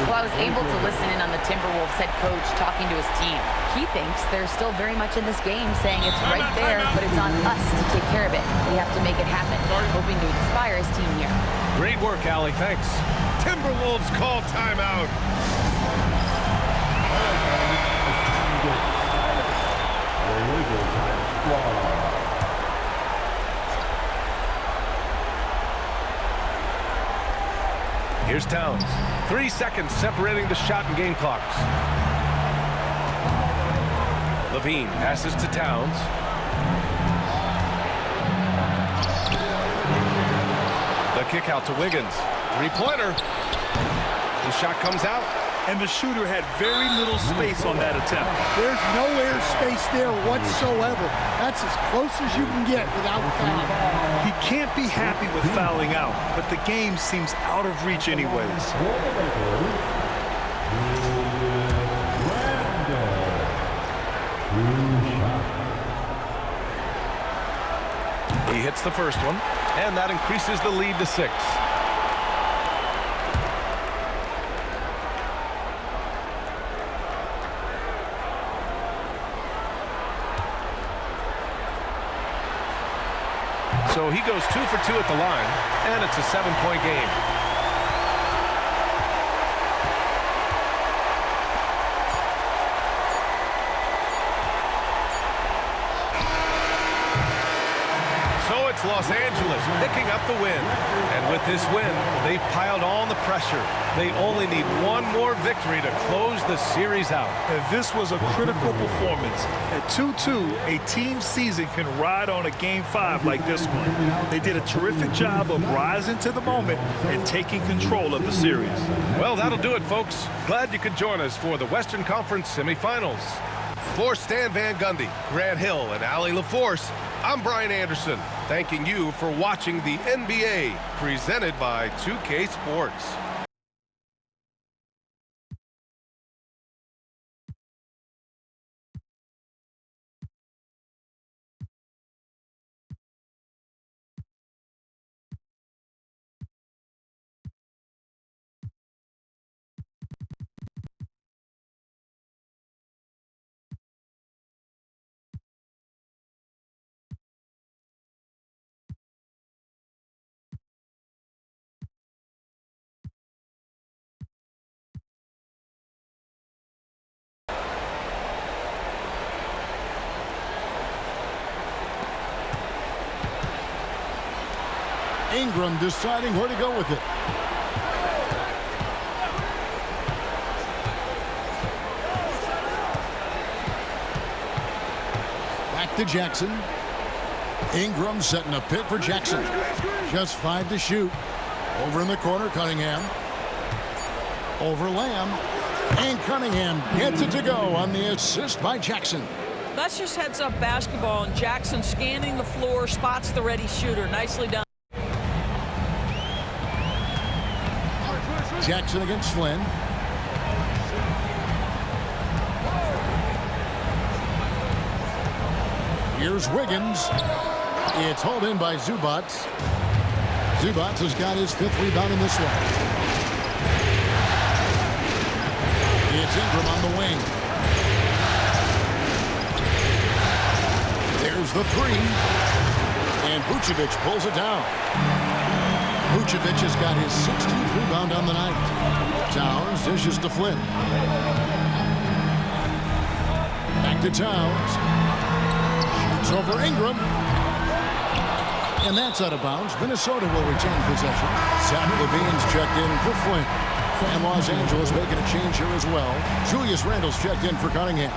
Well, I was able to listen in on the Timberwolves head coach talking to his team. He thinks they're still very much in this game, saying it's right there, but it's on us to take care of it. We have to make it happen, hoping to inspire his team here. Great work, Allie. Thanks. Timberwolves call timeout. Here's Towns. 3 seconds separating the shot and game clocks. Levine passes to Towns. The kick out to Wiggins. Three-pointer. The shot comes out. And the shooter had very little space on that attempt. There's no air space there whatsoever. That's as close as you can get without fouling. He can't be happy with fouling out, but the game seems out of reach anyways. He hits the first one, and that increases the lead to 6. So he goes 2 for 2 at the line, and it's a 7-point game. So it's Los Angeles picking up the win. And with this win, they've piled on the pressure. They only need one more victory to close the series out. And this was a critical performance. At 2-2, a team season can ride on a Game 5 like this one. They did a terrific job of rising to the moment and taking control of the series. Well, that'll do it, folks. Glad you could join us for the Western Conference semifinals. For Stan Van Gundy, Grant Hill, and Allie LaForce, I'm Brian Anderson, thanking you for watching the NBA, presented by 2K Sports. Ingram deciding where to go with it. Back to Jackson. Ingram setting a pick for Jackson. Just 5 to shoot. Over in the corner, Cunningham. Over Lamb. And Cunningham gets it to go on the assist by Jackson. That's just heads-up basketball, and Jackson scanning the floor, spots the ready shooter. Nicely done. Jackson against Flynn. Here's Wiggins. It's hauled in by Zubac. Zubac has got his 5th rebound in this one. It's Ingram on the wing. There's the 3. And Vucevic pulls it down. Vucevic has got his 16th rebound on the night. Towns dishes to Flynn. Back to Towns. Shoots over Ingram. And that's out of bounds. Minnesota will retain possession. Zach LaVine's checked in for Flynn. And Los Angeles making a change here as well. Julius Randle's checked in for Cunningham.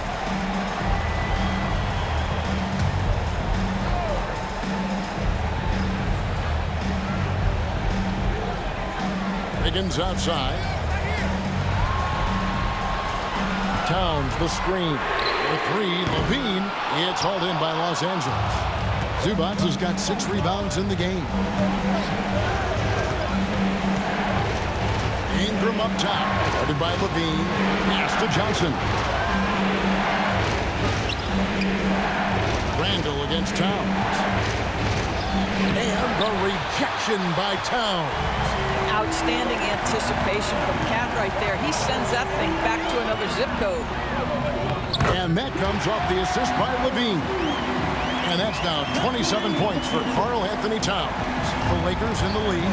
Wiggins outside. Towns the screen. The three, Levine. It's hauled in by Los Angeles. Zubac has got 6 rebounds in the game. Ingram up top. Guarded by Levine. Pass to Johnson. Randall against Towns. And the rejection by Towns. Outstanding anticipation from Cat right there. He sends that thing back to another zip code. And that comes off the assist by Levine. And that's now 27 points for Karl Anthony Towns. The Lakers in the lead.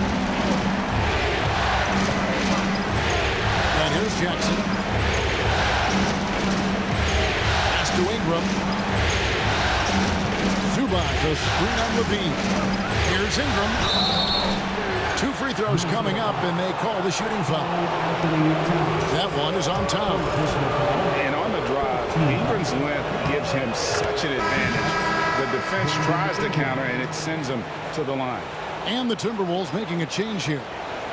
And here's Jackson. Pass to Ingram. Zubac, a screen on Levine. Here's Ingram. 2 free throws coming up, and they call the shooting foul. That one is on Towns. And on the drive, Ingram's length gives him such an advantage. The defense tries to counter, and it sends him to the line. And the Timberwolves making a change here.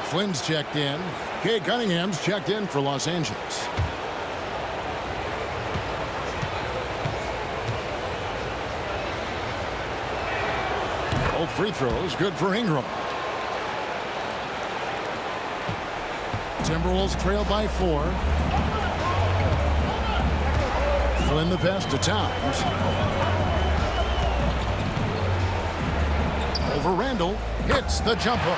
Flynn's checked in. Cade Cunningham's checked in for Los Angeles. Both free throws good for Ingram. Timberwolves trail by 4. Flynn the pass to Towns. Over Randall. Hits the jumper.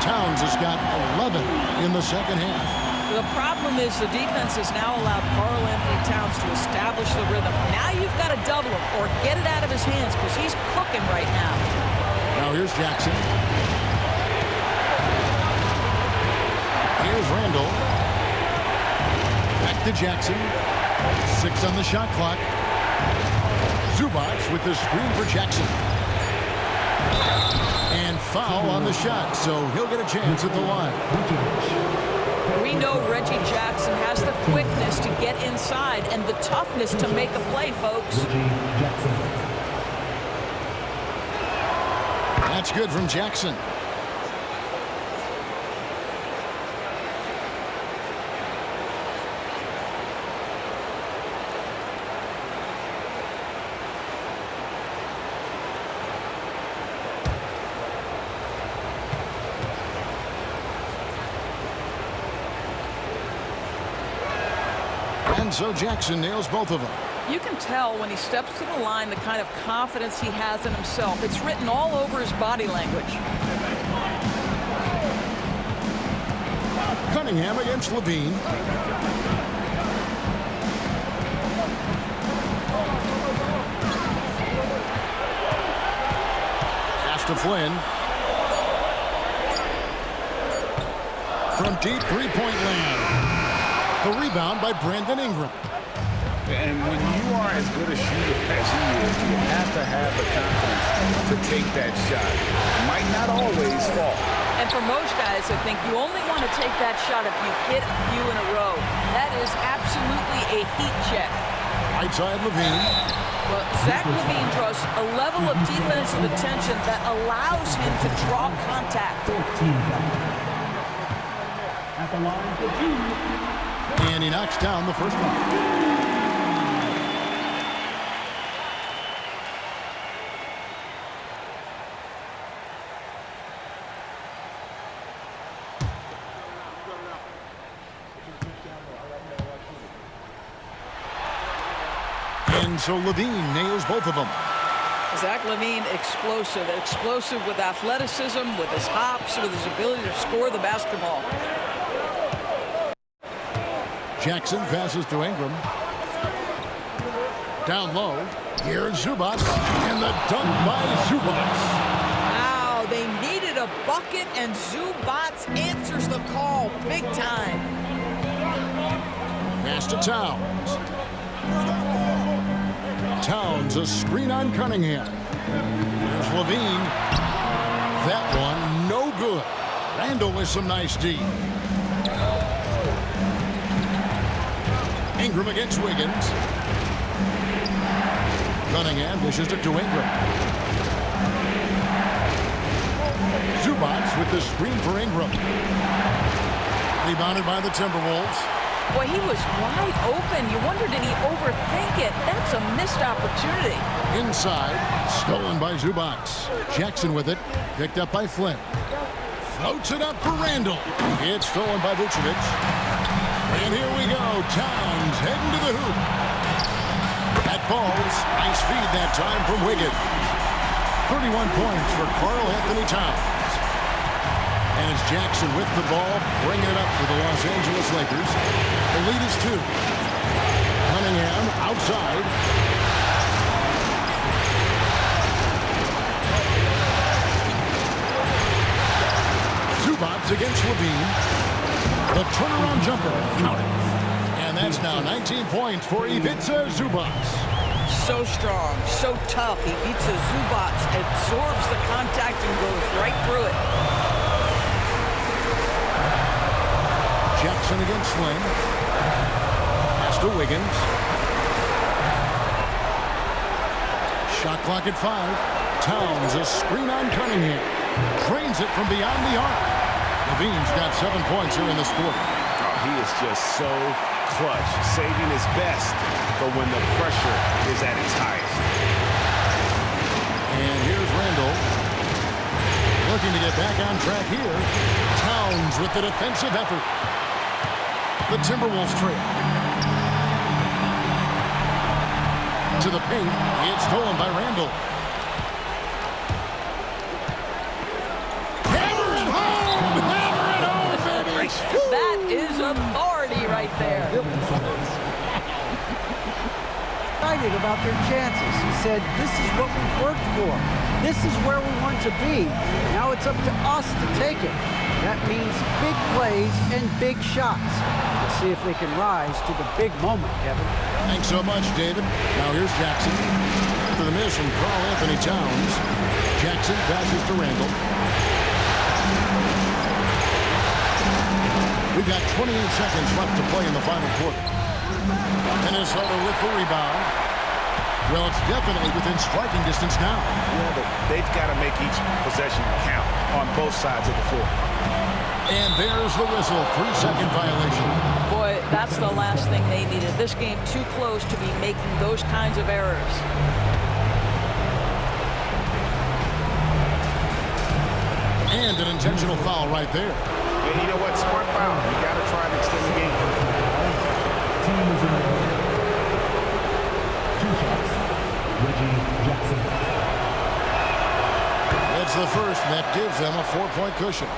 Towns has got 11 in the second half. The problem is the defense has now allowed Karl Anthony Towns to establish the rhythm. Now you've got to double him or get it out of his hands because he's cooking right now. Now here's Jackson. Here's Randall. Back to Jackson. 6 on the shot clock. Zubac with the screen for Jackson. And foul on the shot, so he'll get a chance at the line. We know Reggie Jackson has the quickness to get inside and the toughness to make a play, folks. That's good from Jackson. And so Jackson nails both of them. You can tell when he steps to the line the kind of confidence he has in himself. It's written all over his body language. Cunningham against Levine. Pass to Flynn. From deep three-point land. The rebound by Brandon Ingram. And when you are as good a shooter as he is, you have to have the confidence to take that shot. Might not always fall. And for most guys, I think you only want to take that shot if you've hit a few in a row. That is absolutely a heat check. Right side Levine. Well, Zach Levine draws a level of defensive attention that allows him to draw contact. At the line for 2. And he knocks down the first one. And so Levine nails both of them. Zach Levine, explosive with athleticism, with his hops, with his ability to score the basketball. Jackson passes to Ingram. Down low. Here's Zubac. And the dunk by Zubac. Wow, they needed a bucket, and Zubac answers the call big time. Pass to Towns. Towns, a screen on Cunningham. Here's Levine. That one, no good. Randall with some nice D. Ingram against Wiggins. Cunningham dishes it to Ingram. Zubac with the screen for Ingram. Rebounded by the Timberwolves. Boy, he was wide open. You wonder, did he overthink it? That's a missed opportunity. Inside, stolen by Zubac. Jackson with it, picked up by Flynn. Floats it up for Randall. It's stolen by Vucevic. And here we go. Towns heading to the hoop. That falls. Nice feed that time from Wiggins. 31 points for Karl Anthony Towns. And it's Jackson with the ball, bringing it up for the Los Angeles Lakers. The lead is 2. Cunningham outside. Zubac against Levine. The turnaround jumper. Count it. And that's now 19 points for Ivica Zubac. So strong, so tough. Ivica Zubac absorbs the contact and goes right through it. Jackson against Flynn. Pass to Wiggins. Shot clock at 5. Towns a screen on Cunningham. Drains it from beyond the arc. Levine's got 7 points here in this quarter. Oh, he is just so clutch, saving his best for when the pressure is at its highest. And here's Randall. Looking to get back on track here. Towns with the defensive effort. The Timberwolves trail. To the paint. It's stolen by Randall. Hammer it home! Hammer it home, baby! That is authority right there. Excited about their chances. He said, this is what we've worked for. This is where we want to be. Now it's up to us to take it. That means big plays and big shots. Let's see if they can rise to the big moment, Kevin. Thanks so much, David. Now here's Jackson. After the miss from Karl Anthony Towns. Jackson passes to Randall. We've got 28 seconds left to play in the final quarter. Minnesota with the rebound. Well, it's definitely within striking distance now. Yeah, but they've got to make each possession count on both sides of the floor. And there's the whistle. 3-second violation. Boy, that's the last thing they needed. This game too close to be making those kinds of errors. And an intentional foul right there. And you know what? Smart foul. You got to try and extend the game. It's the first, and that gives them a 4-point cushion.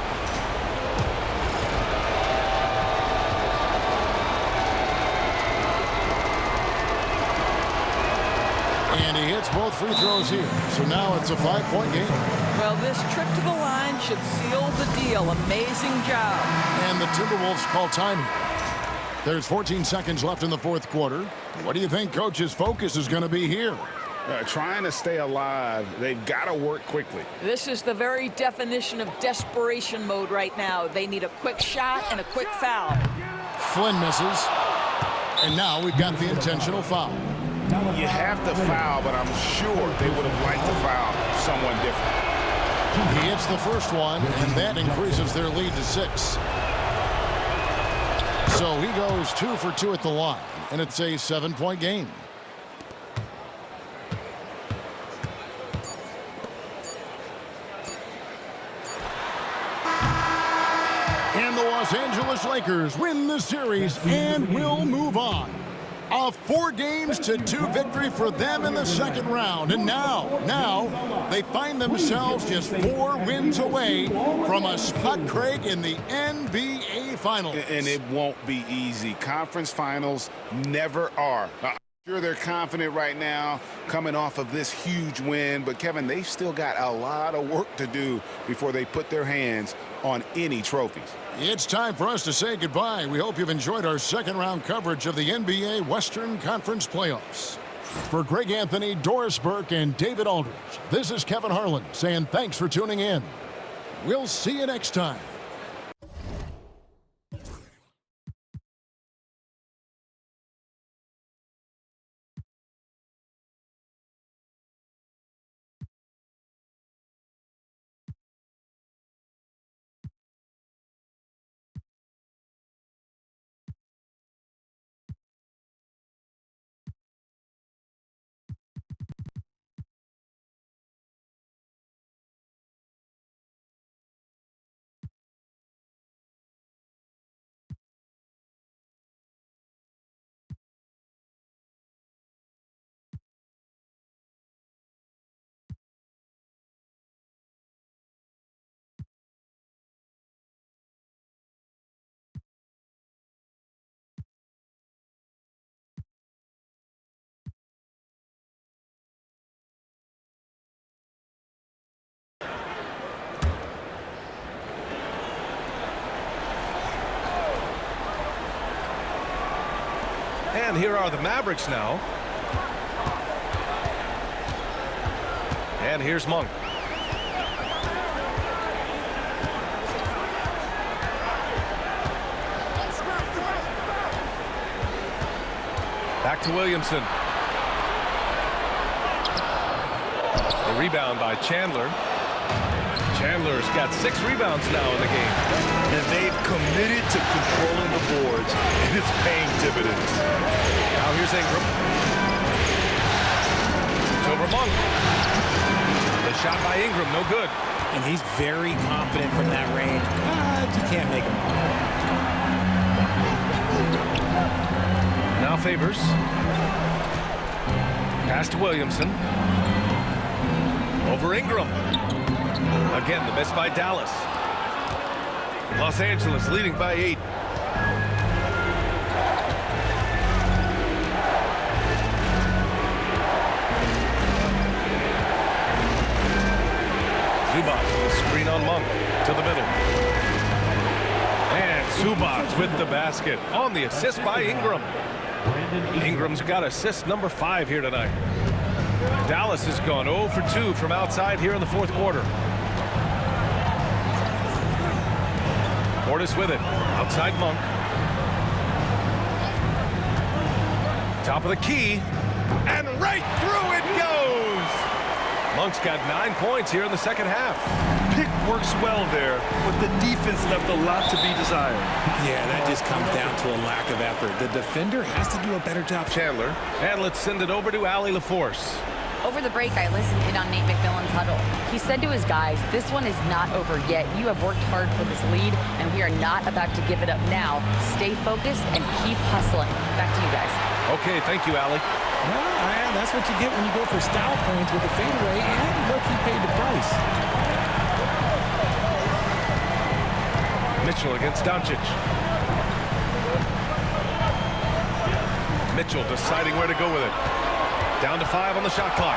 And he hits both free throws here. So now it's a 5-point game. Well, this trip to the line should seal the deal. Amazing job. And the Timberwolves call time. There's 14 seconds left in the fourth quarter. What do you think Coach's focus is going to be here? Trying to stay alive. They've got to work quickly. This is the very definition of desperation mode right now. They need a quick shot and a quick foul. Flynn misses. And now we've got the intentional foul. You have to foul, but I'm sure they would have liked to foul someone different. He hits the first one, and that increases their lead to 6. So he goes 2 for 2 at the line, and it's a 7-point game. And the Los Angeles Lakers win the series and will move on. A 4-2 victory for them in the second round. And now they find themselves just 4 wins away from a spot, Craig, in the NBA Finals. And it won't be easy. Conference finals never are. I'm sure they're confident right now coming off of this huge win. But, Kevin, they've still got a lot of work to do before they put their hands on any trophies. It's time for us to say goodbye. We hope you've enjoyed our second-round coverage of the NBA Western Conference Playoffs. For Greg Anthony, Doris Burke, and David Aldridge, this is Kevin Harlan saying thanks for tuning in. We'll see you next time. And here are the Mavericks now. And here's Monk. Back to Williamson. The rebound by Chandler. Chandler's got 6 rebounds now in the game. And they've committed to controlling the boards, and it's paying dividends. Now here's Ingram. It's over Monk. The shot by Ingram, no good. And he's very confident from that range, but you can't make him. Now Favors. Pass to Williamson. Over Ingram. Again, the miss by Dallas. Los Angeles leading by 8. Zubac with a screen on Monk to the middle. And Zubac with the basket on the assist by Ingram. Ingram's got assist number 5 here tonight. Dallas has gone 0 for 2 from outside here in the 4th quarter. Portis with it. Outside Monk. Top of the key. And right through it goes! Monk's got 9 points here in the second half. Pick works well there, but the defense left a lot to be desired. Yeah, that just comes down to a lack of effort. The defender has to do a better job. Chandler. And let's send it over to Allie LaForce. Over the break, I listened in on Nate McMillan's huddle. He said to his guys, this one is not over yet. You have worked hard for this lead, and we are not about to give it up now. Stay focused and keep hustling. Back to you guys. Okay, thank you, Allie. Well, that's what you get when you go for style points with the fadeaway, and look, he paid the price. Mitchell against Doncic. Mitchell deciding where to go with it. Down to 5 on the shot clock.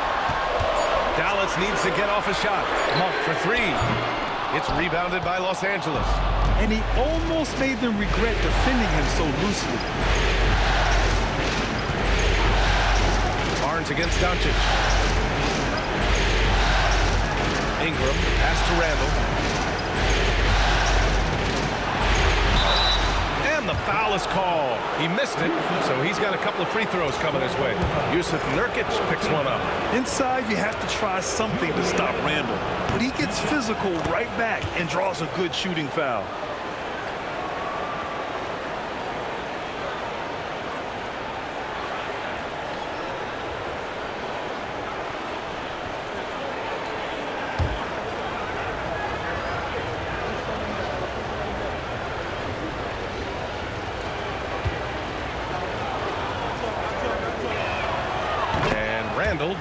Dallas needs to get off a shot. Monk for 3. It's rebounded by Los Angeles. And he almost made them regret defending him so loosely. Barnes against Doncic. Ingram, pass to Randall. And the foul is called. He missed it, so he's got a couple of free throws coming his way. Jusuf Nurkic picks one up. Inside, you have to try something to stop Randall. But he gets physical right back and draws a good shooting foul.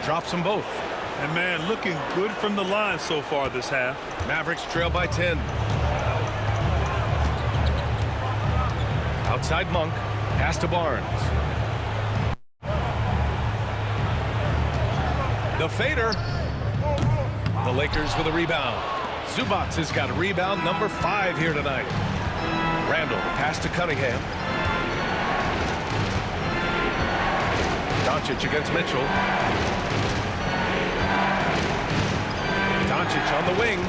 Drops them both. And man, looking good from the line so far this half. Mavericks trail by 10. Outside Monk. Pass to Barnes. The fader. The Lakers with a rebound. Zubac has got a rebound number 5 here tonight. Randall, pass to Cunningham. Doncic against Mitchell. Doncic on the wing.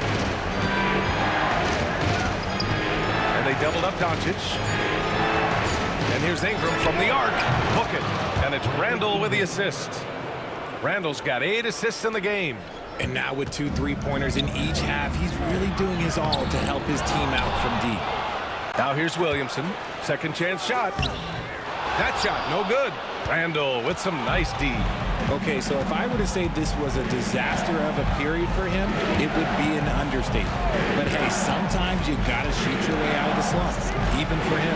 And they doubled up Doncic. And here's Ingram from the arc. Book it. And it's Randall with the assist. Randall's got 8 assists in the game. And now with 2 3-pointers in each half, he's really doing his all to help his team out from deep. Now here's Williamson. Second chance shot. That shot, no good. Randall with some nice D. Okay, so if I were to say this was a disaster of a period for him, it would be an understatement. But hey, sometimes you gotta shoot your way out of the slump, even for him.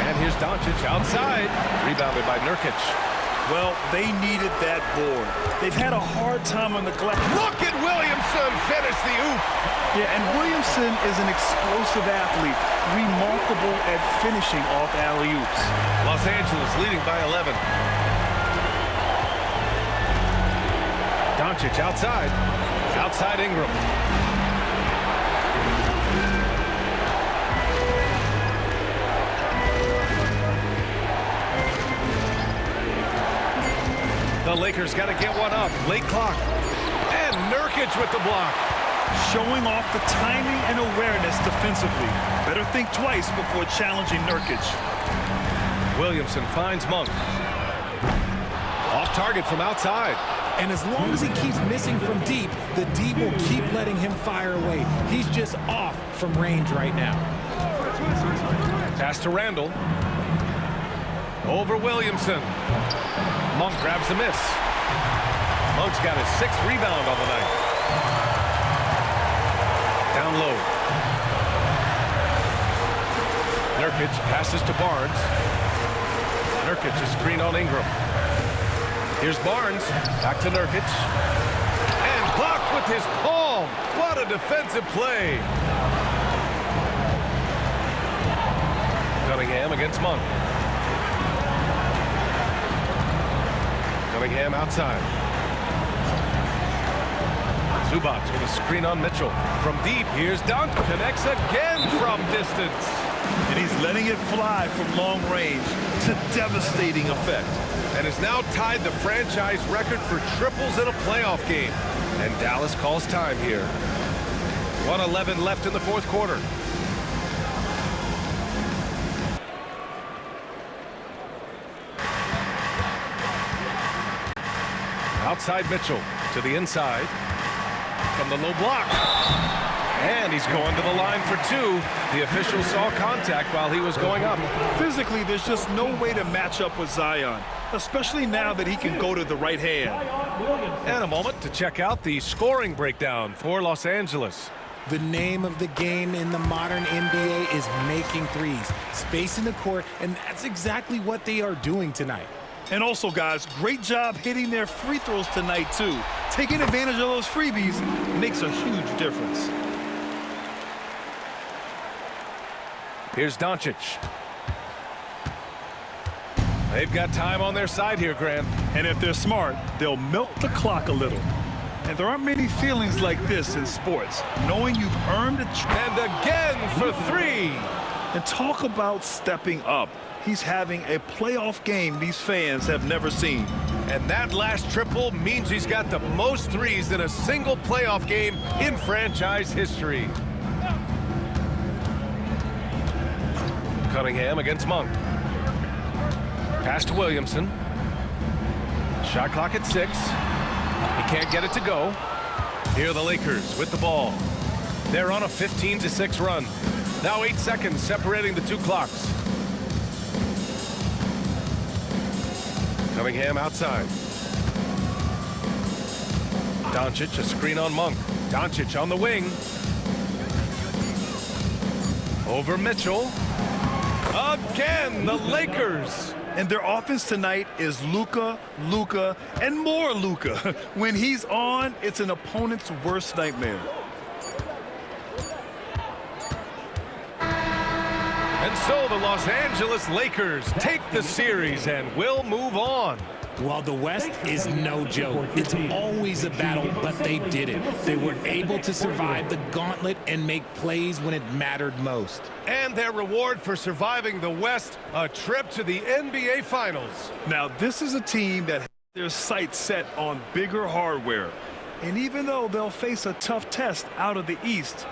And here's Doncic outside, rebounded by Nurkic. Well, they needed that board. They've had a hard time on the glass. Look at Williamson finish the oop. Yeah, and Williamson is an explosive athlete, remarkable at finishing off alley-oops. Los Angeles leading by 11. Doncic outside. Outside Ingram. The Lakers got to get one up. Late clock. And Nurkic with the block. Showing off the timing and awareness defensively. Better think twice before challenging Nurkic. Williamson finds Monk. Off target from outside. And as long as he keeps missing from deep, the D will keep letting him fire away. He's just off from range right now. Pass to Randall. Over Williamson. Monk grabs the miss. Monk's got his 6th rebound on the night. Down low. Nurkic passes to Barnes. Nurkic is screen on Ingram. Here's Barnes. Back to Nurkic. And blocked with his palm. What a defensive play. Cunningham against Monk. Cunningham outside. Zubac with a screen on Mitchell. From deep, here's Dunk. Connects again from distance. And he's letting it fly from long range to devastating effect. And has now tied the franchise record for triples in a playoff game. And Dallas calls time here. 1:11 left in the 4th quarter. Outside Mitchell to the inside. From the low block. And he's going to the line for 2. The official saw contact while he was going up. Physically, there's just no way to match up with Zion, especially now that he can go to the right hand. And a moment to check out the scoring breakdown for Los Angeles. The name of the game in the modern NBA is making threes, spacing the court, and that's exactly what they are doing tonight. And also, guys, great job hitting their free throws tonight, too. Taking advantage of those freebies makes a huge difference. Here's Doncic. They've got time on their side here, Grant. And if they're smart, they'll milk the clock a little. And there aren't many feelings like this in sports, knowing you've earned a and again for 3. And talk about stepping up. He's having a playoff game these fans have never seen. And that last triple means he's got the most threes in a single playoff game in franchise history. Cunningham against Monk. Pass to Williamson. Shot clock at 6. He can't get it to go. Here are the Lakers with the ball. They're on a 15-6 run. Now 8 seconds separating the 2 clocks. Cunningham outside. Doncic, a screen on Monk. Doncic on the wing. Over Mitchell. Again, the Lakers. And their offense tonight is Luka, Luka, and more Luka. When he's on, it's an opponent's worst nightmare. And so the Los Angeles Lakers take the series and will move on. Well, the West is no joke. It's always a battle, but they did it. They were able to survive the gauntlet and make plays when it mattered most. And their reward for surviving the West, a trip to the NBA Finals. Now, this is a team that has their sights set on bigger hardware. And even though they'll face a tough test out of the East,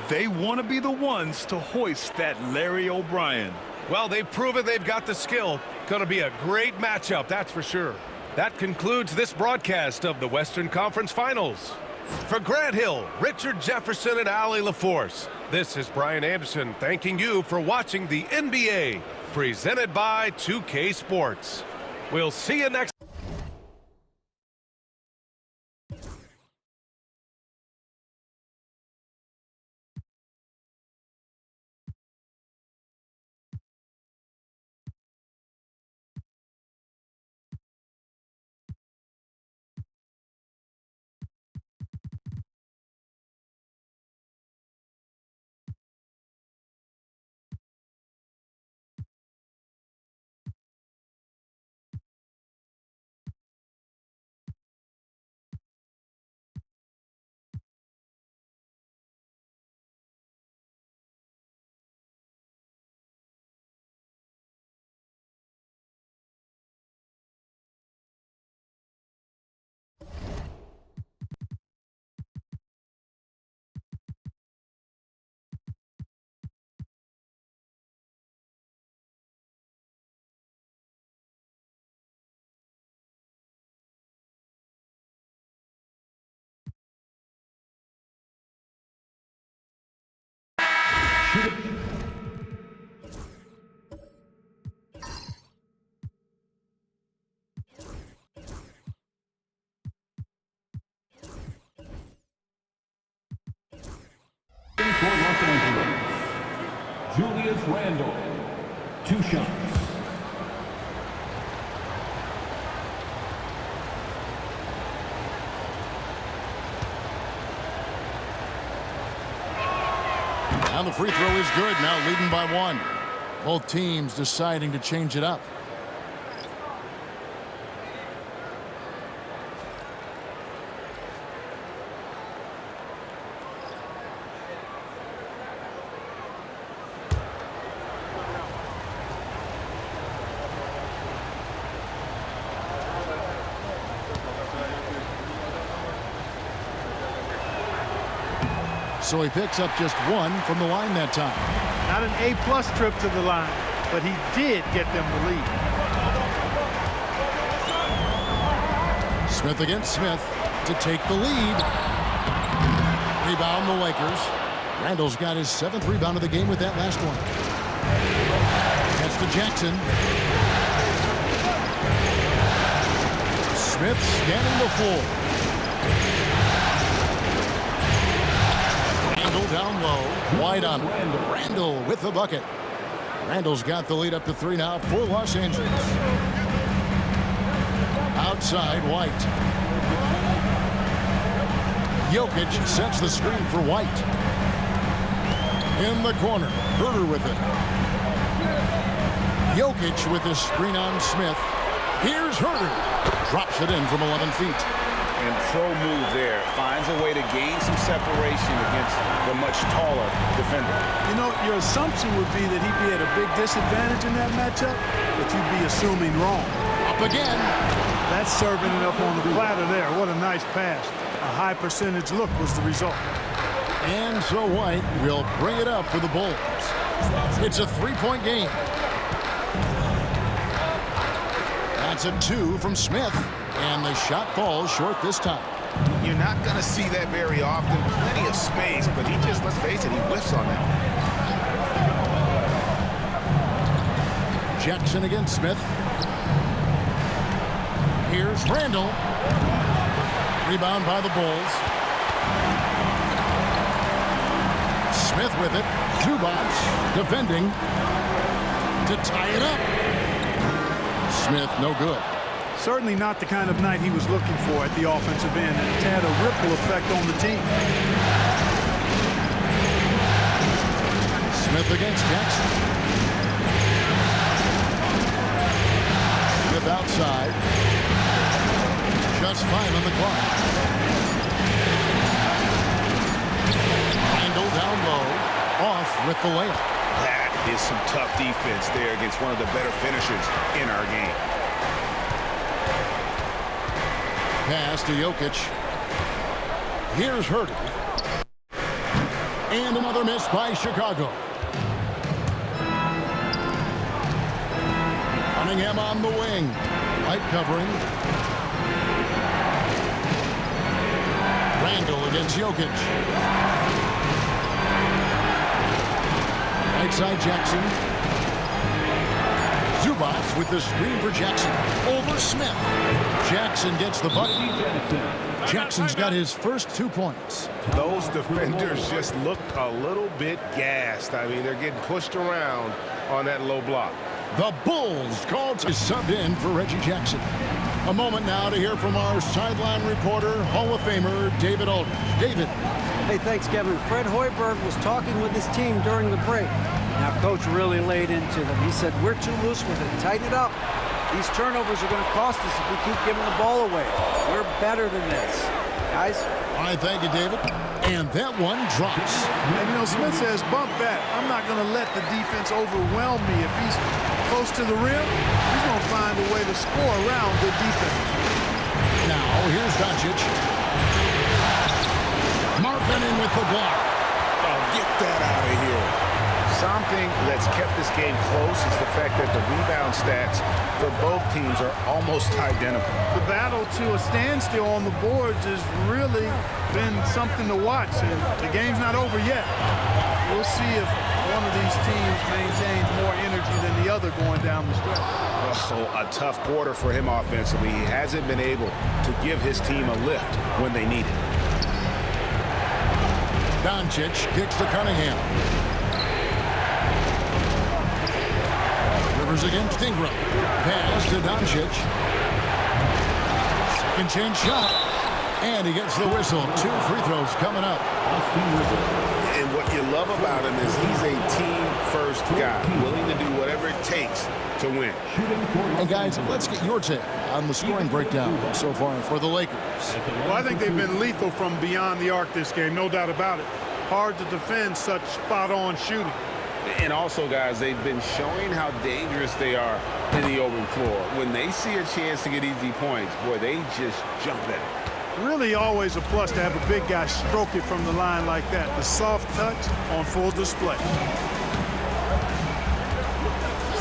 they want to be the ones to hoist that Larry O'Brien. Well, they've proven they've got the skill. Going to be a great matchup, that's for sure. That concludes this broadcast of the Western Conference Finals. For Grant Hill, Richard Jefferson, and Allie LaForce, this is Brian Anderson thanking you for watching the NBA, presented by 2K Sports. We'll see you next For Los Angeles, Julius Randle, 2 shots. And the free throw is good, now leading by 1. Both teams deciding to change it up. So he picks up just 1 from the line that time. Not an A-plus trip to the line, but he did get them the lead. Smith against Smith to take the lead. Rebound the Lakers. Randall's got his 7th rebound of the game with that last one. That's to Jackson. Smith scanning the floor. Randall down low. Wide on Randall with the bucket. Randall's got the lead up to 3 now for Los Angeles. Outside, White. Jokic sets the screen for White. In the corner, Herter with it. Jokic with the screen on Smith. Here's Herter. Drops it in from 11 feet. And pro move there. Finds a way to gain some separation against the much taller defender. You know, your assumption would be that he'd be at a big disadvantage in that matchup, but you'd be assuming wrong. Up again. That's serving it up on the platter there. What a nice pass. A high percentage look was the result. And so White will bring it up for the Bulls. It's a 3-point game. That's a 2 from Smith. And the shot falls short this time. You're not going to see that very often. Plenty of space, but he just, let's face it, he whiffs on that. Jackson against Smith. Here's Randall. Rebound by the Bulls. Smith with it. Zubac defending to tie it up. Smith no good. Certainly not the kind of night he was looking for at the offensive end, and it's had a ripple effect on the team. Smith against Jackson. Smith outside. Just 5 on the clock. Randall down low. Off with the layup. That is some tough defense there against one of the better finishers in our game. Pass to Jokic. Here's Herter. And another miss by Chicago. Cunningham on the wing. Light covering. Randall against Jokic. Right side Jackson. Zubac with the screen for Jackson. Over Smith. Jackson gets the bucket. Jackson's got his first 2 points. Those defenders just looked a little bit gassed. I mean, they're getting pushed around on that low block. The Bulls called to sub in for Reggie Jackson. A moment now to hear from our sideline reporter, Hall of Famer David Aldridge. David. Hey, thanks, Kevin. Fred Hoiberg was talking with his team during the break. Now, Coach really laid into them. He said, we're too loose with it. Tighten it up. These turnovers are going to cost us if we keep giving the ball away. We're better than this. Guys? All right, thank you, David. And that one drops. And, you know, Smith says, bump that. I'm not going to let the defense overwhelm me. If he's close to the rim, he's going to find a way to score around good defense. Now, here's Doncic. Markkanen with the block. Oh, get that out of here. Something that's kept this game close is the fact that the rebound stats for both teams are almost identical. The battle to a standstill on the boards has really been something to watch, and the game's not over yet. We'll see if one of these teams maintains more energy than the other going down the stretch. Also, a tough quarter for him offensively. He hasn't been able to give his team a lift when they need it. Doncic kicks to Cunningham. Rivers against Ingram. Pass to Doncic. Second chance shot. And he gets the whistle. 2 free throws coming up. And what you love about him is he's a team-first guy, willing to do whatever it takes to win. And guys, let's get your take on the scoring breakdown so far for the Lakers. Well, I think they've been lethal from beyond the arc this game, no doubt about it. Hard to defend such spot-on shooting. And also, guys, they've been showing how dangerous they are in the open floor. When they see a chance to get easy points, boy, they just jump at it. Really always a plus to have a big guy stroke it from the line like that. The soft touch on full display.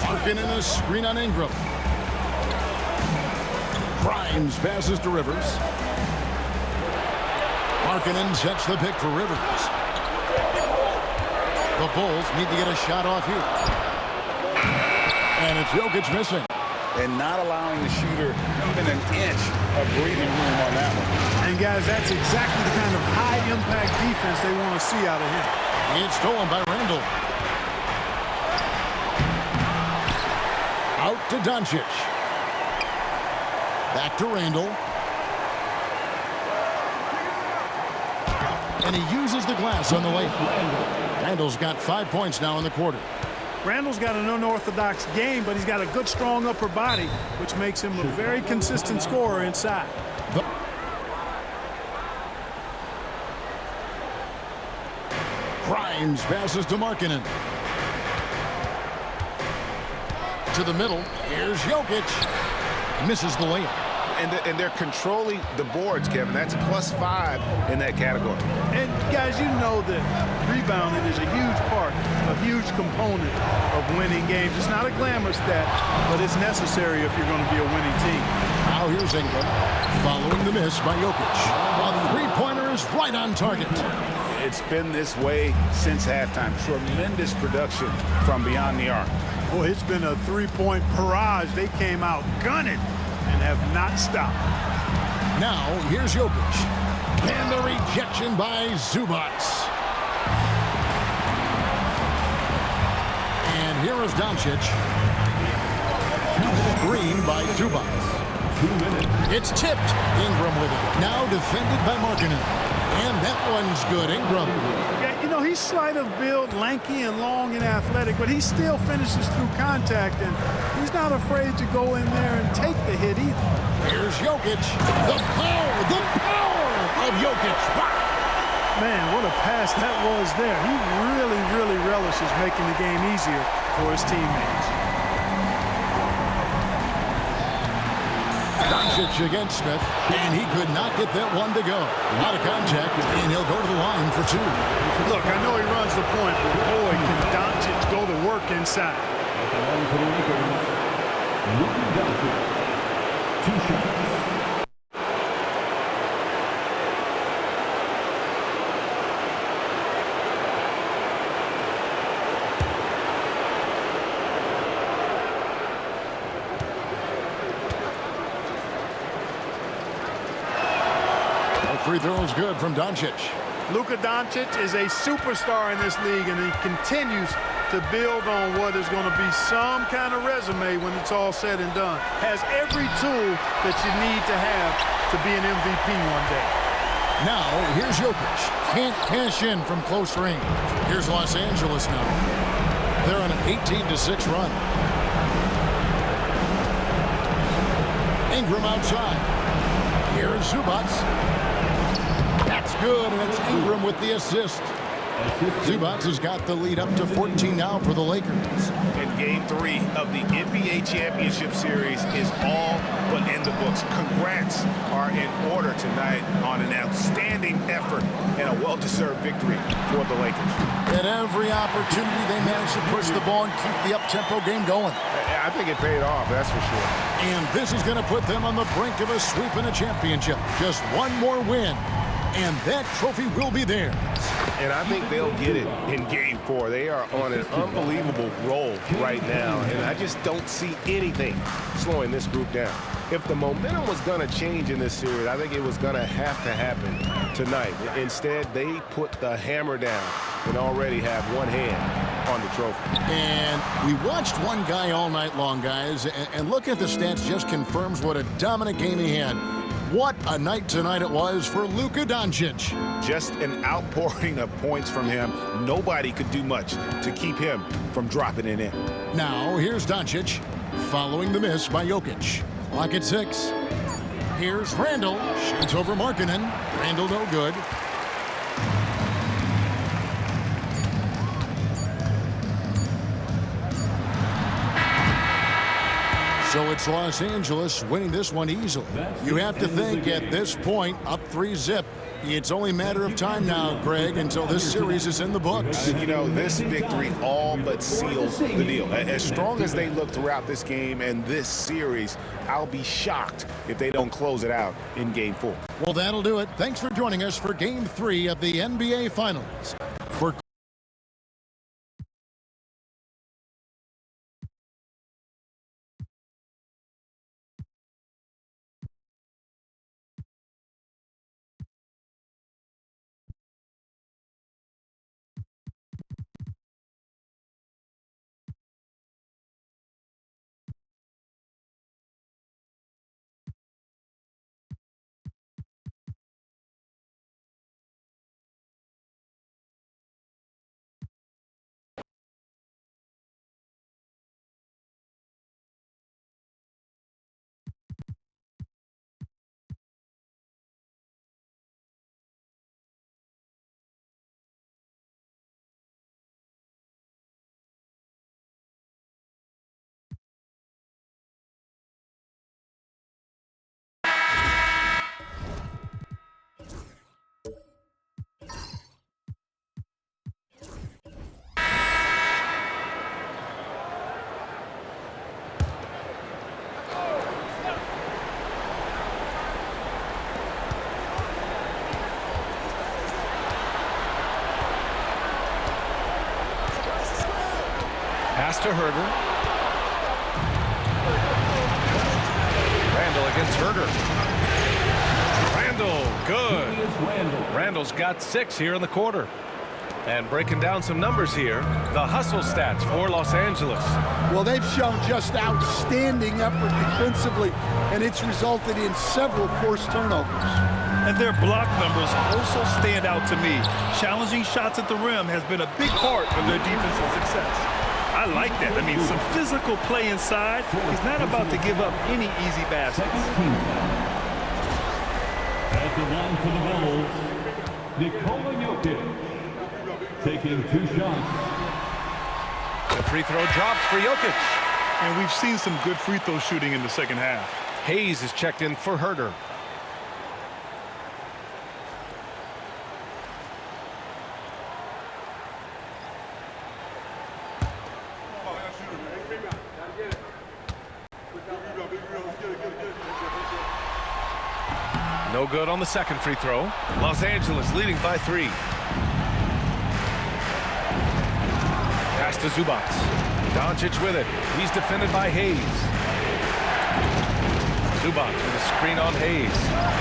Larkin in a screen on Ingram. Grimes passes to Rivers. Markkanen sets the pick for Rivers. The Bulls need to get a shot off here. And it's Jokic missing. And not allowing the shooter even an inch of breathing room on that one. And, guys, that's exactly the kind of high-impact defense they want to see out of him. It's stolen by Randall. Out to Doncic. Back to Randall. And he uses the glass on the way. Randall's got 5 points now in the quarter. Randall's got an unorthodox game, but he's got a good, strong upper body, which makes him a very consistent scorer inside. Grimes passes to Markkanen. To the middle. Here's Jokic. Misses the layup. And they're controlling the boards, Kevin. That's +5 in that category. And, guys, you know that rebounding is a huge part, a huge component of winning games. It's not a glamour stat, but it's necessary if you're going to be a winning team. Now here's Ingram following the miss by Jokic. A three-pointer is right on target. It's been this way since halftime. Tremendous production from beyond the arc. Boy, it's been a three-point barrage. They came out gunning and have not stopped. Now, here's Jokic. And the rejection by Zubac. And here is Doncic. Screen by Zubac. 2 minutes. It's tipped. Ingram with it. Now defended by Markkanen. And that one's good. Ingram. Yeah, you know, he's slight of build, lanky and long and athletic, but he still finishes through contact, and he's not afraid to go in there and take the hit either. Here's Jokic. The power of Jokic. Man, what a pass that was there. He really, really relishes making the game easier for his teammates. Doncic against Smith, and he could not get that one to go. Out of contact, and he'll go to the line for 2. Look, I know he runs the point, but boy, can Doncic go to work inside. Luka Doncic. 2 shots. Free throw is good from Doncic. Luka Doncic is a superstar in this league, and he continues to build on what is going to be some kind of resume when it's all said and done. Has every tool that you need to have to be an MVP one day. Now, here's Jokic. Can't cash in from close range. Here's Los Angeles now. They're on an 18-6 run. Ingram outside. Here's Zubac. That's good, and it's Ingram with the assist. Zubac has got the lead up to 14 now for the Lakers. And Game 3 of the NBA Championship Series is all but in the books. Congrats are in order tonight on an outstanding effort and a well-deserved victory for the Lakers. At every opportunity, they managed to push the ball and keep the up-tempo game going. I think it paid off, that's for sure. And this is going to put them on the brink of a sweep in a championship. Just one more win, and that trophy will be theirs. And I think they'll get it in Game 4. They are on an unbelievable roll right now, and I just don't see anything slowing this group down. If the momentum was going to change in this series, I think it was going to have to happen tonight. Instead, they put the hammer down and already have one hand on the trophy. And we watched one guy all night long, guys, and looking at the stats just confirms what a dominant game he had. What a night tonight it was for Luka Doncic. Just an outpouring of points from him. Nobody could do much to keep him from dropping it in. Now, here's Doncic following the miss by Jokic. Clock at 6. Here's Randall. Shoots over Markkanen. Randall no good. So it's Los Angeles winning this one easily. You have to think at this point, up 3-zip. It's only a matter of time now, Greg, until this series is in the books. You know, this victory all but seals the deal. As strong as they look throughout this game and this series, I'll be shocked if they don't close it out in Game 4. Well, that'll do it. Thanks for joining us for Game 3 of the NBA Finals. For Pass to Herder. Randall against Herder. Randall, good. Randall's got 6 here in the quarter. And breaking down some numbers here, the hustle stats for Los Angeles. Well, they've shown just outstanding effort defensively, and it's resulted in several forced turnovers. And their block numbers also stand out to me. Challenging shots at the rim has been a big part of their defensive success. I like that. I mean, some physical play inside. He's not about to give up any easy baskets. At the line for the Bulls, Nikola Jokic taking 2 shots. The free throw dropped for Jokic. And we've seen some good free throw shooting in the second half. Hayes is checked in for Herder. No good on the second free throw. Los Angeles leading by 3. Pass to Zubac. Doncic with it. He's defended by Hayes. Zubac with a screen on Hayes.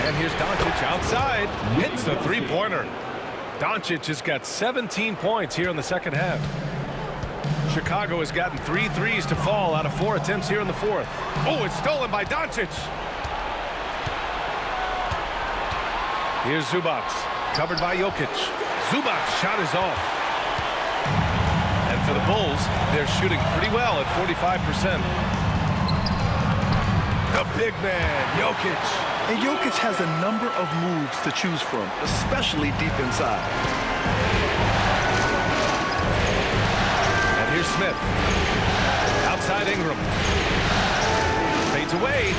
And here's Doncic outside. Hits the three-pointer. Doncic has got 17 points here in the second half. Chicago has gotten 3 threes to fall out of 4 attempts here in the fourth. Oh, it's stolen by Doncic. Here's Zubac, covered by Jokic. Zubac's shot is off. And for the Bulls, they're shooting pretty well at 45%. The big man, Jokic. And Jokic has a number of moves to choose from, especially deep inside. And here's Smith. Outside Ingram. Fades away.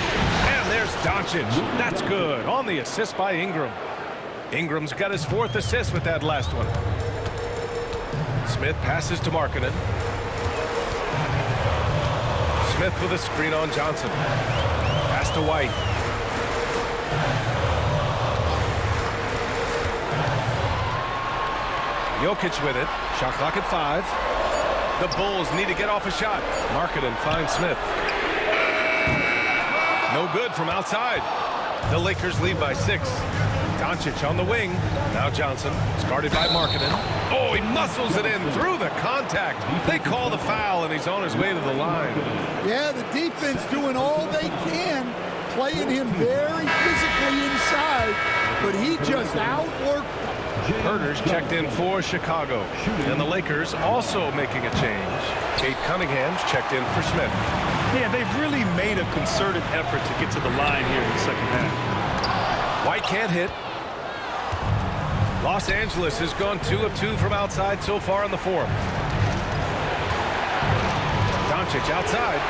And there's Doncic. That's good. On the assist by Ingram. Ingram's got his 4th assist with that last one. Smith passes to Markkanen. Smith with a screen on Johnson. Pass to White. Jokic with it. Shot clock at 5. The Bulls need to get off a shot. Markkanen finds Smith. No good from outside. The Lakers lead by 6. Doncic on the wing. Now Johnson. It's guarded by Markkanen. Oh, he muscles it in through the contact. They call the foul, and he's on his way to the line. Yeah, the defense doing all they can, playing him very physically inside, but he just outworked them. Herter's checked in for Chicago. And the Lakers also making a change. Kate Cunningham's checked in for Smith. Yeah, they've really made a concerted effort to get to the line here in the second half. White can't hit. Los Angeles has gone 2 of 2 from outside so far in the 4th. Doncic outside.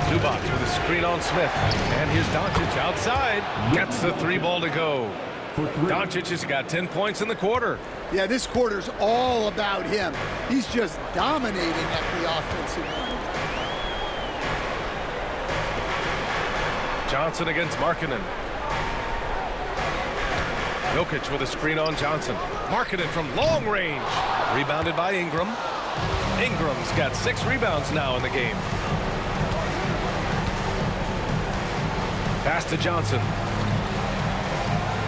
Zubac with a screen on Smith. And here's Doncic outside. Gets the 3 ball to go. Doncic has got 10 points in the quarter. Yeah, this quarter's all about him. He's just dominating at the offensive end. Johnson against Markkanen. Jokic with a screen on Johnson. Markkanen from long range. Rebounded by Ingram. Ingram's got 6 rebounds now in the game. Pass to Johnson.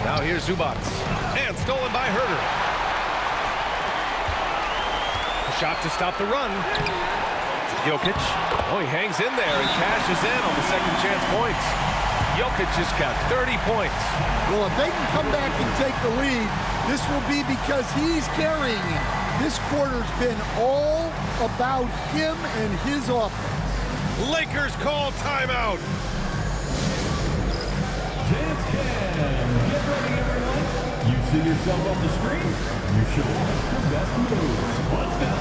Now here's Zubac. And stolen by Herter. A shot to stop the run. Jokic. Oh, he hangs in there and cashes in on the second chance points. Jokic has got 30 points. Well, if they can come back and take the lead, this will be because he's carrying it. This quarter's been all about him and his offense. Lakers call timeout. Chance Cam. Get ready, everyone. You see yourself on the screen? You should watch the best moves. Let's go.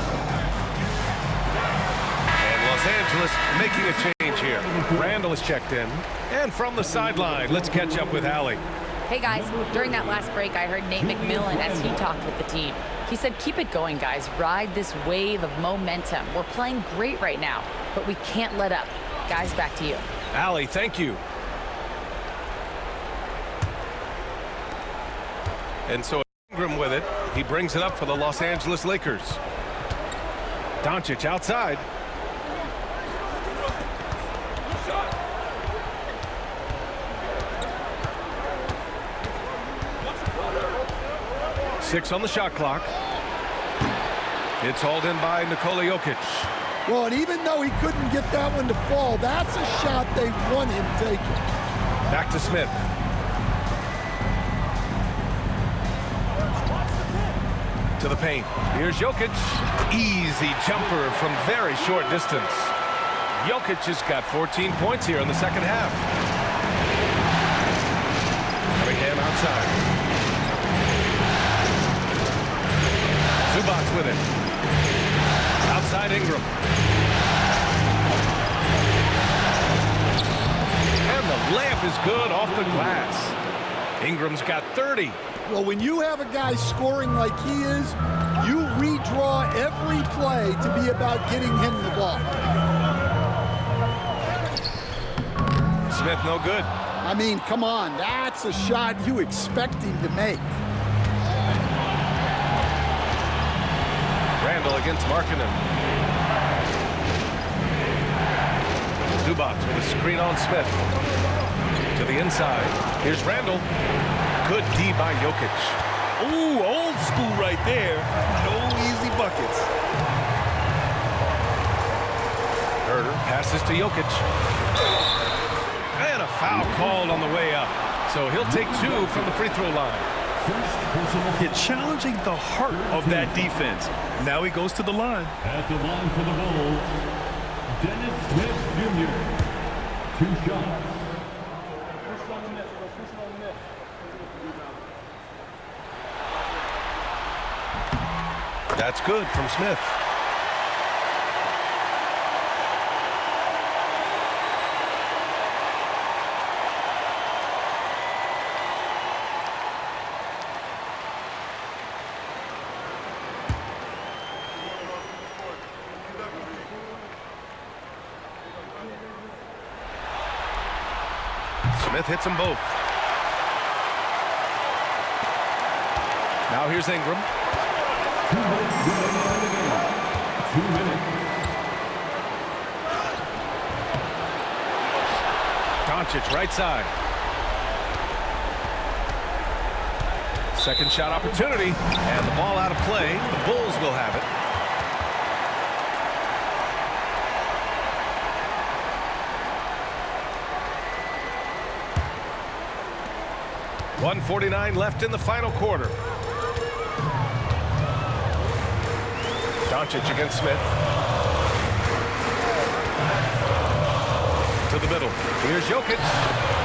And Los Angeles making a change here. Randall is checked in. And from the sideline, let's catch up with Allie. Hey guys, during that last break, I heard Nate McMillan as he talked with the team. He said, keep it going, guys. Ride this wave of momentum. We're playing great right now, but we can't let up. Guys, back to you. Allie, thank you. And so Ingram with it. He brings it up for the Los Angeles Lakers. Doncic outside. Six on the shot clock. It's hauled in by Nikola Jokic. Well, and even though he couldn't get that one to fall, that's a shot they want him taking. Back to Smith. To the paint. Here's Jokic. Easy jumper from very short distance. Jokic has got 14 points here in the second half. Cunningham outside. Zubac with it. Outside Ingram. And the layup is good off the glass. Ingram's got 30. Well, when you have a guy scoring like he is, you redraw every play to be about getting him the ball. Smith no good. I mean, come on. That's a shot you expect him to make. Randall against Markkanen. Zubac with a screen on Smith. To the inside. Here's Randall. Good D by Jokic. Ooh, old school right there. No easy buckets. Herter passes to Jokic. And a foul called on the way up. So he'll take 2 from the free throw line. You're challenging the heart of that defense. Now he goes to the line. At the line for the Bulls, Dennis Smith Jr. 2 shots. That's good from Smith. Smith hits them both. Now Now here's Ingram. 2 minutes remaining in the game. 2 minutes. Doncic right side. Second shot opportunity, and the ball out of play. The Bulls will have it. .149 left in the final quarter. Doncic against Smith. To the middle. Here's Jokic.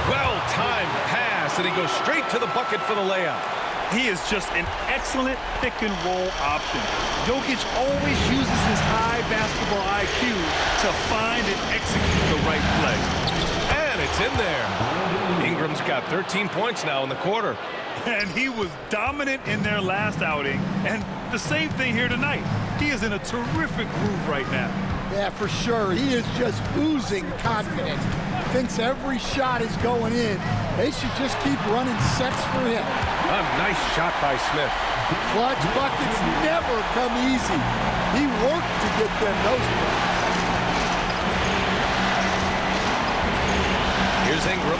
Well-timed pass, and he goes straight to the bucket for the layup. He is just an excellent pick-and-roll option. Jokic always uses his high basketball IQ to find and execute the right play. And it's in there. Ingram's got 13 points now in the quarter. And he was dominant in their last outing. And the same thing here tonight. He is in a terrific groove right now. Yeah, for sure. He is just oozing confidence. Thinks every shot is going in. They should just keep running sets for him. A nice shot by Smith. Clutch buckets never come easy. He worked to get them those points. Here's Ingram.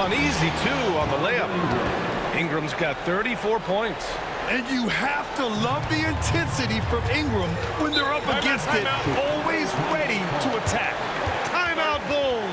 An easy 2 on the layup. Ingram's got 34 points. And you have to love the intensity from Ingram when they're up against it, always ready to attack. Timeout, Bulls.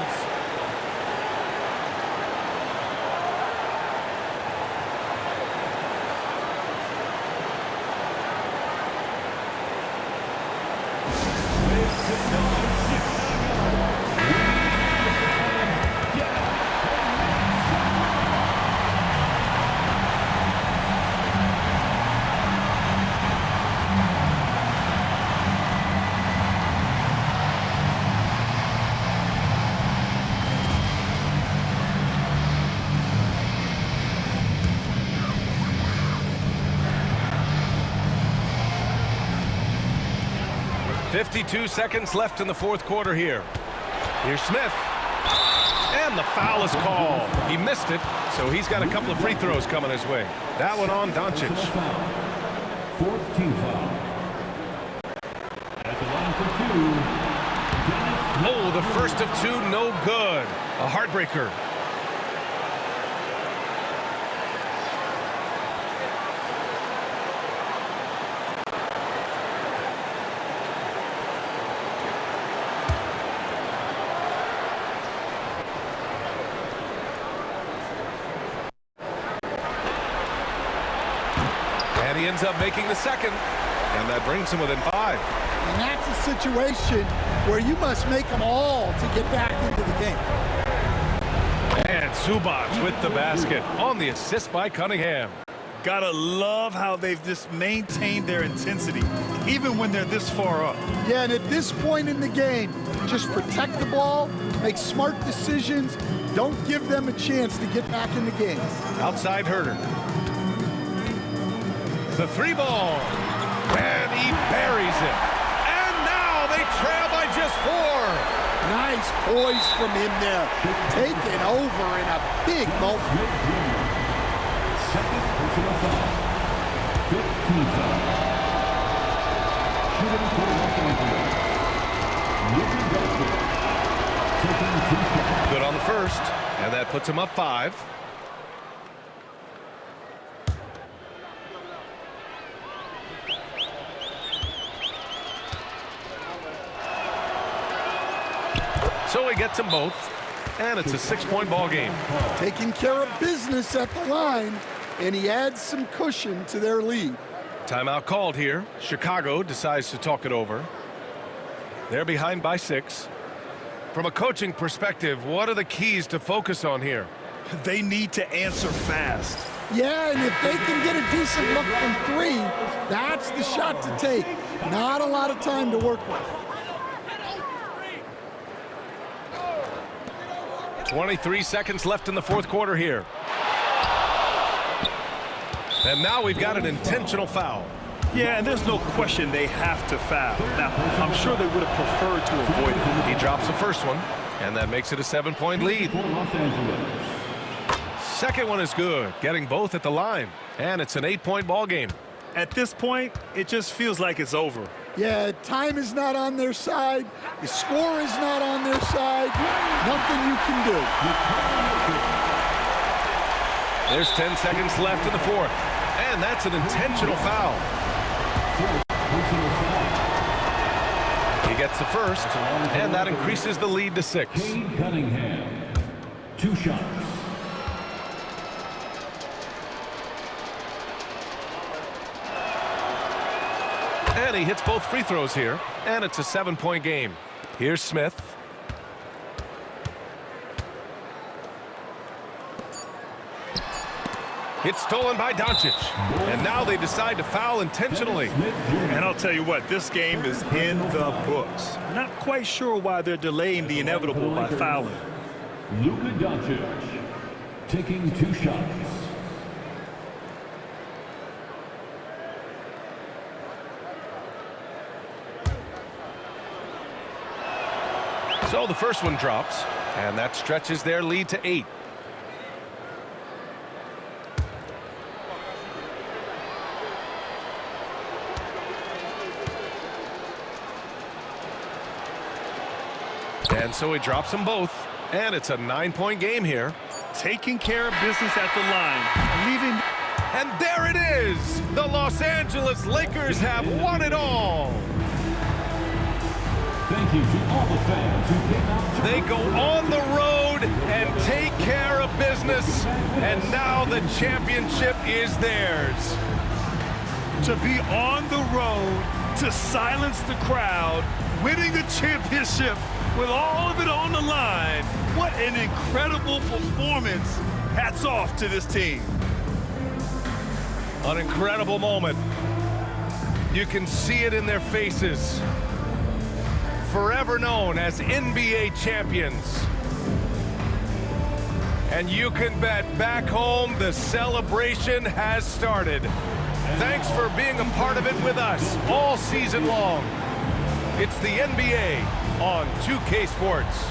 .52 seconds left in the fourth quarter here. Here's Smith. And the foul is called. He missed it, so he's got a couple of free throws coming his way. That one on Doncic. 4th team foul. At the line for 2. Oh, the first of 2, no good. A heartbreaker. And he ends up making the second, and that brings him within 5. And that's a situation where you must make them all to get back into the game. And Zubac with the basket on the assist by Cunningham. Gotta love how they've just maintained their intensity, even when they're this far up. Yeah, and at this point in the game, just protect the ball, make smart decisions, don't give them a chance to get back in the game. Outside Herter. The 3 ball. And he buries it. And now they trail by just 4. Nice poise from him there. Taking over in a big moment. Second personal foul. 15 foul. Shooting for Los Angeles. Luka Doncic. Taking 2 shots. Good on the first, and that puts him up 5. So he gets them both, and it's a 6-point ball game. Taking care of business at the line, and he adds some cushion to their lead. Timeout called here. Chicago decides to talk it over. They're behind by 6. From a coaching perspective, what are the keys to focus on here? They need to answer fast. Yeah, and if they can get a decent look from 3, that's the shot to take. Not a lot of time to work with. 23 seconds left in the fourth quarter here. And now we've got an intentional foul. Yeah, and there's no question they have to foul. Now, I'm sure they would have preferred to avoid it. He drops the first one, And that makes it a 7-point lead. Los Angeles. Second one is good, getting both at the line. And it's an 8-point ball game. At this point, it just feels like it's over. Yeah, time is not on their side. The score is not on their side. Nothing you can do. There's 10 seconds left in the fourth. And that's an intentional foul. He gets the first, and that increases the lead to 6. Cade Cunningham, 2 shots. And he hits both free throws here, and it's a 7-point game. Here's Smith. It's stolen by Doncic. And now they decide to foul intentionally. And I'll tell you what, this game is in the books. Not quite sure why they're delaying the inevitable by fouling. Luka Doncic taking 2 shots. So the first one drops, and that stretches their lead to 8. And so he drops them both, and it's a 9-point game here. Taking care of business at the line, leaving. And there it is! The Los Angeles Lakers have won it all! Thank you to all the fans who came out. They go on the road and take care of business, and now the championship is theirs. To be on the road, to silence the crowd, winning the championship with all of it on the line. What an incredible performance. Hats off to this team. An incredible moment. You can see it in their faces. Forever known as NBA champions. And you can bet back home the celebration has started. Thanks for being a part of it with us all season long. It's the NBA on 2K Sports.